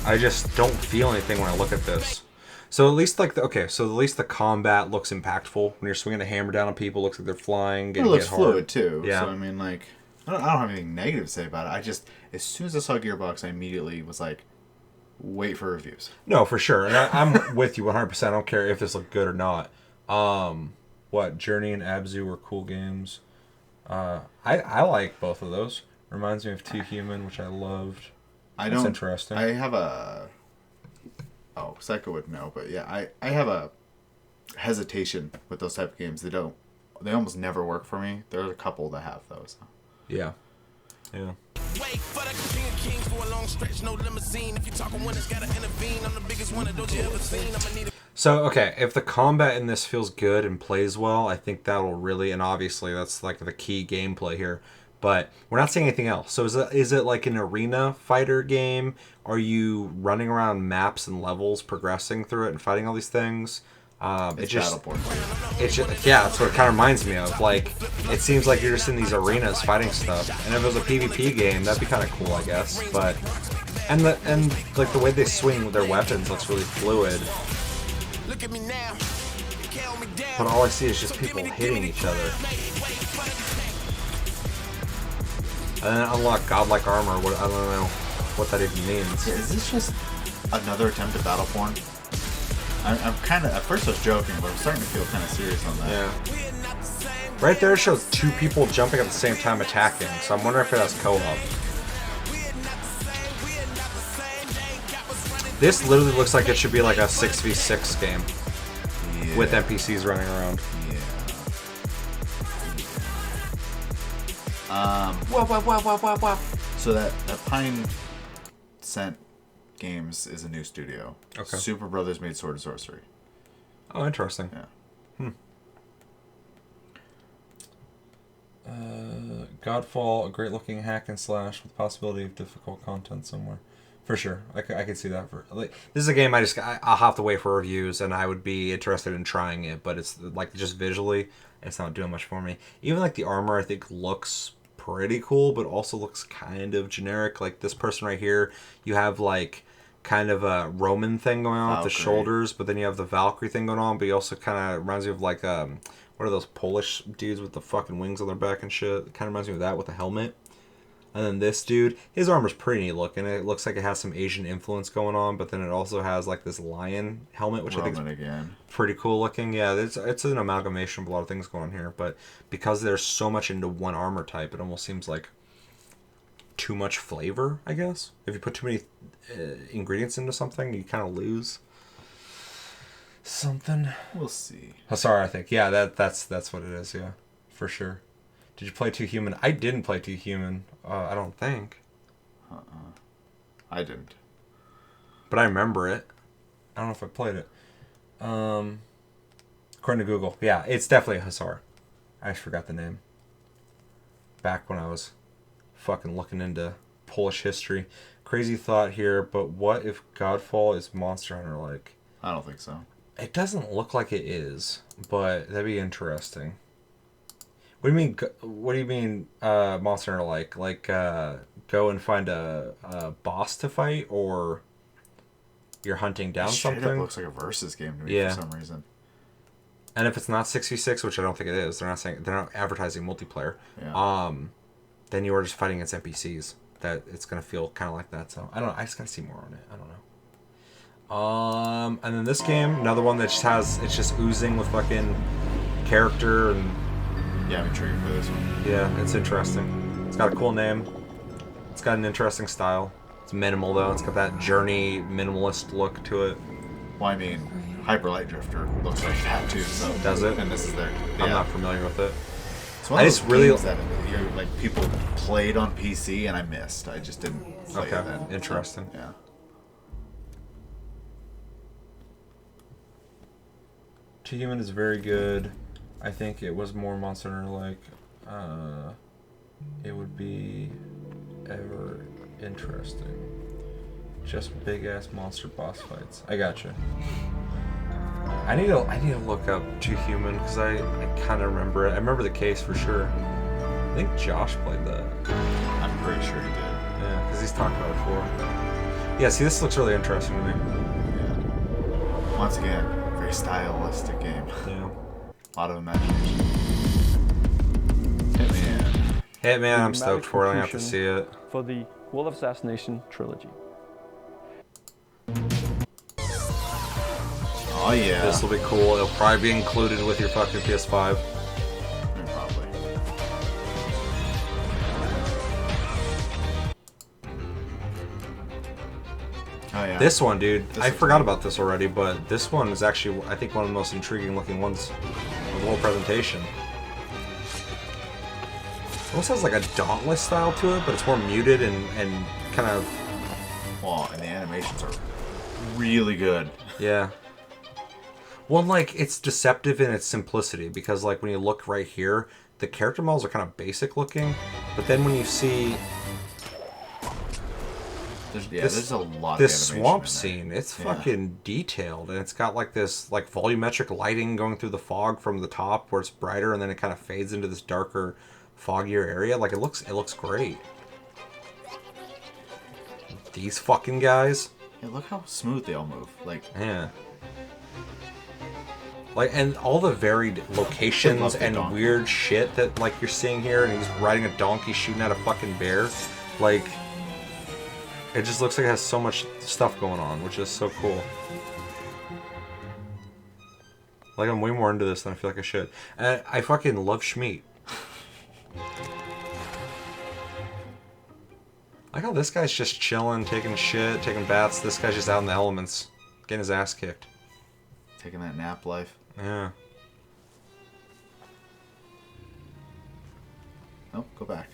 I just don't feel anything when I look at this. So at least like at least the combat looks impactful when you're swinging a hammer down on people. Looks like they're flying. It looks fluid too. Yeah. So I mean, like, I don't have anything negative to say about it. I just, as soon as I saw Gearbox, I immediately was like, wait for reviews. No, for sure, and I'm with you 100%. I don't care if this looked good or not. What Journey and Abzu were cool games. I like both of those. Reminds me of Too Human, which I loved. That's interesting. I have a. Oh, Psycho would know, but yeah, I have a hesitation with those type of games. They almost never work for me. There's a couple that have those. Yeah. Yeah. So, okay, if the combat in this feels good and plays well, I think that'll really, and obviously that's like the key gameplay here, but we're not seeing anything else. So is it like an arena fighter game? Are you running around maps and levels, progressing through it and fighting all these things? It's just, yeah, that's what it kind of reminds me of. Like, it seems like you're just in these arenas fighting stuff. And if it was a PvP game, that'd be kind of cool, I guess. But and like the way they swing with their weapons looks really fluid. But all I see is just people hitting each other. And then unlock godlike armor. I don't know what that even means. Yeah, is this just another attempt at battle porn? I'm kind of, at first I was joking, but I'm starting to feel kind of serious on that. Yeah. Right there it shows two people jumping at the same time attacking, so I'm wondering if it has co-op. This literally looks like it should be like a 6v6 game. Yeah. With NPCs running around. Yeah. So that Pine Scent Games is a new studio. Okay. Super Brothers made Sword and Sorcery. Oh, interesting. Yeah. Godfall, a great-looking hack and slash with possibility of difficult content somewhere. For sure, I could see that. This is a game I'll have to wait for reviews, and I would be interested in trying it. But it's like just visually, it's not doing much for me. Even like the armor, I think looks pretty cool, but also looks kind of generic. Like this person right here, you have like kind of a Roman thing going on with the shoulders, but then you have the Valkyrie thing going on, but you also kind of reminds me of like what are those Polish dudes with the fucking wings on their back and shit? It kind of reminds me of that with a helmet. And then this dude, his armor's pretty neat looking. It looks like it has some Asian influence going on, but then it also has like this lion helmet, which Roman I think is again. Pretty cool looking. Yeah, it's an amalgamation of a lot of things going on here, but because there's so much into one armor type, it almost seems like too much flavor, I guess. If you put too many ingredients into something, you kind of lose something. We'll see. Sorry, I think. Yeah, that's what it is, yeah. For sure. Did you play Too Human? I didn't play Too Human. I don't think. I didn't. But I remember it. I don't know if I played it. According to Google. Yeah, it's definitely Hussar. I just forgot the name. Back when I was fucking looking into Polish history. Crazy thought here, but what if Godfall is Monster Hunter like? I don't think so. It doesn't look like it is, but that'd be interesting. What do you mean? What do you mean, Monster Hunter like? Like, go and find a boss to fight, or you're hunting down something? It looks like a versus game to me for some reason. And if it's not 6v6, which I don't think it is, they're not advertising multiplayer. Yeah. Then you are just fighting against NPCs. That it's gonna feel kind of like that. So I don't know. I just gotta see more on it. I don't know. And then this game, another one that it's just oozing with fucking character and. Yeah, I'm intrigued for this one. Yeah, it's interesting. It's got a cool name. It's got an interesting style. It's minimal though. It's got that Journey minimalist look to it. Well, I mean, Hyper Light Drifter looks like that too. So does it? And this is their. I'm not familiar with it. It's one of those games that like people played on PC and I missed. I just didn't play it then. Interesting. So, yeah. Human is very good. I think it was more Monster Hunter like. It would be ever interesting. Just big ass monster boss fights. I gotcha. I need to look up Human because I kind of remember it. I remember the case for sure. I think Josh played that. I'm pretty sure he did. Yeah, because he's talked about it before. Yeah, see, this looks really interesting to me. Yeah. Once again, very stylistic game. Yeah. A lot of imagination. Hitman, I'm stoked for it. I have to see it. For the World of Assassination trilogy. Oh yeah. This will be cool. It'll probably be included with your fucking PS5. Probably. Oh yeah. This one, dude. I forgot about this already, but this one is actually, I think, one of the most intriguing looking ones of the whole presentation. It almost has like a Dauntless style to it, but it's more muted and kind of... Well, and the animations are really good. Yeah. Well, like, it's deceptive in its simplicity, because, like, when you look right here, the character models are kind of basic looking, but then when you see... There's a lot this of swamp scene, it's fucking detailed, and it's got, like, this, like, volumetric lighting going through the fog from the top, where it's brighter, and then it kind of fades into this darker, foggier area. Like, it looks great. These fucking guys. Yeah, look how smooth they all move. Like, yeah. Like, and all the varied locations and weird shit that, like, you're seeing here, and he's riding a donkey shooting at a fucking bear. Like, it just looks like it has so much stuff going on, which is so cool. Like, I'm way more into this than I feel like I should. And I fucking love Schmeat. Like how this guy's just chilling, taking shit, taking baths. This guy's just out in the elements, getting his ass kicked. Taking that nap life. Yeah. Nope, go back.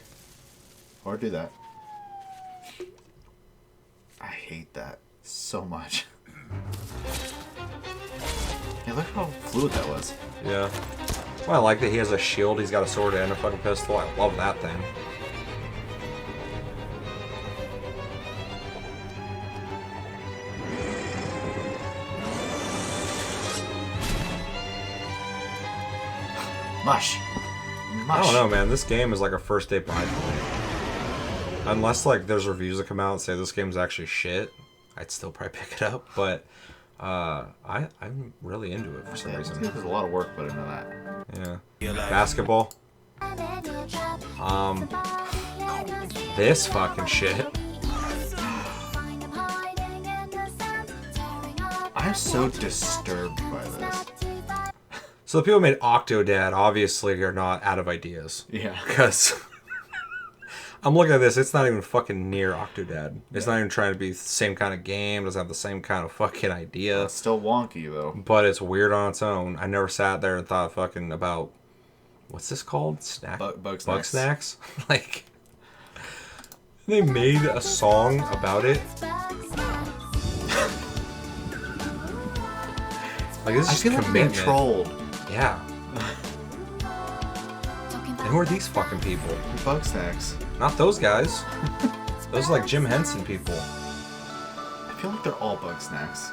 Or do that. I hate that so much. Yeah, look how fluid that was. Yeah. Well, I like that he has a shield, he's got a sword and a fucking pistol. I love that thing. Mush. I don't know, man. This game is like a first day buy for me. Unless, like, there's reviews that come out and say this game's actually shit, I'd still probably pick it up. But I'm really into it for some reason. There's a lot of work put into that. Yeah. Basketball. This fucking shit. I'm so disturbed by this. So the people who made Octodad obviously are not out of ideas. Yeah. Because I'm looking at this, it's not even fucking near Octodad. It's not even trying to be the same kind of game, doesn't have the same kind of fucking idea. It's still wonky though. But it's weird on its own. I never sat there and thought fucking about, what's this called? Bug snacks. Like, they made a song about it. Like, this is just commitment. Like trolled. Yeah. And who are these fucking people? Bug snacks. Not those guys. Those are like Jim Henson people. I feel like they're all bug snacks.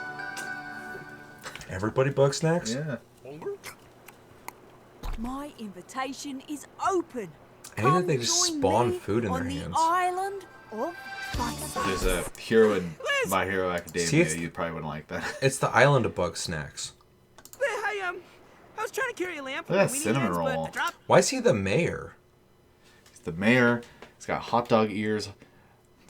Everybody bug snacks? Yeah. My invitation is open. I hate that they just spawn food in their on the hands. island of Bug There's a hero in My Hero Academia. See, you probably wouldn't like that. It's the island of bug snacks. Hey, I was trying to carry a lamp. Look at that cinnamon roll. Why is he the mayor? He's the mayor. He's got hot dog ears.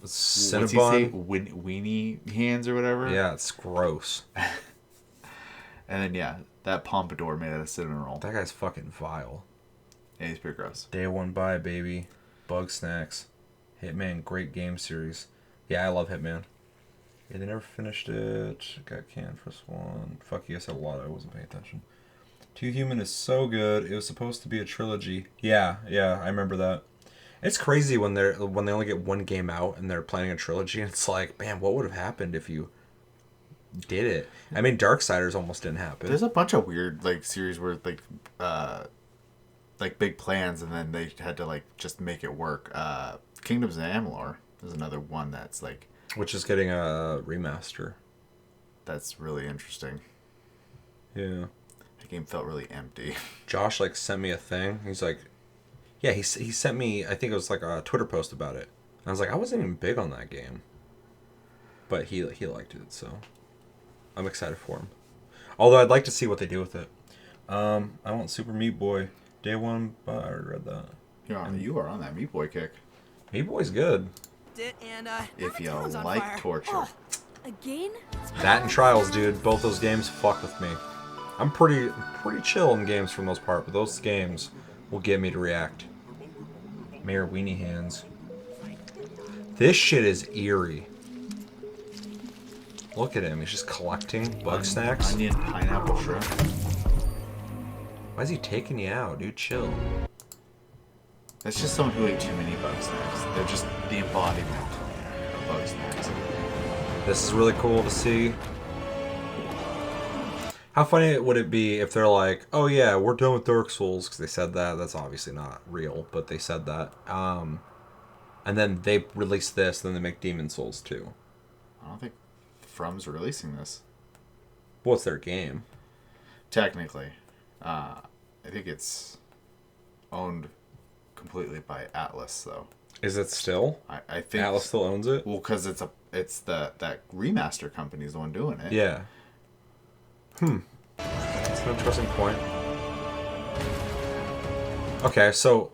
Cinnabon. What's he say? Weenie hands or whatever. Yeah, it's gross. And then yeah, that pompadour made out of cinnamon roll. That guy's fucking vile. Yeah, he's pretty gross. Day one buy, baby. Bug snacks. Hitman, great game series. Yeah, I love Hitman. Yeah, they never finished it. Got canned for one. Fuck you, I said a lot. I wasn't paying attention. Two Human is so good. It was supposed to be a trilogy. Yeah, I remember that. It's crazy when they only get one game out and they're planning a trilogy. And it's like, man, what would have happened if you did it? I mean, Darksiders almost didn't happen. There's a bunch of weird like series where like big plans and then they had to like just make it work. Kingdoms of Amalur is another one that's like, which is getting a remaster. That's really interesting. Yeah. The game felt really empty. Josh like sent me a thing. He's like, yeah, he sent me, I think it was like a Twitter post about it. And I was like, I wasn't even big on that game. But he liked it, so I'm excited for him. Although I'd like to see what they do with it. I want Super Meat Boy. Day one, but I already read that. Yeah, you are on that Meat Boy kick. Meat Boy's good. If you like torture. Again? That and Trials, dude. Both those games fuck with me. I'm pretty chill in games for the most part, but those games will get me to react. Mayor Weenie Hands. This shit is eerie. Look at him. He's just collecting bug snacks. Onion, pineapple, shrimp. Why is he taking you out, dude? Chill. That's just someone who ate too many bug snacks. They're just the embodiment of bug snacks. This is really cool to see. How funny would it be if they're like, oh yeah, we're done with Dark Souls, because they said that. That's obviously not real, but they said that. And then they release this, and then they make Demon Souls 2. I don't think From's releasing this. What's their game? Technically. I think it's owned completely by Atlas, though. Is it still? I think Atlas still owns it. Well, because that remaster company is the one doing it. Yeah. That's an interesting point. Okay, so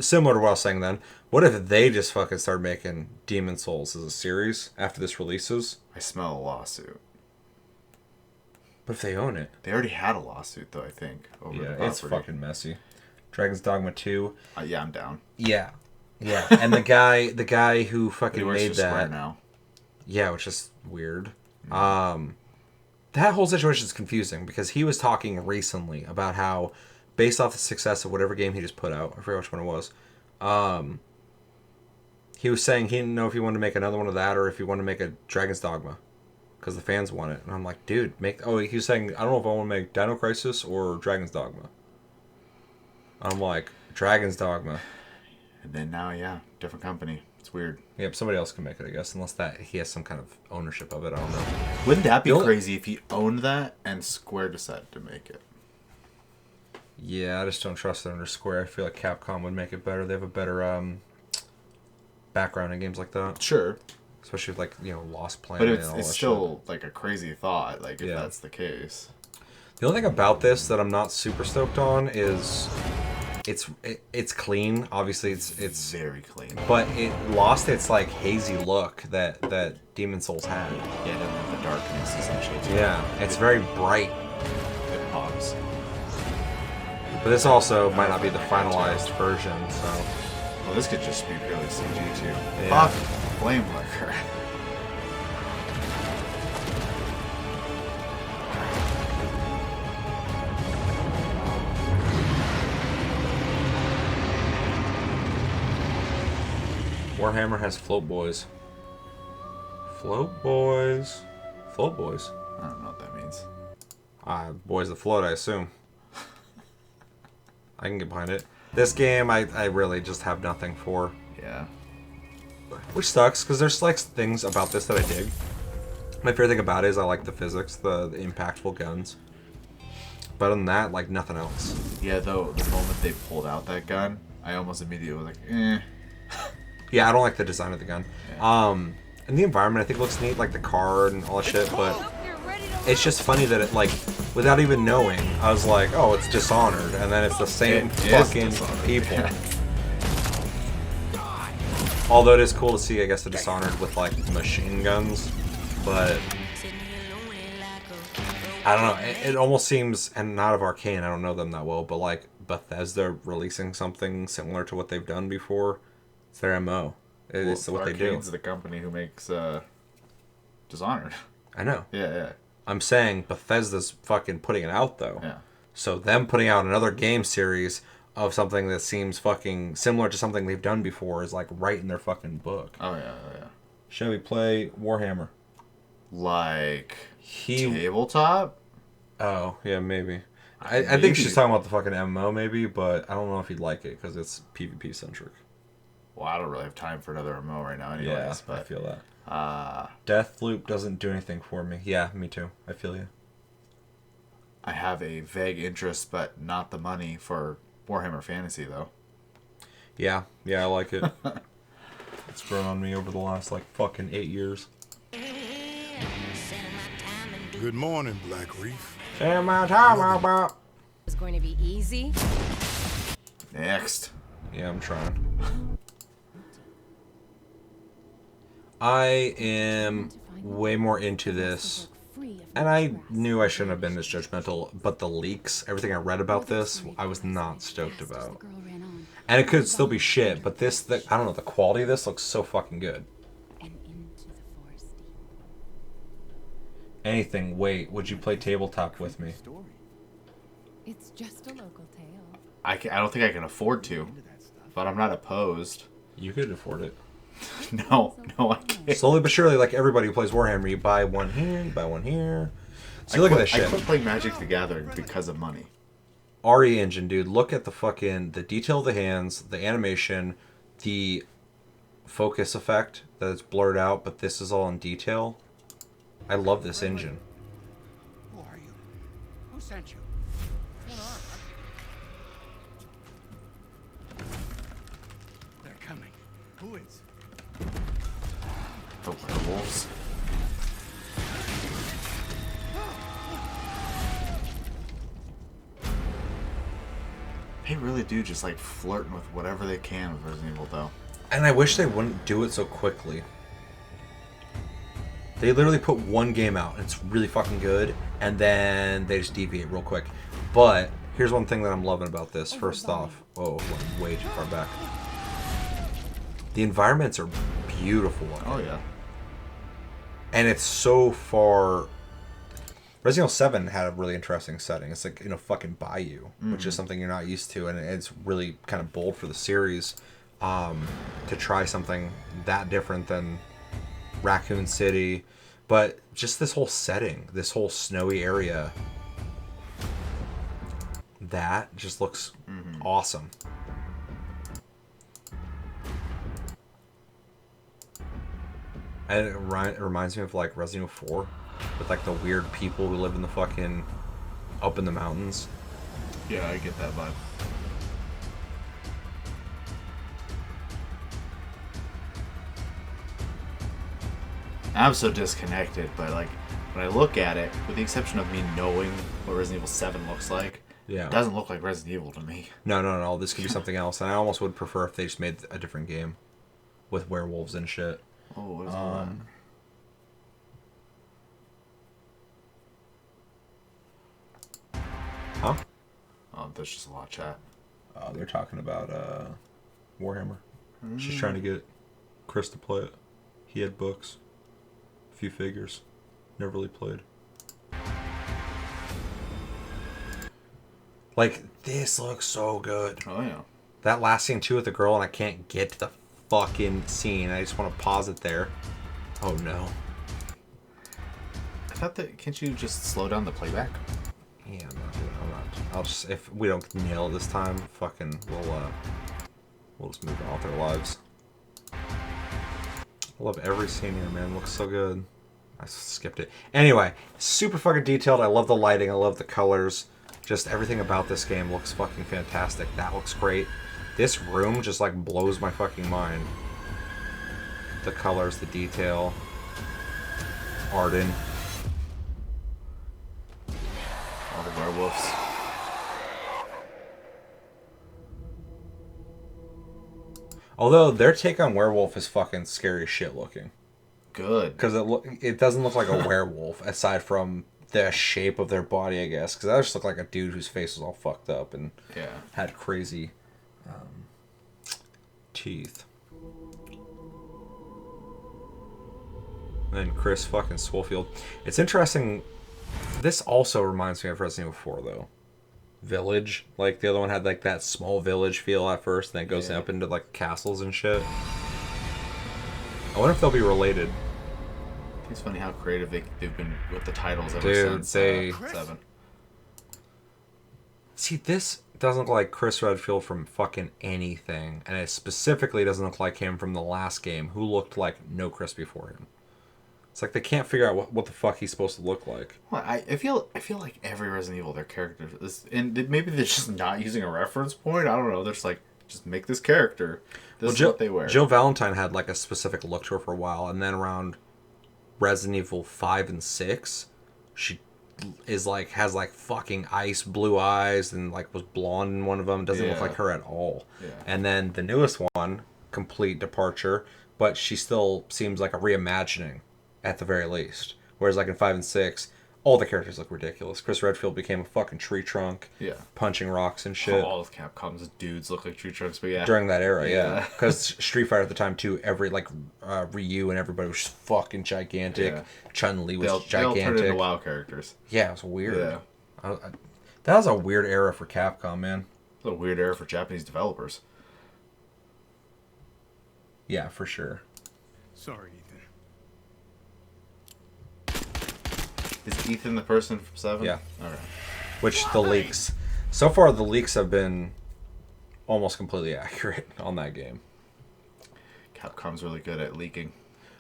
similar to what I was saying then, what if they just fucking start making Demon Souls as a series after this releases? I smell a lawsuit. But if they own it, they already had a lawsuit though. I think. Over the property. It's fucking messy. Dragon's Dogma 2. Yeah, I'm down. Yeah, and the guy who fucking made that Square now. Yeah, which is weird. That whole situation is confusing because he was talking recently about how, based off the success of whatever game he just put out, I forget which one it was. He was saying he didn't know if he wanted to make another one of that or if he wanted to make a Dragon's Dogma. Because the fans want it. And I'm like, dude, he was saying, I don't know if I want to make Dino Crisis or Dragon's Dogma. I'm like, Dragon's Dogma. And then now, yeah, different company. It's weird. Yeah, but somebody else can make it, I guess, unless that he has some kind of ownership of it. I don't know. Wouldn't that be crazy if he owned that and Square decided to make it? Yeah, I just don't trust it under Square. I feel like Capcom would make it better. They have a better background in games like that. Sure. Especially with, like, Lost Planet and all that But it's still, like, a crazy thought, like, if that's the case. The only thing about this that I'm not super stoked on is it's clean. Obviously, it's very clean. But it lost its, like, hazy look that Demon Souls had. Yeah, it doesn't have the darkness, essentially. Yeah, it's very bright. It pops. But this also might not be the finalized version, so... Well, this could just be purely CG, too. Yeah. Fuck! Flame Licker. Warhammer has Float Boys. Float Boys. Float Boys. I don't know what that means. Boys that float, I assume. I can get behind it. This game, I really just have nothing for. Yeah. Which sucks, because there's like things about this that I dig. My favorite thing about it is I like the physics, the impactful guns. But other than that, like nothing else. Yeah, though, the moment they pulled out that gun, I almost immediately was like, eh. Yeah, I don't like the design of the gun. Yeah. And the environment, I think, looks neat, like the car and all that shit, but it's just funny that it, like, without even knowing, I was like, oh, it's Dishonored, and then it's the same fucking people. Yeah. Although it is cool to see, I guess, the Dishonored with, like, machine guns, but I don't know, it almost seems, and not of Arcane, I don't know them that well, but, like, Bethesda releasing something similar to what they've done before. It's their MO. It's what they do. Arcane's the company who makes Dishonored. I know. Yeah, yeah. I'm saying Bethesda's fucking putting it out, though. Yeah. So them putting out another game series of something that seems fucking similar to something they've done before is like right in their fucking book. Oh, yeah, oh, yeah. Shall we play Warhammer? Like tabletop? Oh, yeah, maybe. I think she's talking about the fucking MMO, maybe, but I don't know if you'd like it because it's PvP centric. Well, I don't really have time for another MMO right now, anyways. Yeah, but I feel that. Deathloop doesn't do anything for me. Yeah, me too. I feel you. I have a vague interest, but not the money for Warhammer Fantasy, though. Yeah, I like it. It's grown on me over the last, like, fucking 8 years. Good morning, Black Reef. It's going to be easy. Next. Yeah, I'm trying. I am way more into this, and I knew I shouldn't have been this judgmental, but the leaks, everything I read about this, I was not stoked about. And it could still be shit, but this, I don't know, the quality of this looks so fucking good. Anything, wait, would you play tabletop with me? It's just a local tale. I don't think I can afford to, but I'm not opposed. You could afford it. No, I can't. Slowly but surely, like everybody who plays Warhammer, you buy one here, you buy one here. See, look at this shit. I quit playing Magic the Gathering because of money. RE Engine, dude, look at the detail of the hands, the animation, the focus effect that it's blurred out, but this is all in detail. I love this engine. Who are you? Who sent you? They're coming. Who is? The werewolves. They really do just like flirting with whatever they can with Resident Evil, though. And I wish they wouldn't do it so quickly. They literally put one game out, and it's really fucking good, and then they just deviate real quick. But here's one thing that I'm loving about this. First off, whoa, went way too far back. The environments are beautiful. Oh yeah. And it's so far. Resident Evil 7 had a really interesting setting. It's like in a fucking bayou, which is something you're not used to, and it's really kind of bold for the series to try something that different than Raccoon City. But just this whole setting, this whole snowy area, that just looks awesome. And it reminds me of like Resident Evil 4 with like the weird people who live in the fucking up in the mountains. Yeah, I get that vibe. I'm so disconnected, but like when I look at it, with the exception of me knowing what Resident Evil 7 looks like, yeah, it doesn't look like Resident Evil to me. No. This could be something else, and I almost would prefer if they just made a different game with werewolves and shit. Oh, what is that? Huh? Oh, there's just a lot of chat. They're talking about Warhammer. She's trying to get Chris to play it. He had books, a few figures, never really played. Like, this looks so good. Oh yeah. That last scene too with the girl, and I can't get to the fucking scene. I just want to pause it there. Oh no. I thought that, can't you just slow down the playback? Yeah, I'm not. I'll just, if we don't nail it this time, fucking, we'll just move on with our lives. I love every scene here, man. It looks so good. I skipped it. Anyway, super fucking detailed. I love the lighting. I love the colors. Just everything about this game looks fucking fantastic. That looks great. This room just like blows my fucking mind. The colors, the detail. Arden. All the werewolves. Although their take on werewolf is fucking scary as shit looking. Good. Because it doesn't look like a werewolf aside from the shape of their body, I guess. Because that just looked like a dude whose face was all fucked up and had crazy teeth. And then Chris fucking Schofield. It's interesting. This also reminds me of Resident Evil 4, though. Village. Like, the other one had, like, that small village feel at first, and then it goes up into, like, castles and shit. I wonder if they'll be related. It's funny how creative they've been with the titles ever since 7. See, this doesn't look like Chris Redfield from fucking anything, and it specifically doesn't look like him from the last game, who looked like no Chris before him. It's like they can't figure out what the fuck he's supposed to look like. Well, I feel like every Resident Evil, their character is, and maybe they're just not using a reference point. I don't know. They're just like, just make this character. This is what they wear. Jill Valentine had like a specific look to her for a while, and then around Resident Evil 5 and 6, she is like has like fucking ice blue eyes and like was blonde in one of them. Doesn't look like her at all. Yeah. And then the newest one, complete departure, but she still seems like a reimagining. At the very least. Whereas like in 5 and 6, all the characters look ridiculous. Chris Redfield became a fucking tree trunk. Yeah. Punching rocks and shit. All of Capcom's dudes look like tree trunks, but yeah. During that era, yeah. Because Street Fighter at the time too, every like Ryu and everybody was fucking gigantic. Yeah. Chun-Li was gigantic. They all turned into WoW characters. Yeah, it was weird. Yeah. That was a weird era for Capcom, man. It was a weird era for Japanese developers. Yeah, for sure. Sorry, Ethan. Is Ethan the person from 7? Yeah. Alright. Which the leaks. So far, the leaks have been almost completely accurate on that game. Capcom's really good at leaking.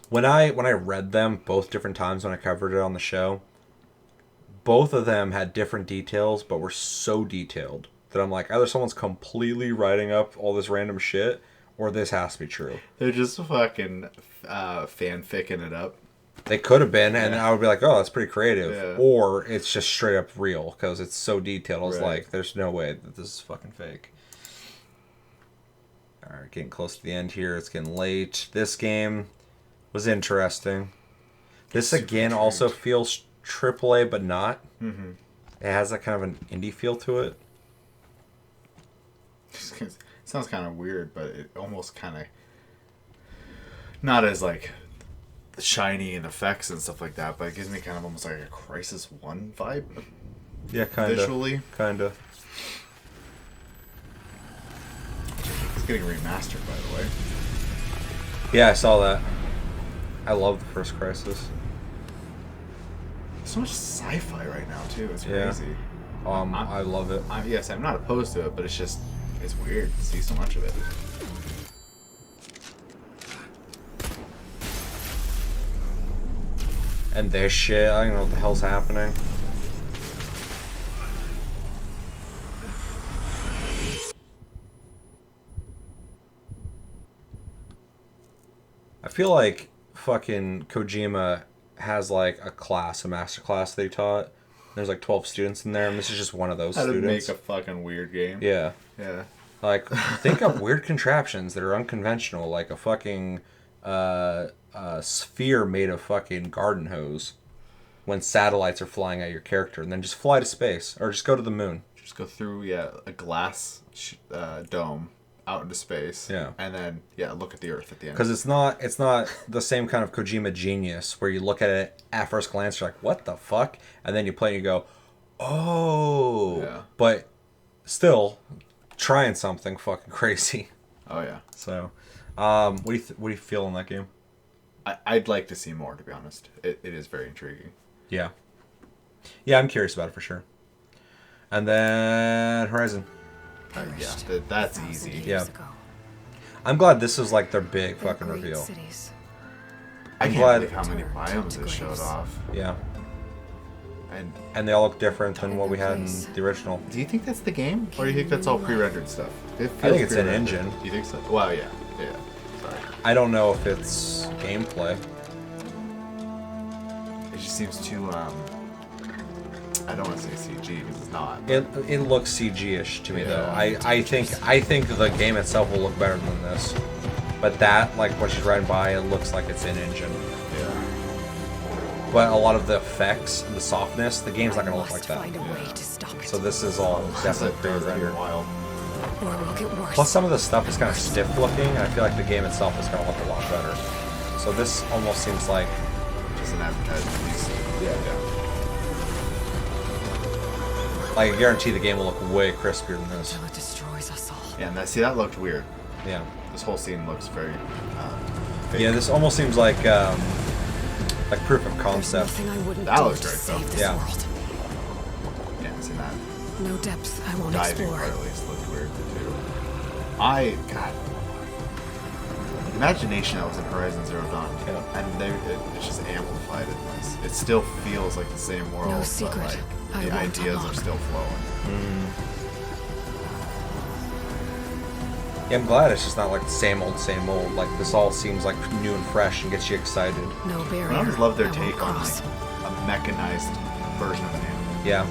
When I read them both different times when I covered it on the show, both of them had different details, but were so detailed that I'm like, either someone's completely writing up all this random shit, or this has to be true. They're just fucking fanficking it up. They could have been, and I would be like, oh, that's pretty creative. Yeah. Or it's just straight up real, because it's so detailed. I was like, there's no way that this is fucking fake. Alright, getting close to the end here. It's getting late. This game was interesting. This, again, also feels AAA, but not. Mm-hmm. It has that kind of an indie feel to it. It sounds kind of weird, but it almost kind of... Not as, like... shiny and effects and stuff like that, but it gives me kind of almost like a Crisis 1 vibe. Yeah, kind of. Visually. Kind of. It's getting remastered, by the way. Yeah, I saw that. I love the first Crisis. So much sci-fi right now, too. It's crazy. Yeah. I love it. Yes, I'm not opposed to it, but it's just... It's weird to see so much of it. And this shit, I don't know what the hell's happening. I feel like fucking Kojima has like a class, a master class that he taught. There's like 12 students in there, and this is just one of those students. How to make a fucking weird game. Yeah. Yeah. Like, think of weird contraptions that are unconventional, like a fucking sphere made of fucking garden hose when satellites are flying at your character, and then just fly to space, or just go to the moon. Just go through, a glass dome out into space. Yeah. And then, look at the Earth at the end. Because it's not the same kind of Kojima genius where you look at it at first glance, you're like, what the fuck? And then you play and you go, oh. Yeah. But still, trying something fucking crazy. Oh, yeah. So, what do you feel on that game? I'd like to see more, to be honest. It is very intriguing. Yeah. Yeah, I'm curious about it for sure. And then Horizon. Yeah, that's easy. Yeah. I'm glad this is like their big fucking reveal. I can't believe how many biomes it showed off. Yeah. And they all look different than what we had in the original. Do you think that's the game? Or do you think that's all pre-rendered stuff? I think it's an engine. Do you think so? Well, yeah. Yeah. Sorry. I don't know if it's gameplay. It just seems too, I don't want to say CG because it's not. It looks CG-ish to me though. I think the game itself will look better than this. But that, like when she's riding by, it looks like it's in engine. Yeah. But a lot of the effects, the softness, the game's not gonna look like that. So this is all definitely pre-rendered. Plus some of the stuff is kind of stiff looking, and I feel like the game itself is gonna look a lot better. So this almost seems like just an advertisement. Yeah. Like I guarantee the game will look way crispier than this. It destroys us all. Yeah, and that looked weird. Yeah. This whole scene looks very fake. Yeah, this almost seems like proof of concept. That looks great though. Yeah. Yeah, seen that. No depth I won't Diving explore. part at least looked weird too. God. Imagination that was in Horizon Zero Dawn. Yeah. And it's just amplified in this. It still feels like the same world, No secret. but like the ideas are still flowing. Yeah, I'm glad it's just not like the same old, same old. Like this all seems like new and fresh and gets you excited. No barrier. I always love their take on like a mechanized version of an animal. Yeah.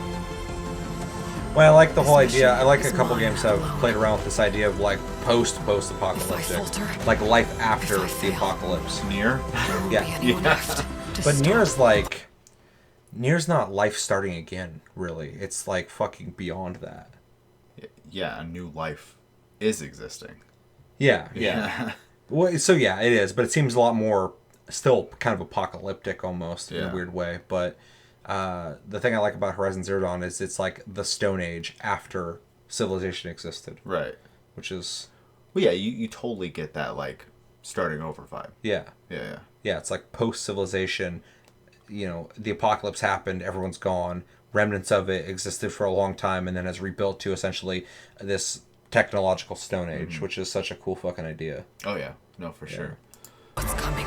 Well, I like the whole idea. I like a couple games that have played around with this idea of like post-apocalyptic, like life after the apocalypse. Nier? Yeah. But Nier's not life starting again, really. It's like fucking beyond that. Yeah, a new life is existing. Yeah. Well, so yeah, it is, but it seems a lot more still kind of apocalyptic almost in a weird way. But the thing I like about Horizon Zero Dawn is it's like the Stone Age after civilization existed. Right. Which is... Well, yeah, you totally get that, like, starting over vibe. Yeah. Yeah. Yeah, it's like post-civilization, you know, the apocalypse happened, everyone's gone, remnants of it existed for a long time, and then has rebuilt to essentially this technological Stone Age, which is such a cool fucking idea. Oh, yeah. No, for sure. What's coming?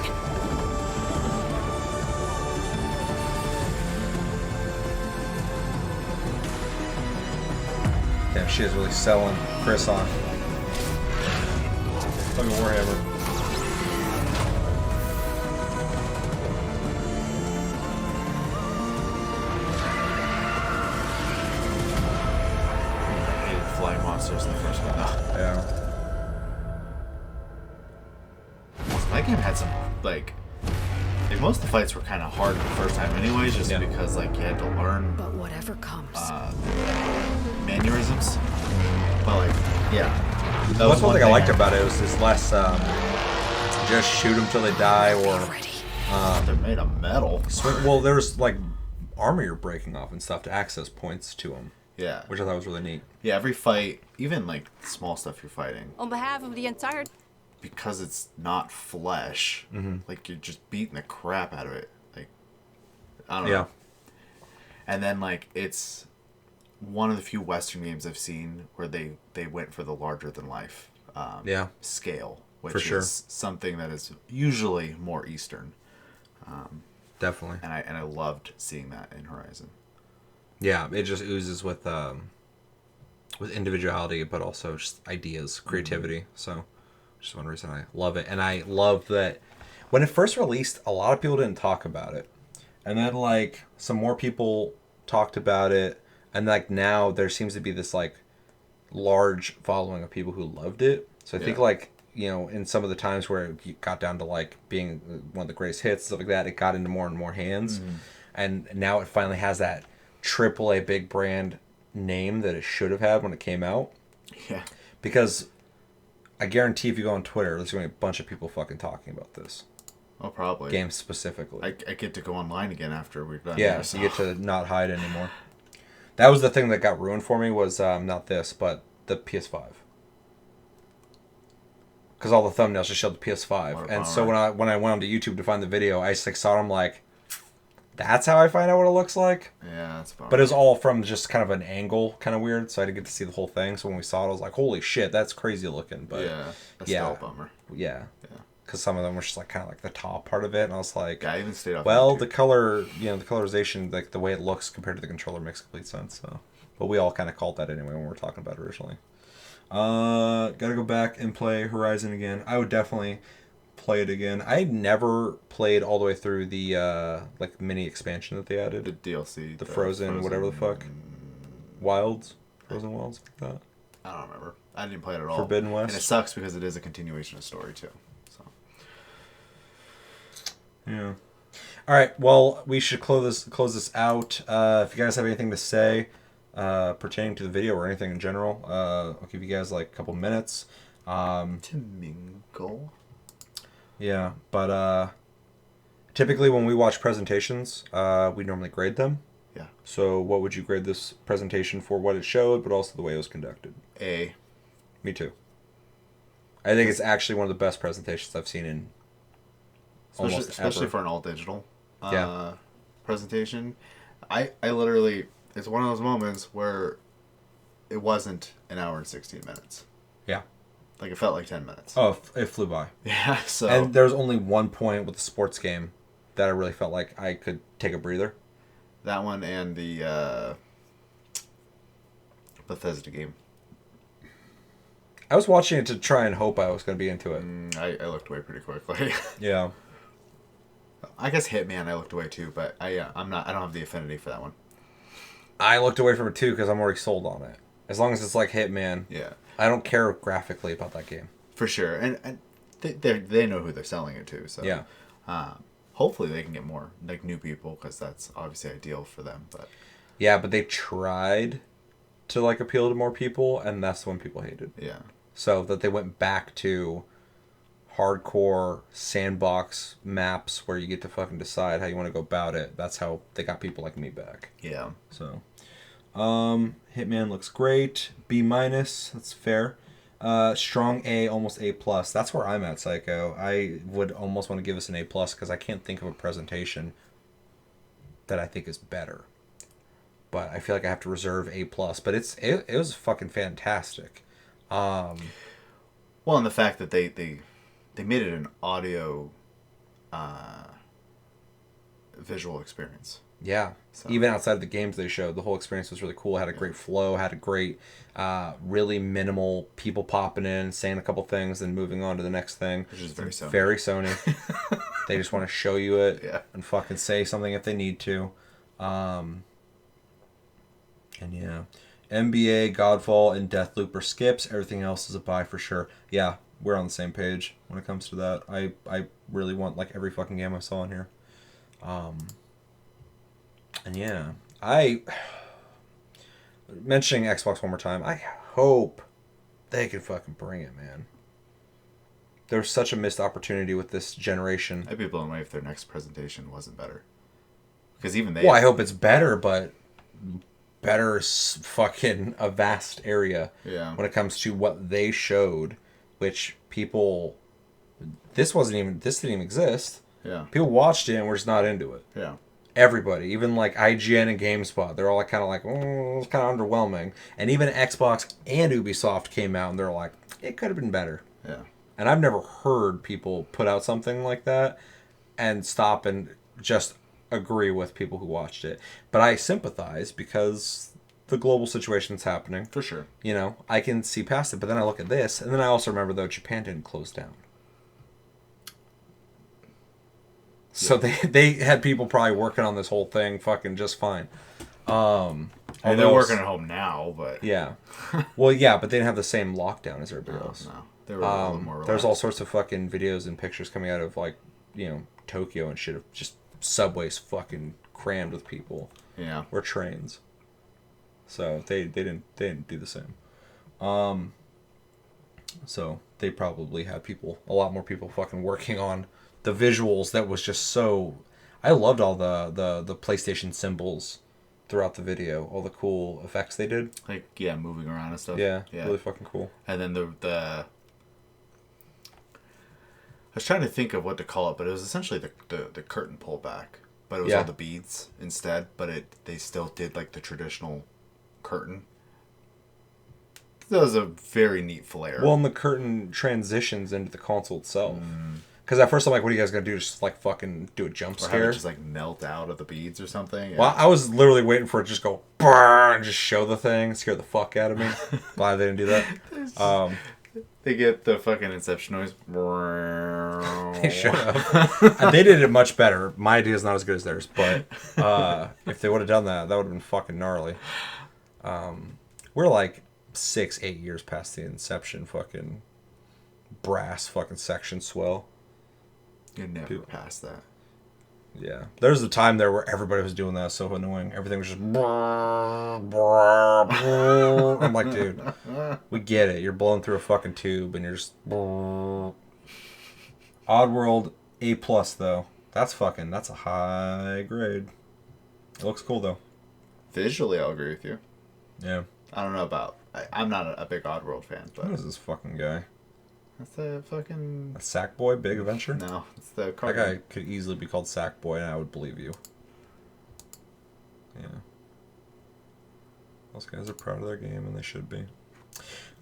Damn, she is really selling Chris on. Fucking Warhammer. I hated flying monsters in the first one. Yeah. My game had some, like most of the fights were kind of hard the first time anyways, just because, like, you had to learn But whatever comes. mannerisms. But, like, yeah. That's one thing I liked about it was this less just shoot them till they die, or they're made of metal. Well, there's like armor you're breaking off and stuff to access points to them. Yeah, which I thought was really neat. Yeah, every fight, even like small stuff you're fighting, On behalf of the entire... because it's not flesh, like you're just beating the crap out of it. Like, I don't know. And then like it's one of the few Western games I've seen where they went for the larger than life scale, which is something that is usually more Eastern. Definitely. And I loved seeing that in Horizon. Yeah, it just oozes with individuality, but also just ideas, creativity. So, just one reason I love it. And I love that when it first released, a lot of people didn't talk about it. And then, like, some more people talked about it. And, like, now there seems to be this, like, large following of people who loved it. So I think, like, you know, in some of the times where it got down to, like, being one of the greatest hits, stuff like that, it got into more and more hands. And now it finally has that AAA big brand name that it should have had when it came out. Yeah. Because I guarantee if you go on Twitter, there's going to be a bunch of people fucking talking about this. Oh, probably. Games specifically. I get to go online again after we're done. Yeah, so you get to not hide anymore. That was the thing that got ruined for me was not this, but the PS5. Because all the thumbnails just showed the PS5. And so when I went onto YouTube to find the video, I just like, saw them like, That's how I find out what it looks like. Yeah, that's fine. But it was all from just kind of an angle, kind of weird, so I didn't get to see the whole thing. So when we saw it, I was like, holy shit, that's crazy looking. But yeah, that's still a bummer. Yeah. Because some of them were just like kind of like the top part of it, and I was like, yeah, I even stayed off. Well, the color, the colorization, like the way it looks compared to the controller makes complete sense. So, but we all kind of called that anyway when we were talking about it originally. Gotta go back and play Horizon again. I would definitely play it again. I never played all the way through the like mini expansion that they added. The DLC, the Frozen, whatever the fuck, Wilds, Frozen Wilds, like that. I don't remember. I didn't play it at all. Forbidden West, and it sucks because it is a continuation of story too. Yeah. All right. Well, we should close this out. If you guys have anything to say pertaining to the video or anything in general, I'll give you guys like a couple minutes to mingle. Yeah, but typically when we watch presentations, we normally grade them. Yeah. So, what would you grade this presentation for? What it showed, but also the way it was conducted. A. Me too. I think it's actually one of the best presentations I've seen in. Especially for an all digital presentation. I literally, it's one of those moments where it wasn't an hour and 16 minutes. Yeah. Like it felt like 10 minutes. Oh, it flew by. Yeah, so. And there's only one point with the sports game that I really felt like I could take a breather. That one and the Bethesda game. I was watching it to try and hope I was going to be into it. I looked away pretty quickly. Yeah. I guess Hitman I looked away too, but I don't have the affinity for that one. I looked away from it too because I'm already sold on it. As long as it's like Hitman, yeah, I don't care graphically about that game. For sure, and they know who they're selling it to, so yeah. Hopefully they can get more like new people because that's obviously ideal for them. But yeah, but they tried to like appeal to more people, and that's the one people hated. Yeah. So that they went back to hardcore sandbox maps where you get to fucking decide how you want to go about it. That's how they got people like me back. Yeah. So, Hitman looks great. B-, that's fair. Strong A, almost A+. That's where I'm at, Psycho. I would almost want to give us an A+ because I can't think of a presentation that I think is better. But I feel like I have to reserve A+. But it was fucking fantastic. Well, and the fact that they made it an audio visual experience. Yeah. So. Even outside of the games they showed, the whole experience was really cool. It had a great flow, had a great, really minimal people popping in, saying a couple things, and moving on to the next thing. Which is very Sony. Very Sony. They just want to show you it and fucking say something if they need to. And yeah. NBA, Godfall, and Deathloop are skips. Everything else is a buy for sure. Yeah, we're on the same page when it comes to that. I really want like every fucking game I saw in here. And yeah, mentioning Xbox one more time, I hope they can fucking bring it, man. There's such a missed opportunity with this generation. I'd be blown away if their next presentation wasn't better. Because even they... Well, I hope it's better, but better is fucking a vast area. Yeah. When it comes to what they showed, which people... This didn't even exist. Yeah. People watched it and were just not into it. Yeah. Everybody, even like IGN and GameSpot, they're all like kind of like, it's kind of underwhelming. And even Xbox and Ubisoft came out and they're like, it could have been better. Yeah. And I've never heard people put out something like that and stop and just agree with people who watched it. But I sympathize because the global situation that's happening. For sure. You know, I can see past it, but then I look at this, and then I also remember, though, Japan didn't close down. So they had people probably working on this whole thing fucking just fine. And they're working at home now, but... Yeah. Well, yeah, but they didn't have the same lockdown as everybody else. No. They were a little more relaxed. There's all sorts of fucking videos and pictures coming out of, like, you know, Tokyo and shit of just subways fucking crammed with people. Yeah. Or trains. So they didn't do the same. So they probably had a lot more people fucking working on the visuals that was just so... I loved all the PlayStation symbols throughout the video, all the cool effects they did. Like, yeah, moving around and stuff. Yeah. Really fucking cool. And then the I was trying to think of what to call it, but it was essentially the curtain pullback but it was all the beads instead. But they still did like the traditional curtain. That was a very neat flare. Well, and the curtain transitions into the console itself. Because at first I'm like, what are you guys going to do? Just like fucking do a jump scare? Or have it just like melt out of the beads or something? Yeah. Well, I was literally waiting for it to just go brrr, and just show the thing. Scare the fuck out of me. Glad they didn't do that. They get the fucking Inception noise. They should have. They did it much better. My idea is not as good as theirs, but if they would have done that, that would have been fucking gnarly. We're like 6-8 years past the Inception fucking brass fucking section swell. You're never past that. Yeah. There's a time there where everybody was doing that. So annoying. Everything was just brrr, brrr, brrr. I'm like, dude, we get it. You're blowing through a fucking tube and you're just brrr. Oddworld A+, though. That's a high grade. It looks cool, though. Visually, I'll agree with you. Yeah. I don't know about... I'm not a big Oddworld fan, but... Who is this fucking guy? That's the fucking... A Sackboy Big Adventure? No, it's the card. That guy could easily be called Sackboy, and I would believe you. Yeah. Those guys are proud of their game, and they should be.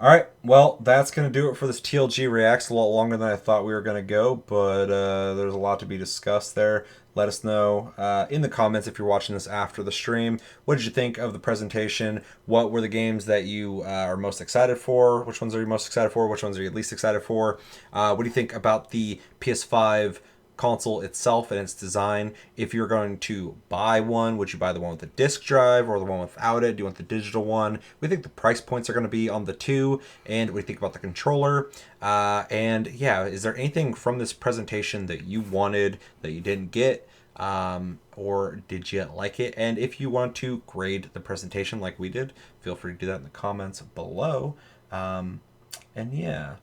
Alright, well, that's going to do it for this TLG Reacts. A lot longer than I thought we were going to go, but there's a lot to be discussed there. Let us know in the comments if you're watching this after the stream. What did you think of the presentation? What were the games that you are most excited for? Which ones are you most excited for? Which ones are you least excited for? What do you think about the PS5 console itself and its design? If you're going to buy one, would you buy the one with the disc drive or the one without it? Do you want the digital one? We think the price points are going to be on the two. And what do you think about the controller? And yeah, is there anything from this presentation that you wanted that you didn't get? Or did you like it? And if you want to grade the presentation like we did, feel free to do that in the comments below. And yeah,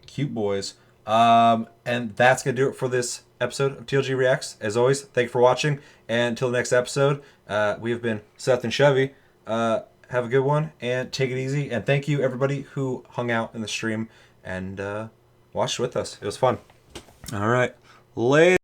cute boys. And that's going to do it for this episode of TLG Reacts. As always, thank you for watching. And until the next episode, we have been Seth and Chevy. Have a good one and take it easy. And thank you, everybody who hung out in the stream and watched with us. It was fun. All right. Later.